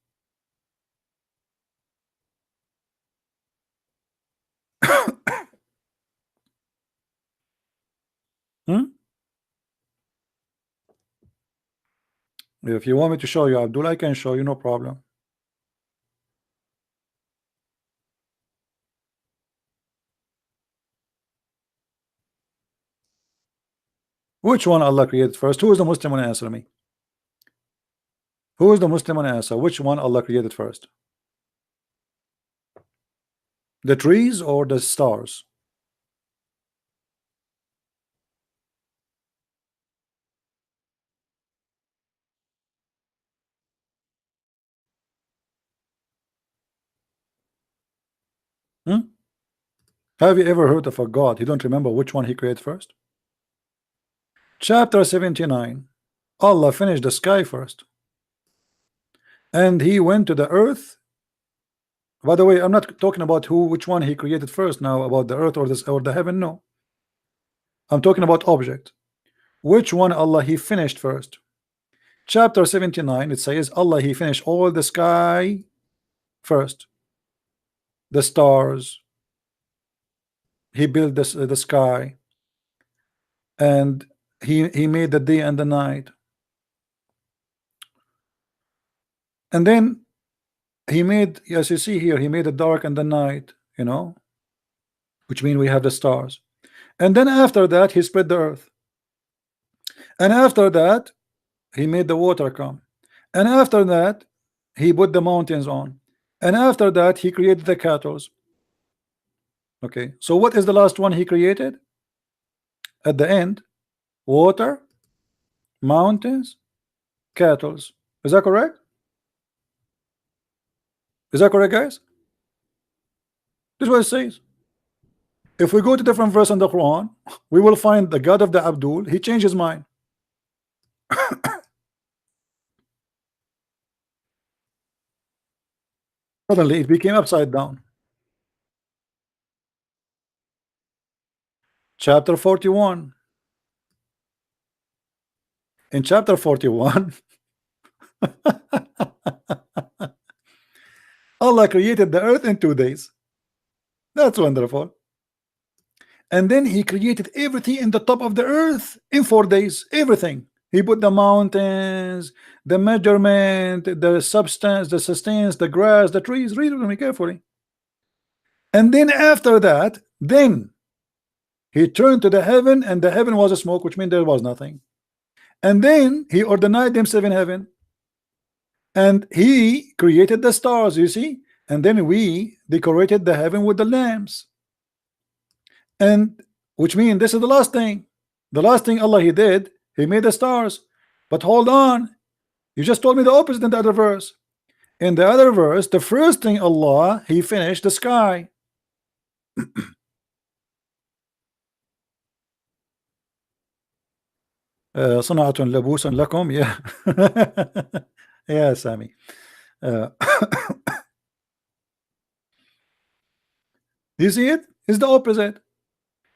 If you want me to show you, Abdul, I can show you, no problem. Which one Allah created first? Who is the Muslim? Answer me. Who is the Muslim? Answer. Which one Allah created first? The trees or the stars? Have you ever heard of a God? You don't remember which one he created first? Chapter 79. Allah finished the sky first. And he went to the earth. By the way, I'm not talking about which one he created first now, about the earth or the heaven. No. I'm talking about object. Which one Allah he finished first? Chapter 79, it says Allah he finished all the sky first. The stars. He built the sky. And he made the day and the night. And then he made, as you see here, he made the dark and the night, you know, which means we have the stars. And then after that he spread the earth. And after that he made the water come. And after that he put the mountains on. And after that he created the cattle. Okay, so what is the last one he created? At the end, water, mountains, cattle. Is that correct? Is that correct, guys? This is what it says. If we go to different verse in the Quran, we will find the God of the Abdul, he changed his mind. Suddenly it became upside down. Chapter 41. In chapter 41, Allah created the earth in 2 days. That's wonderful. And then he created everything in the top of the earth in 4 days. Everything. He put the mountains, the measurement, the substance, the sustenance, the grass, the trees. Read me carefully. And then after that, then he turned to the heaven, and the heaven was a smoke, which means there was nothing. And then he ordained them 7 heaven, and he created the stars, you see. And then we decorated the heaven with the lamps, and which means this is the last thing. The last thing Allah he did, he made the stars. But hold on, you just told me the opposite in the other verse. In the other verse, the first thing Allah he finished the sky. صنعة لبوس لكم. Yeah. Yeah, Sammy. You see it? It's the opposite.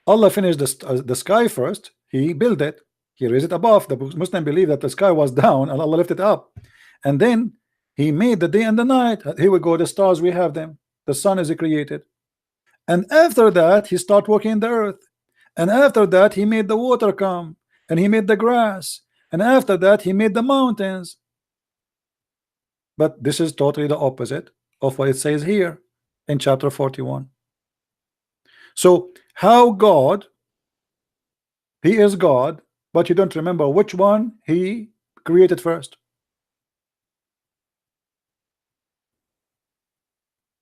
Allah finished the sky first. He built it. He raised it above. The Muslim believe that the sky was down and Allah lifted it up. And then he made the day and the night. Here we go. The stars, we have them. The sun is created. And after that, he started working in the earth. And after that, he made the water come. And he made the grass. And after that, he made the mountains. But this is totally the opposite of what it says here in chapter 41. So how God, he is God, but you don't remember which one he created first.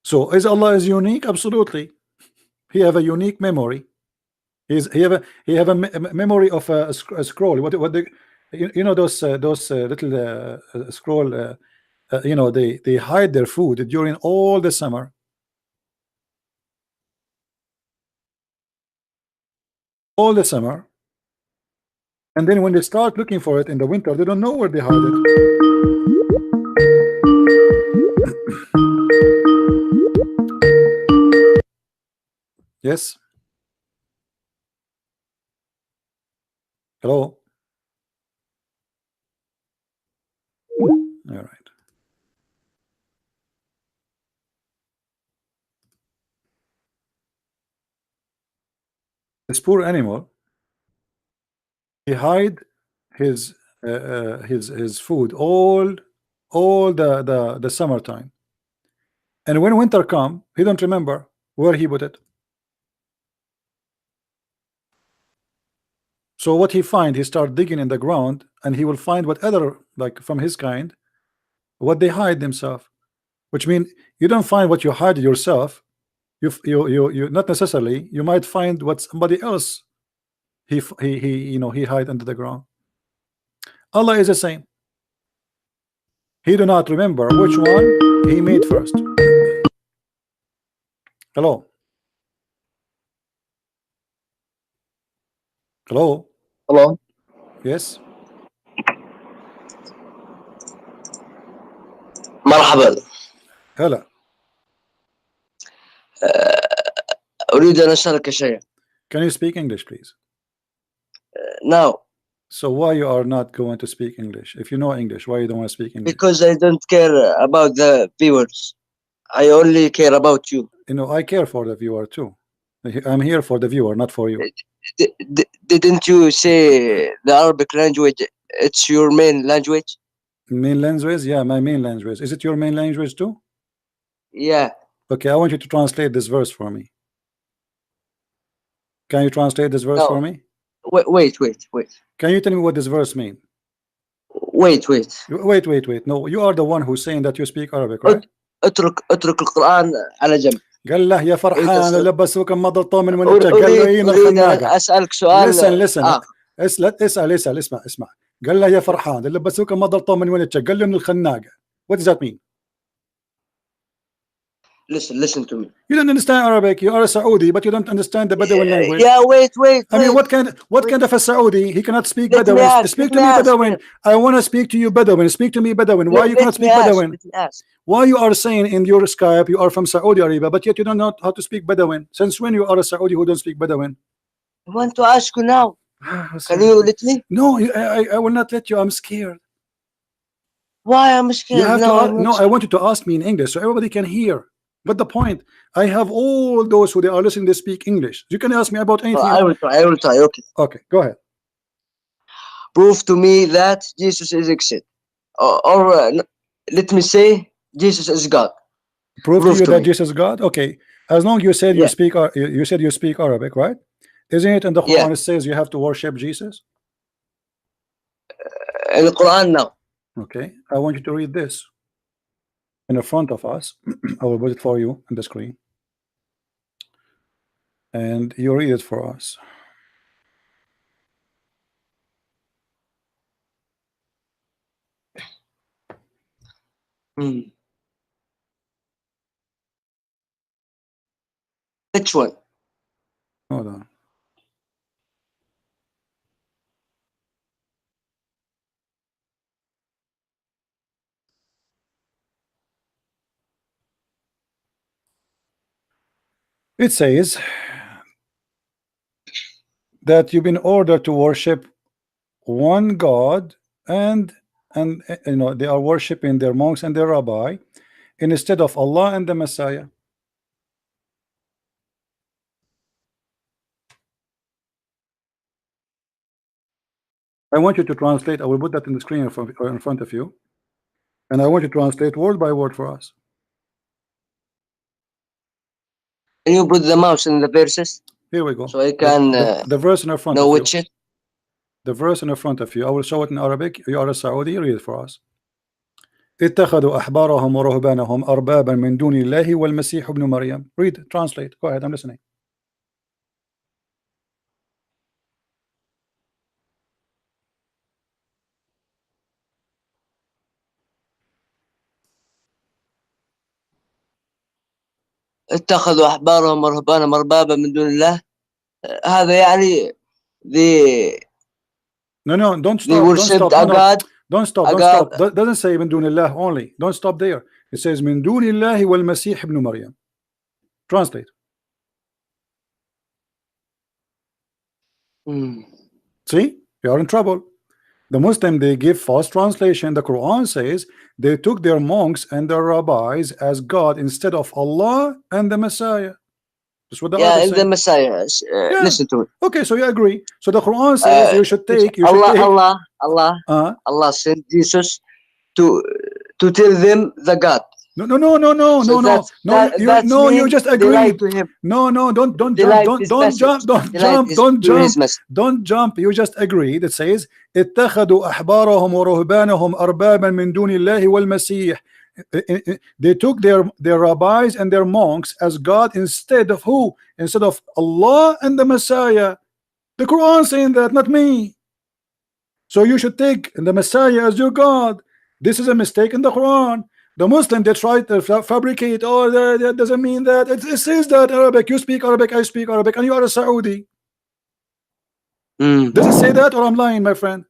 So is Allah is unique? Absolutely. He have a unique memory. He have a memory of a scroll. What you know those little scroll. You know, they hide their food during all the summer. All the summer. And then when they start looking for it in the winter, they don't know where they hide it. Yes. Hello. All right. This poor animal, he hide his food all the summertime, and when winter come, he don't remember where he put it. So what he find, he start digging in the ground, and he will find what other, like from his kind, what they hide themselves. Which means you don't find what you hide yourself. You not necessarily. You might find what somebody else he hide under the ground. Allah is the same. He do not remember which one he made first. Hello. Hello. Hello. Yes. مرحبا. هلا. أريد أن أسألك شيء. Can you speak English, please? No. So why you are not going to speak English? If you know English, why you don't want to speak English? Because I don't care about the viewers. I only care about you. You know, I care for the viewer too. I'm here for the viewer, not for you. Didn't you say the Arabic language, it's your main language? Main language? Yeah, my main language. Is it your main language too? Yeah. Okay, I want you to translate this verse for me. Can you translate this verse for me? Wait. Can you tell me what this verse means? Wait. No, you are the one who's saying that you speak Arabic, right? اترك القرآن على جنب. قال له يا فرحان لبسوك مضلطة من ونجك قال له ايه الخناقة. أسألك سؤال. Listen. اسمع. قال له يا فرحان لبسوك مضلطة من ونجك قال له من الخناقة. What does that mean? listen to me. You don't understand Arabic. You are a Saudi, but you don't understand the Bedouin language. Yeah, wait. I mean, what kind of a Saudi? He cannot speak Let me Bedouin. ask, Speak let to me me ask, Bedouin. man. I want to speak to you Bedouin. Speak to me Bedouin. Why you cannot speak Bedouin? Let me ask. Why you are saying in your Skype you are from Saudi Arabia, but yet you don't know how to speak Bedouin? Since when you are a Saudi who don't speak Bedouin? I want to ask you now. Can you let me? No, I will not let you. I'm scared. Why I'm You scared? have No, to. I'm not No, I want you to ask me in English so everybody can hear. But the point, I have all those who they are listening. They speak English. You can ask me about anything. I will try. Okay. Okay, go ahead. Prove to me that Jesus is exist. Or let me say Jesus is God. Prove to you to that me. Jesus is God. Okay, as long you said you Yeah. speak, you said you speak Arabic, right? Isn't it in the Quran Yeah. it says you have to worship Jesus? In the Quran now. Okay, I want you to read this in the front of us. I will put it for you on the screen, and you read it for us. Which one? Hold on. It says that you've been ordered to worship one God, and you know they are worshiping their monks and their rabbi instead of Allah and the Messiah. I want you to translate. I will put that in the screen in front of you, and I want you to translate word by word for us. Can you put the mouse in the verses Here we go. so I can the verse in front know of which you. it? The verse in front of you. I will show it in Arabic. You are a Saudi. Read it for us. اتخذوا أحبارهم ورهبانهم أربابا من دون الله والمسيح ابن مريم. Read, translate. Go ahead. I'm listening. اتخذوا أحبارهم ورهبانهم أربابا من دون الله. هذا يعني No, don't they stop. worshipped Don't stop. a God. Don't stop. Don't stop. Doesn't say من دون الله only. Don't stop there. It says من دون الله والمسيح ابن مريم. Translate. See, you are in trouble. The Muslim, they give false translation. The Quran says they took their monks and their rabbis as God instead of Allah and the Messiah. That's what the and the Messiah. Listen to it. Okay, so you agree. So the Quran says you should take. Allah sent Jesus to tell them the God. No. You just agreed. No, don't jump. You just agreed. It says اتخذوا أحبارهم ورهبانهم أربابا من دون الله والمسيح. They took their rabbis and their monks as God instead of who? Instead of Allah and the Messiah. The Quran saying that, not me. So you should take the Messiah as your God. This is a mistake in the Quran. The Muslim, they try to fabricate. Oh, that doesn't mean that. It says that Arabic. You speak Arabic, I speak Arabic, and you are a Saudi. Does it say that, or I'm lying, my friend?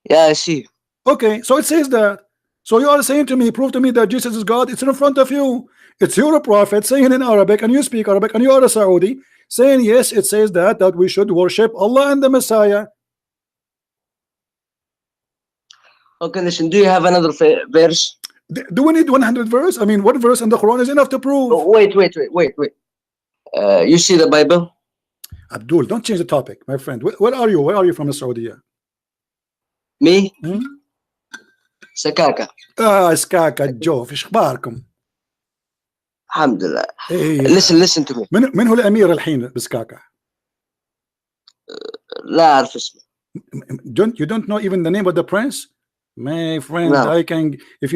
Yeah, I see. Okay, so it says that. So you are saying to me, prove to me that Jesus is God. It's in front of you. It's your prophet saying in Arabic, and you speak Arabic, and you are a Saudi, saying yes, it says that we should worship Allah and the Messiah. Okay, listen. Do you have another verse? Do we need 100 verse? I mean, one verse in the Quran is enough to prove. Oh, wait. You see the Bible? Abdul, don't change the topic, my friend. Where are you? Where are you from, Saudi? Me? سكاكا. سكاكا جو. في اخباركم؟ الحمد لله. Listen to me. من هو الأمير الحين بسكاكا؟ لا أعرف اسمه. You don't know even the name of the prince? My friend, no. I can. If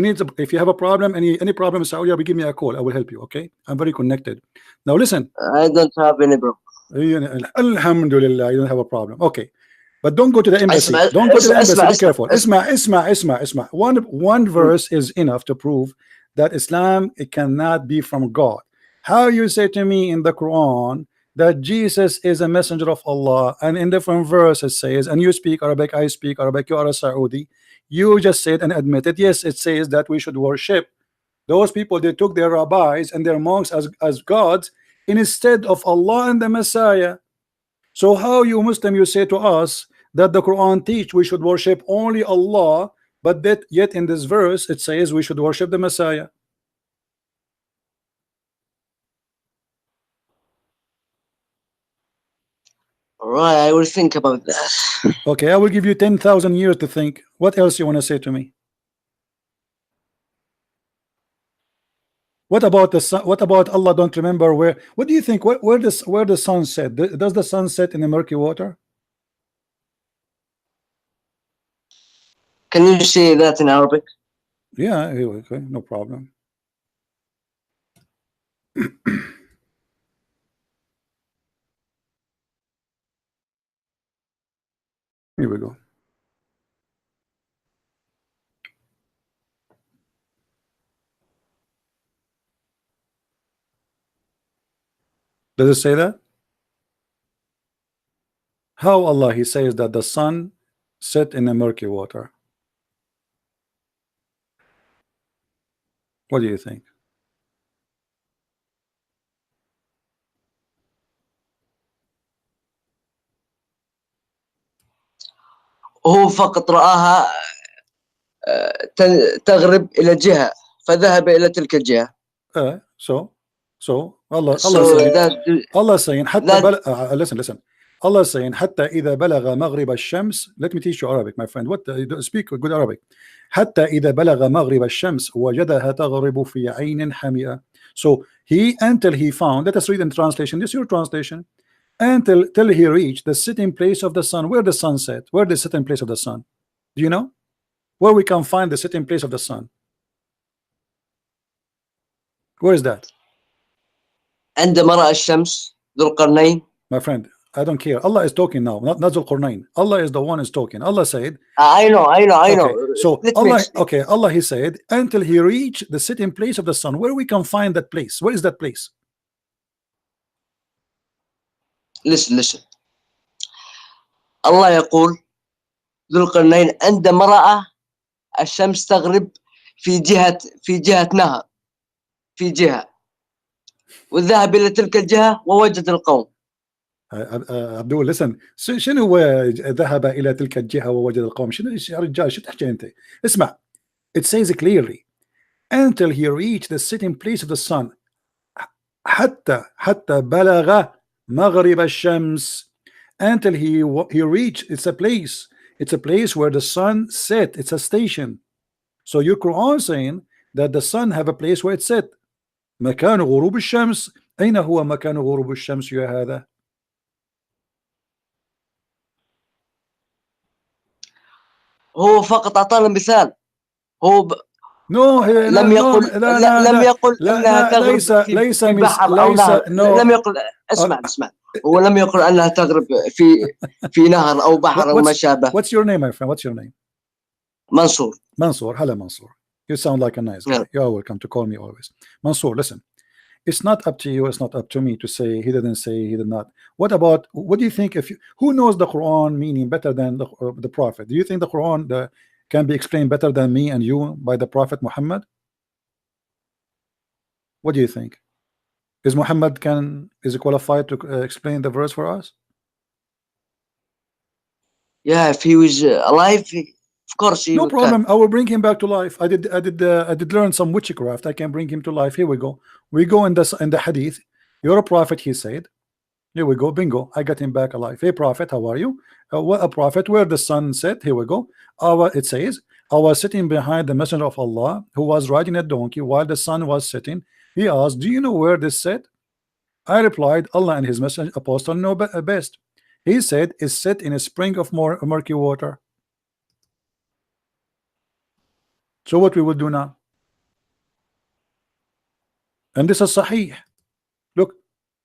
you have a problem, any problem in Saudi Arabia, give me a call. I will help you. Okay, I'm very connected. Now listen. I don't have any problem. Alhamdulillah, you don't have a problem. Okay, but don't go to the embassy. Don't go to the embassy. Be careful. Isma. One verse is enough to prove that Islam, it cannot be from God. How you say to me in the Quran that Jesus is a messenger of Allah, and in different verses says, and you speak Arabic, I speak Arabic, you are a Saudi, you just said and admitted, yes, it says that we should worship those people. They took their rabbis and their monks as gods instead of Allah and the Messiah. So how you Muslim, you say to us that the Quran teach we should worship only Allah, but that yet in this verse it says we should worship the Messiah? All right, I will think about that. Okay, I will give you 10,000 years to think. What else you want to say to me? What about the sun? What about Allah don't remember where? What do you think? Where the sun set? Does the sun set in the murky water? Can you say that in Arabic? Yeah, okay, no problem. Here we go. Does it say that? How Allah He says that the sun set in the murky water? What do you think? هو فقط رآها تغرب إلى جهة فذهب إلى تلك الجهة. So Allah saying حتى listen. Allah saying حتى إذا بلغ مغرب الشمس. Let me teach you Arabic, my friend. What speak good Arabic. حتى إذا بلغ مغرب الشمس وجدها تغرب في عين حمئة. So he until he found. Let us read in translation. This is your translation. Till he reached the sitting place of the sun. Where the sun set? Where the sitting place of the sun? Do you know where we can find the sitting place of the sun? Where is that? عندما رأى الشمس ذو القرنين. My friend, I don't care. Allah is talking now, not Dhul Qarnayn. Allah is the one is talking. Allah said, I know. Okay. So Allah He said until he reached the sitting place of the sun. Where we can find that place? Where is that place? Listen. الله يقول ذو القرنين عندما رأى الشمس تغرب في جهة نهر في جهة وذهب إلى تلك الجهة ووجد القوم. عبدول listen. شنو ذهب إلى تلك الجهة ووجد القوم؟ شنو يا رجال شو تحكي أنت؟ اسمع. It says clearly until he reached the sitting place of the sun. حتى بلغ مغرب الشمس. Until he reached. It's a place where the sun set. It's a station. So your Quran saying that the sun have a place where it set. مكان غروب الشمس. أين هو مكان غروب الشمس يا هذا؟ هو فقط أعطانا مثال. هو لم يقل أنها تغرب في بحر أو نهر. لم يقل. اسمع. هو لم يقل أنها تغرب في نهر أو بحر أو ما شابه. What's your name, my friend? What's your name? Mansoor. Hello, Mansoor. You sound like a nice guy. You are welcome to call me always. Mansoor, listen. It's not up to you. It's not up to me to say he didn't say he did not. What do you think? Who knows the Quran meaning better than the Prophet? Do you think the Quran can be explained better than me and you by the Prophet Muhammad? What do you think? Is Muhammad is qualified to explain the verse for us? Yeah, if he was alive, of course he no would. Problem. I will bring him back to life. I did learn some witchcraft. I can bring him to life. Here we go. We go in the hadith. You're a prophet, he said. Here we go. Bingo. I got him back alive. Hey prophet, how are you? A prophet where the sun set. Here we go. It says I was sitting behind the messenger of Allah who was riding a donkey while the sun was setting. He asked, do you know where this set? I replied, Allah and his messenger apostle know best. He said, it's set in a spring of murky water. So what we will do now? And this is Sahih. Look,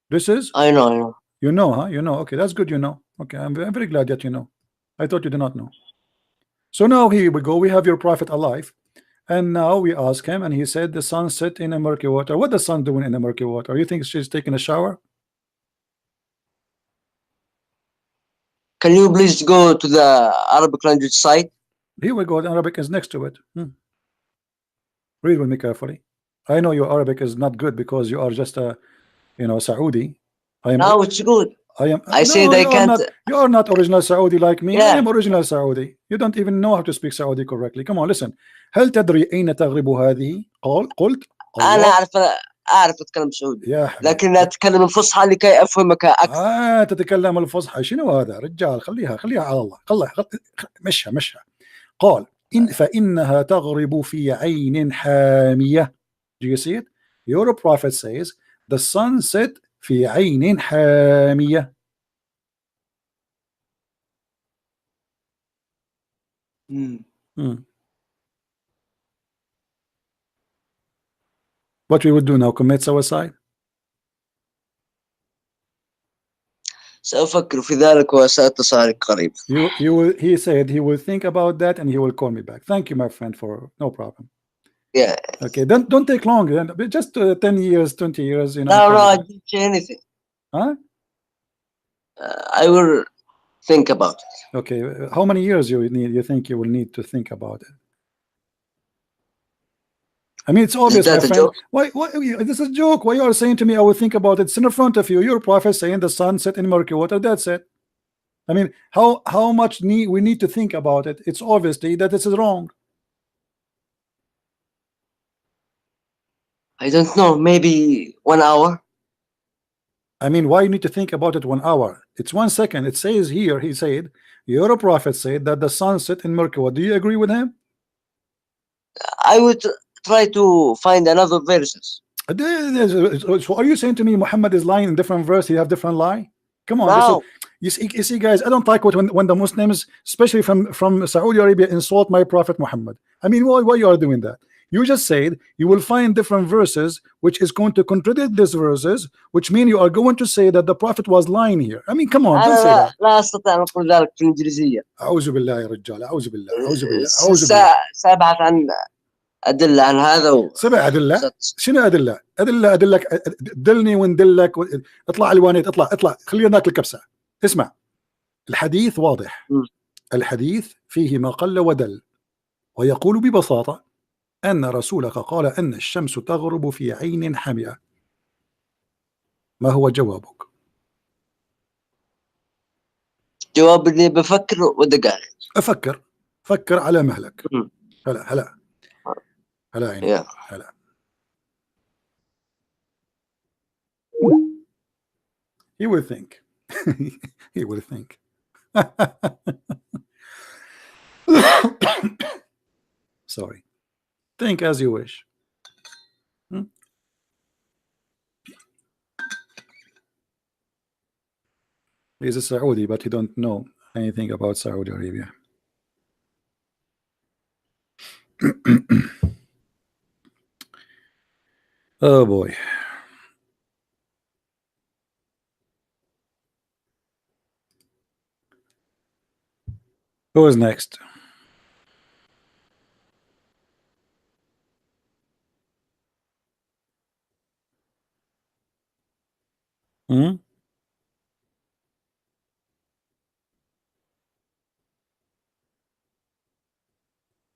this is. I know. You know, huh? You know. Okay, that's good. You know. Okay, I'm very glad that you know. I thought you did not know. So now here we go. We have your prophet alive, And now we ask him, and he said the sun set in a murky water. What the sun doing in a murky water? You think she's taking a shower? Can you please go to the Arabic language site? Here we go. The Arabic is next to it. Read with me carefully. I know your Arabic is not good because you are just a, Saudi. No, it's good. I said I can't. You are not original Saudi like me. Yeah. I am original Saudi. You don't even know how to speak Saudi correctly. Come on, listen. هل تدري أين تغرب هذه؟ قلت أنا أعرف أتكلم سعودي. يا لكن أتكلم الفصحى لكي أفهمك أكثر. تتكلم الفصحى. شنو هذا رجال؟ خليها على الله. مشها. قال فإنها تغرب في عين حامية. Do you see it? Your prophet says the sun set في عين حامية. What we would do now? Commit suicide? سأفكر في ذلك وسأتصل قريب. He said he will think about that and he will call me back. Thank you, my friend, for no problem. Yeah. Okay, don't take long. Just 10 years, 20 years. No, I didn't say anything. Huh? I will think about it. Okay, how many years you think you will need to think about it? I mean, it's obvious, my friend. Why this is a joke? Why you are saying to me I will think about it? It's in front of you. Your prophet saying the sun set in murky water. That's it. I mean, how much we need to think about it? It's obviously that this is wrong. I don't know, maybe 1 hour. I mean, why you need to think about it 1 hour? It's 1 second. It says here, he said, your prophet said that the sun set in murky water. Do you agree with him? I would try to find another verses. So are you saying to me Muhammad is lying in different verse? He have different lie? Come on. No. You see, guys, I don't like when the Muslims, especially from Saudi Arabia, insult my prophet Muhammad. I mean, why you are doing that? You just said you will find different verses which is going to contradict these verses, which mean you are going to say that the prophet was lying here. I mean, come on, don't say that. لا أستطيع أن أقول ذلك في الإنجليزية. أعوذ بالله يا رجال. أعوذ بالله. سأبحث عن أدلة عن هذا. سبع أدلة. شنو أدلة؟ أدلك دلني وندلك. اطلع الوانيت اطلع خلينا ناكل كبسة. اسمع، الحديث واضح. الحديث فيه ما قل ودل، ويقول ببساطة أن رسولك قال أن الشمس تغرب في عين حمئة. ما هو جوابك؟ جواب اللي بفكر ودقائق. فكر على مهلك. هلا عيني. هلا. He will think. He will think. Sorry. Think as you wish. He's a Saudi, but he don't know anything about Saudi Arabia. Oh boy. Who is next?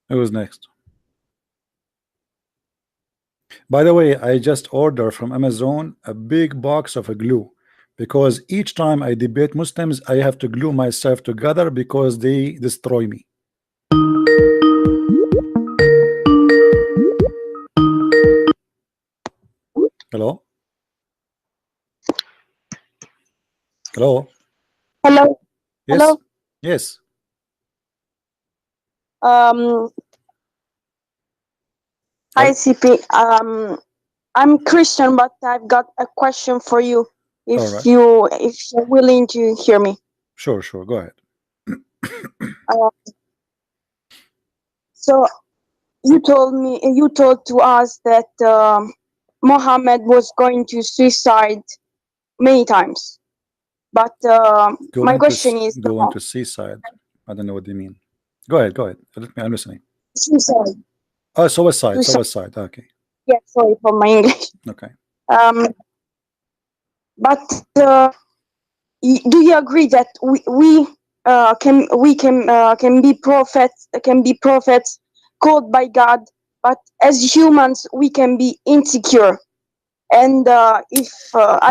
Who's next? By the way, I just ordered from Amazon a big box of a glue, because each time I debate Muslims, I have to glue myself together because they destroy me. Hello? Hello? Hello? Yes? Hello? Yes. Hi, CP. I'm Christian, but I've got a question for you. If you're willing to hear me. Sure. Go ahead. So you told to us that Muhammad was going to suicide many times. But my question is going to seaside. I don't know what you mean. Go ahead. I'm listening. Suicide. Oh, suicide. Okay. Yeah, sorry for my English. Okay. But do you agree that we can be prophets called by God, but as humans we can be insecure, and I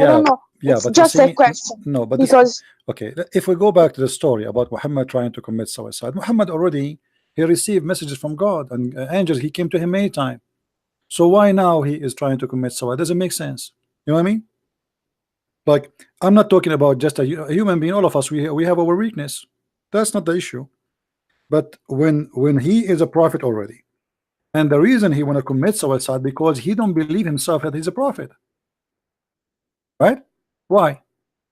don't know. Yeah, it's but just a question. No, but because okay, if we go back to the story about Muhammad trying to commit suicide, Muhammad already he received messages from God and angels. He came to him many times. So why now he is trying to commit suicide? Doesn't make sense. You know what I mean? Like, I'm not talking about just a human being. All of us, we have our weakness. That's not the issue. But when he is a prophet already, and the reason he want to commit suicide because he don't believe himself that he's a prophet, right? Why?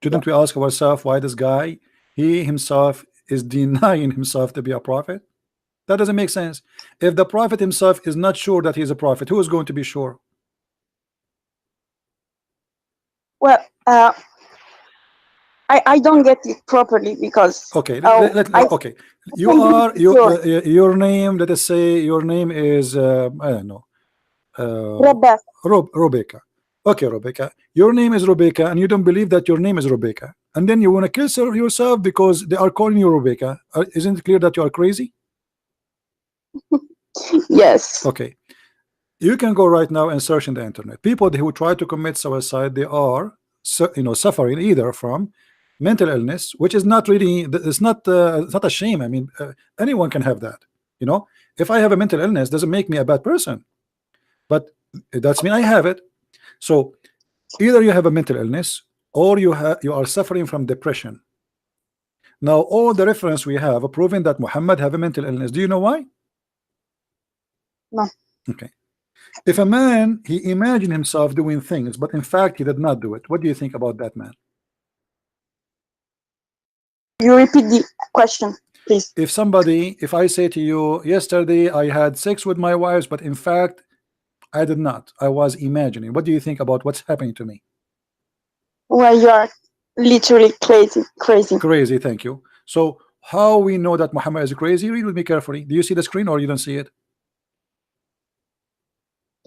Shouldn't we ask ourselves why this guy, he himself is denying himself to be a prophet? That doesn't make sense. If the prophet himself is not sure that he's a prophet, who is going to be sure? Well, I don't get it properly because okay. Okay, your name. Let us say your name is I don't know. Rebecca. Okay, Rebecca. Your name is Rebecca, and you don't believe that your name is Rebecca, and then you want to kill yourself because they are calling you Rebecca. Isn't it clear that you are crazy? Yes. Okay. You can go right now and search in the internet. People who try to commit suicide, they are suffering either from mental illness, which is not really, it's not a shame. I mean, anyone can have that. You know, if I have a mental illness, doesn't make me a bad person, but it does mean I have it. So either you have a mental illness or you are suffering from depression. Now all the reference we have are proving that Muhammad have a mental illness. Do you know why? No. Okay. If a man, he imagined himself doing things, but in fact he did not do it, what do you think about that man? You repeat the question, please. If I say to you, yesterday I had sex with my wives, but in fact I did not, I was imagining, what do you think about what's happening to me? Well, you are literally crazy. Thank you. So how we know that Muhammad is crazy? Read with me carefully. Do you see the screen or you don't see it?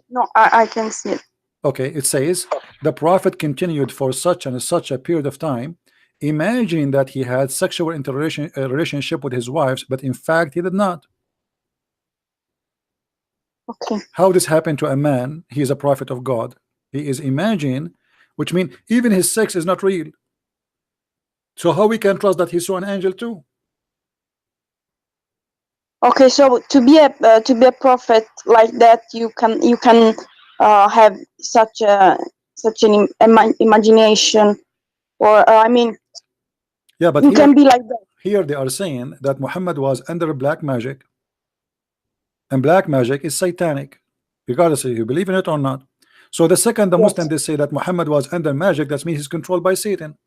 No, I can see it. Okay, it says the prophet continued for such and such a period of time, imagining that he had sexual relationship with his wives, but in fact he did not. Okay. How this happened to a man? He is a prophet of God. He is imagining, which means even his sex is not real. So how we can trust that he saw an angel too? Okay, so to be a prophet like that, you can have such an imagination, or I mean, yeah, but you can be like that. Here they are saying that Muhammad was under black magic, and black magic is satanic, regardless if you believe in it or not. So the second the Muslim they say that Muhammad was under magic, that means he's controlled by Satan.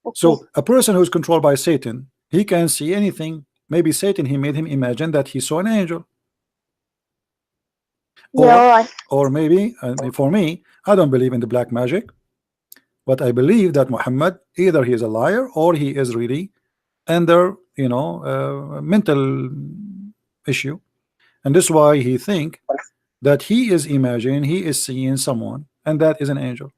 Okay. So a person who's controlled by Satan, he can see anything. Maybe Satan, he made him imagine that he saw an angel. Or maybe, for me, I don't believe in the black magic, but I believe that Muhammad, either he is a liar or he is really under, mental issue, and this is why he think that he is imagining, he is seeing someone, and that is an angel.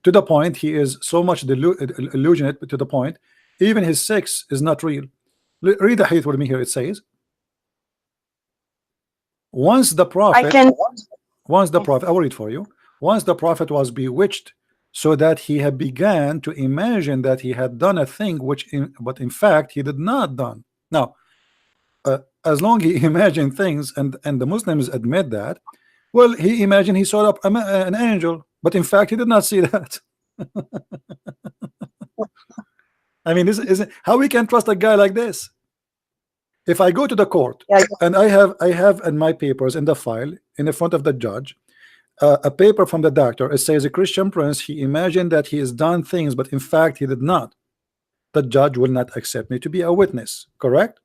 To the point he is so much illusionate, to the point even his sex is not real. Read the hadith with me here. It says, once the prophet, I will read for you. Once the prophet was bewitched, so that he had began to imagine that he had done a thing but in fact he did not done. Now, as long he imagined things, and the Muslims admit that, well, he imagined he saw an angel, but in fact he did not see that. I mean, this isn't how we can trust a guy like this. If I go to the court and I have in my papers in the file in the front of the judge a paper from the doctor, it says a Christian prince, he imagined that he has done things, but in fact he did not. The judge will not accept me to be a witness, correct?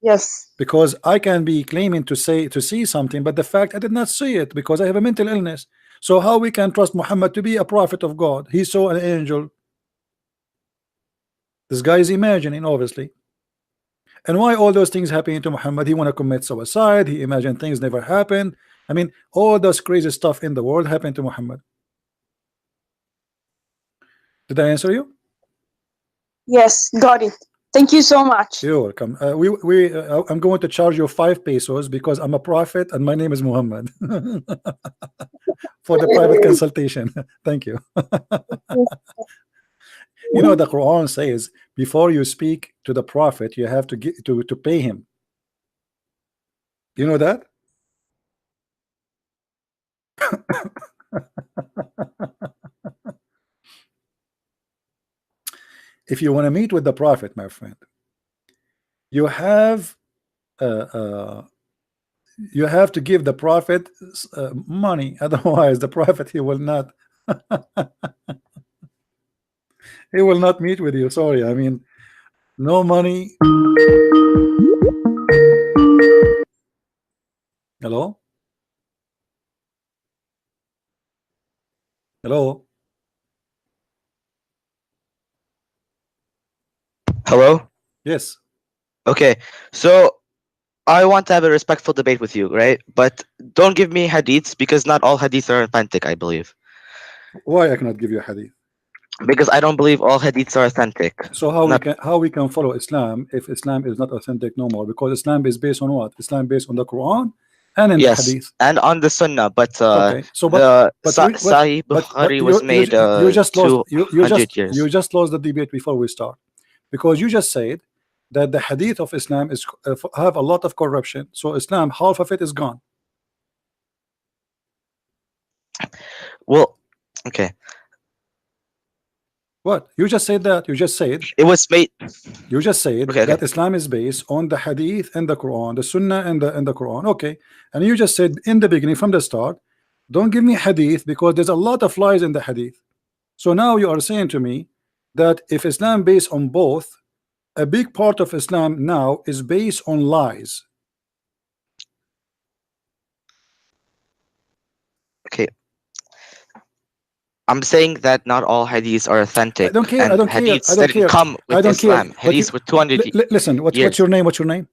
Yes. Because I can be claiming to see something, but the fact I did not see it because I have a mental illness. So how we can trust Muhammad to be a prophet of God? He saw an angel. This guy is imagining, obviously. And why all those things happening to Muhammad? He want to commit suicide. He imagined things never happened. I mean, all those crazy stuff in the world happened to Muhammad. Did I answer you? Yes, got it. Thank you so much. You're welcome. I'm going to charge you 5 pesos because I'm a prophet and my name is Muhammad for the private consultation. Thank you. You know, the Quran says before you speak to the prophet, you have to get to pay him. You know that? If you want to meet with the prophet, my friend, you have to give the prophet money. Otherwise, the prophet he will not he will not meet with you. Sorry, I mean, no money. Hello? Hello? Hello? Yes. Okay, so I want to have a respectful debate with you, right? But don't give me hadiths because not all hadiths are authentic, I believe. Why I cannot give you a hadith? Because I don't believe all hadiths are authentic. So how we can follow Islam if Islam is not authentic no more? Because Islam is based on what? Islam based on the Quran and in the hadith. And on the Sunnah, but okay. So Sahih Bukhari was made you just lost 200 years. You just lost the debate before we start, because you just said that the hadith of Islam is have a lot of corruption. So Islam, half of it is gone. Well, okay. What? You just said that. You just said it was made. You just said that Islam is based on the hadith and the Quran, the Sunnah and the Quran. Okay. And you just said in the beginning, from the start, don't give me hadith because there's a lot of lies in the hadith. So now you are saying to me that if Islam based on both, a big part of Islam now is based on lies. Okay. I'm saying that not all hadiths are authentic. I don't care. I don't care. Hadiths I don't didn't care. come with Islam. Hadiths were 200 years. Listen, what's your name? What's your name?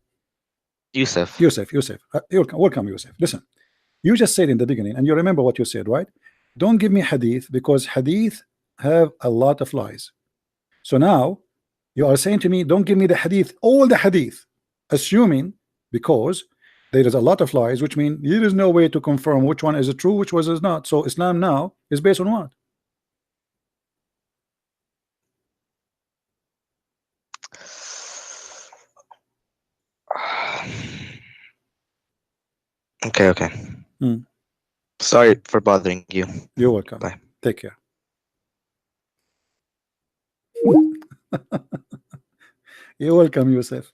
Yusuf. Yusuf. You're welcome, Yusuf. Listen, you just said in the beginning, and you remember what you said, right? Don't give me hadith because hadith have a lot of lies. So now you are saying to me, don't give me the hadith, all the hadith, assuming because there is a lot of lies, which means there is no way to confirm which one is true, which one is not. So Islam now is based on what? Okay. Sorry for bothering you. You're welcome. Bye. Take care. You're welcome, Yusuf.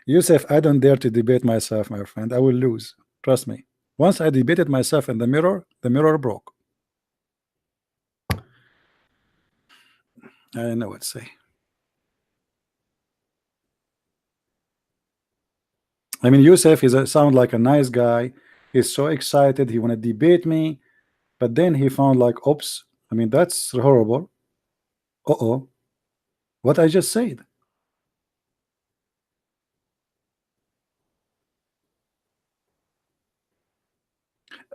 Yusuf, I don't dare to debate myself, my friend. I will lose. Trust me. Once I debated myself in the mirror broke. I don't know what to say. I mean, Yusuf sound like a nice guy. He's so excited. He want to debate me, but then he found like, oops. I mean, that's horrible. What I just said.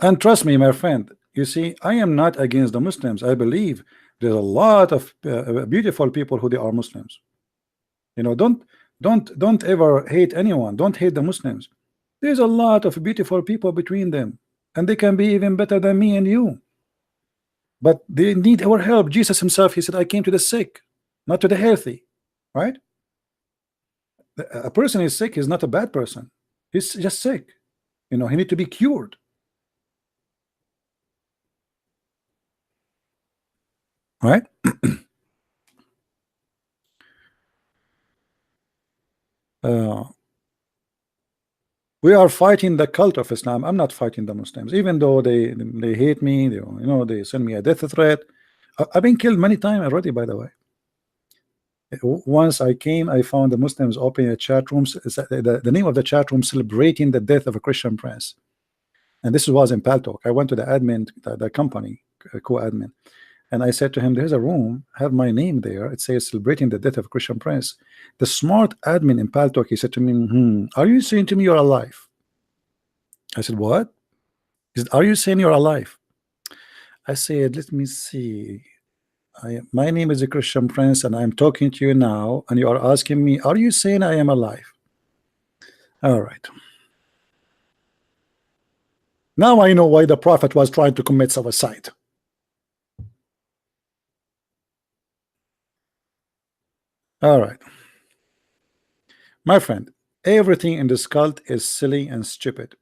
And trust me, my friend, you see, I am not against the Muslims. I believe there's a lot of beautiful people who they are Muslims. You know, don't ever hate anyone. Don't hate the Muslims. There's a lot of beautiful people between them, and they can be even better than me and you. But they need our help. Jesus himself, he said, I came to the sick, not to the healthy. Right? A person is sick is not a bad person. He's just sick. You know, he need to be cured. Right? We are fighting the cult of Islam. I'm not fighting the Muslims, even though they hate me. They send me a death threat. I've been killed many times already, by the way. Once I came, I found the Muslims opening a chat room. The name of the chat room celebrating the death of a Christian prince, and this was in Paltalk. I went to the admin, the company co-admin. And I said to him, there's a room, have my name there. It says celebrating the death of Christian Prince. The smart admin in Paltalk, he said to me, are you saying to me you're alive? I said, what? He said, are you saying you're alive? I said, let me see. My name is a Christian Prince, and I'm talking to you now, and you are asking me, are you saying I am alive? All right. Now I know why the Prophet was trying to commit suicide. All right. My friend, everything in this cult is silly and stupid.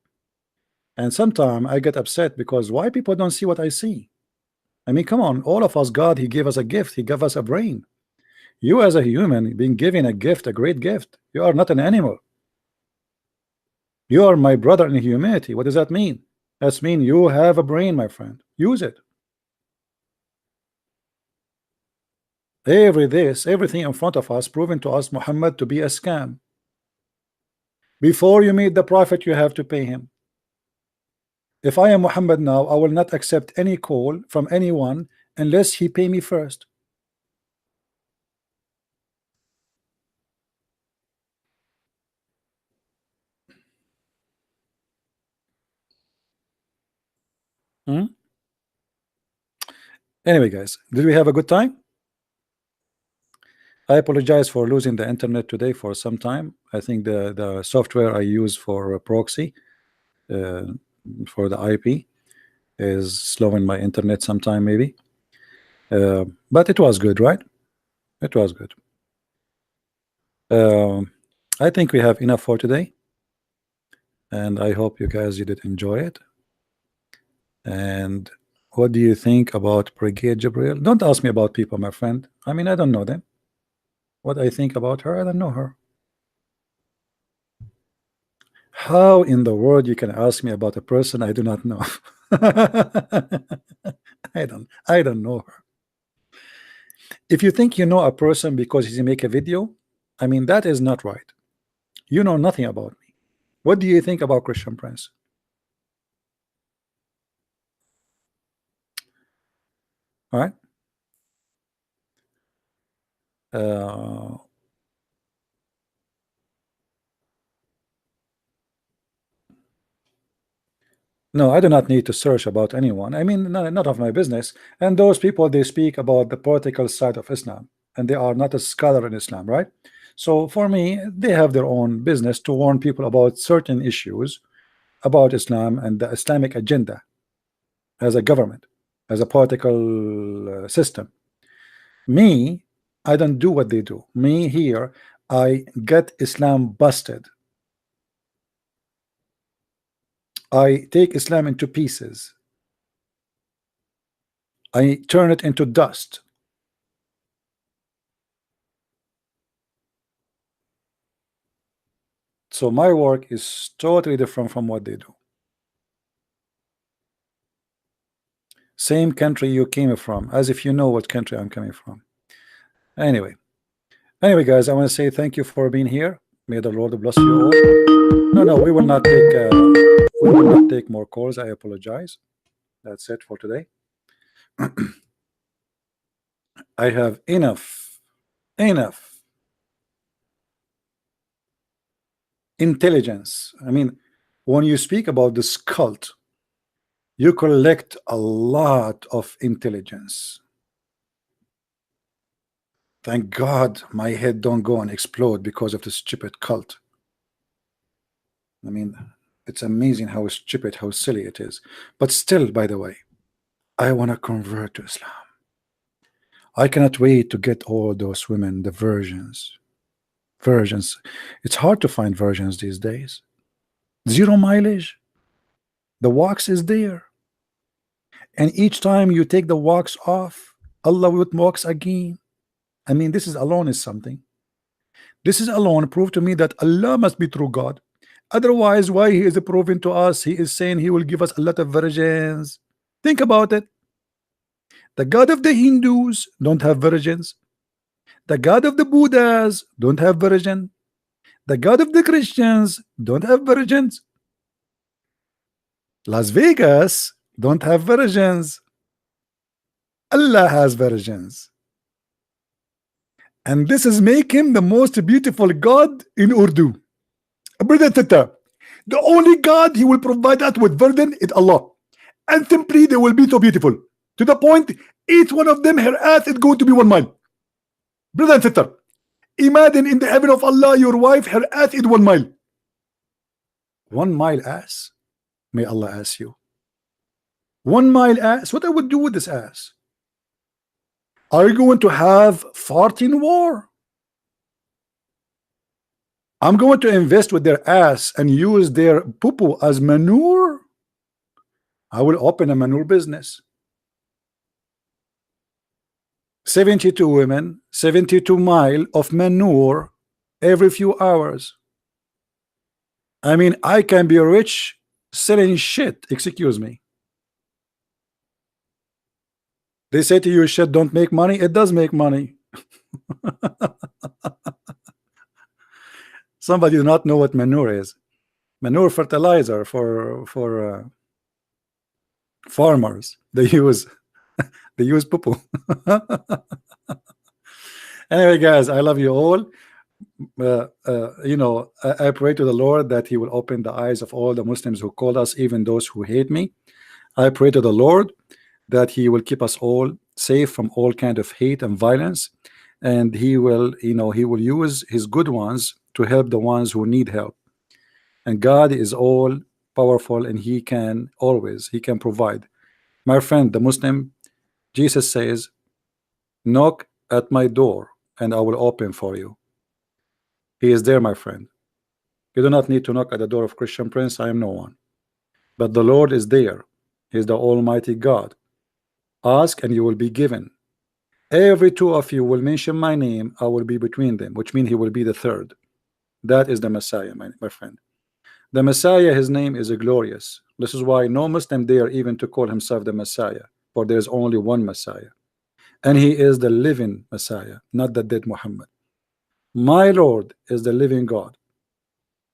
And sometimes I get upset because why people don't see what I see? I mean, come on, all of us, God, He gave us a gift. He gave us a brain. You as a human being given a gift, a great gift. You are not an animal. You are my brother in humanity. What does that mean? That means you have a brain, my friend. Use it. Everything in front of us proven to us Muhammad to be a scam. Before you meet the Prophet, you have to pay him. If I am Muhammad now, I will not accept any call from anyone unless he pay me first. Anyway, guys, did we have a good time? I apologize for losing the internet today for some time. I think the software I use for proxy for the IP is slowing my internet sometime maybe. But it was good, right? It was good. I think we have enough for today. And I hope you guys did enjoy it. And what do you think about Brigade Jibril? Don't ask me about people, my friend. I mean, I don't know them. What I think about her, I don't know her. How in the world you can ask me about a person I do not know? I don't know her. If you think you know a person because he make a video, I mean, that is not right. You know nothing about me. What do you think about Christian Prince? All right. No, I do not need to search about anyone. I mean, not of my business. And those people, they speak about the political side of Islam, and they are not a scholar in Islam, right? So for me, they have their own business to warn people about certain issues about Islam and the Islamic agenda as a government, as a political system. Me, I don't do what they do. Me here, I get Islam busted. I take Islam into pieces. I turn it into dust. So my work is totally different from what they do. Same country you came from, as if you know what country I'm coming from. Anyway, guys, I want to say thank you for being here. May the Lord bless you all. No, we will not take more calls. I apologize. That's it for today. I have enough intelligence. I mean, when you speak about this cult, you collect a lot of intelligence. Thank God my head don't go and explode because of the stupid cult. I mean, it's amazing how stupid, how silly it is. But still, by the way, I want to convert to Islam. I cannot wait to get all those women, the virgins. It's hard to find virgins these days. 0 mileage. The wax is there. And each time you take the wax off, Allah will wax again. I mean, this is alone is something. This is alone proof to me that Allah must be true God. Otherwise, why He is proving to us? He is saying He will give us a lot of virgins. Think about it. The God of the Hindus don't have virgins. The God of the Buddhas don't have virgin. The God of the Christians don't have virgins. Las Vegas don't have virgins. Allah has virgins. And this is make him the most beautiful God in Urdu. Brother Tata, the only God he will provide us with virgin is Allah. And simply they will be so beautiful. To the point, each one of them, her ass is going to be 1 mile. Brother and sister, imagine in the heaven of Allah, your wife, her ass is 1 mile. 1 mile ass? May Allah ask you. 1 mile ass? What I would do with this ass? Are you going to have farting war? I'm going to invest with their ass and use their poo-poo as manure? I will open a manure business. 72 women, 72 miles of manure every few hours. I mean, I can be rich selling shit, excuse me. They say to you, shit don't make money. It does make money. Somebody do not know what manure is. Manure fertilizer for farmers. They use poo-poo. Anyway, guys, I love you all. You know, I pray to the Lord that he will open the eyes of all the Muslims who call us, even those who hate me. I pray to the Lord that he will keep us all safe from all kind of hate and violence, and he will, you know, he will use his good ones to help the ones who need help. And God is all powerful, and he can provide. My friend, the Muslim, Jesus says, knock at my door and I will open for you. He is there, my friend. You do not need to knock at the door of Christian Prince. I am no one, but the Lord is there. He is the Almighty God. Ask and you will be given. Every two of you will mention my name, I will be between them, which means he will be the third. That is the Messiah, my friend. The Messiah, his name is glorious. This is why no Muslim dare even to call himself the Messiah, for there is only one Messiah, and he is the living Messiah, not the dead Muhammad. My Lord is the living God,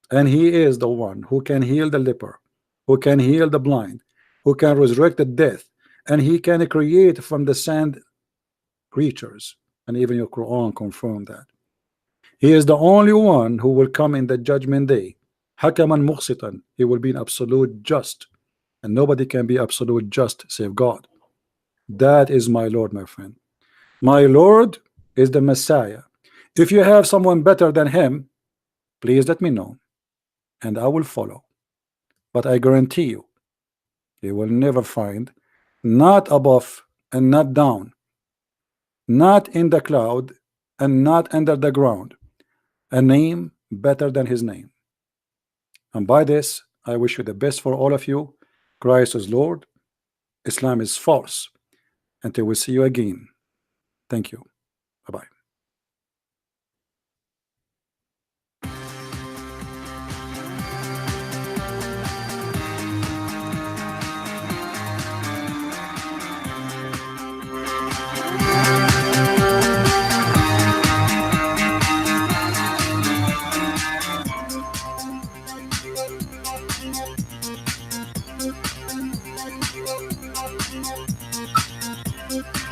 and he is the one who can heal the leper, who can heal the blind, who can resurrect the dead, and he can create from the sand creatures, and even your Quran confirmed that. He is the only one who will come in the judgment day. Hakaman muqsitan, he will be an absolute just, and nobody can be absolute just save God. That is my Lord, my friend. My Lord is the Messiah. If you have someone better than him, please let me know, and I will follow. But I guarantee you, you will never find, not above and not down, not in the cloud and not under the ground, a name better than his name. And by this, I wish you the best for all of you. Christ is Lord, Islam is false. Until we see you again. Thank you. Bye-bye. Thank you.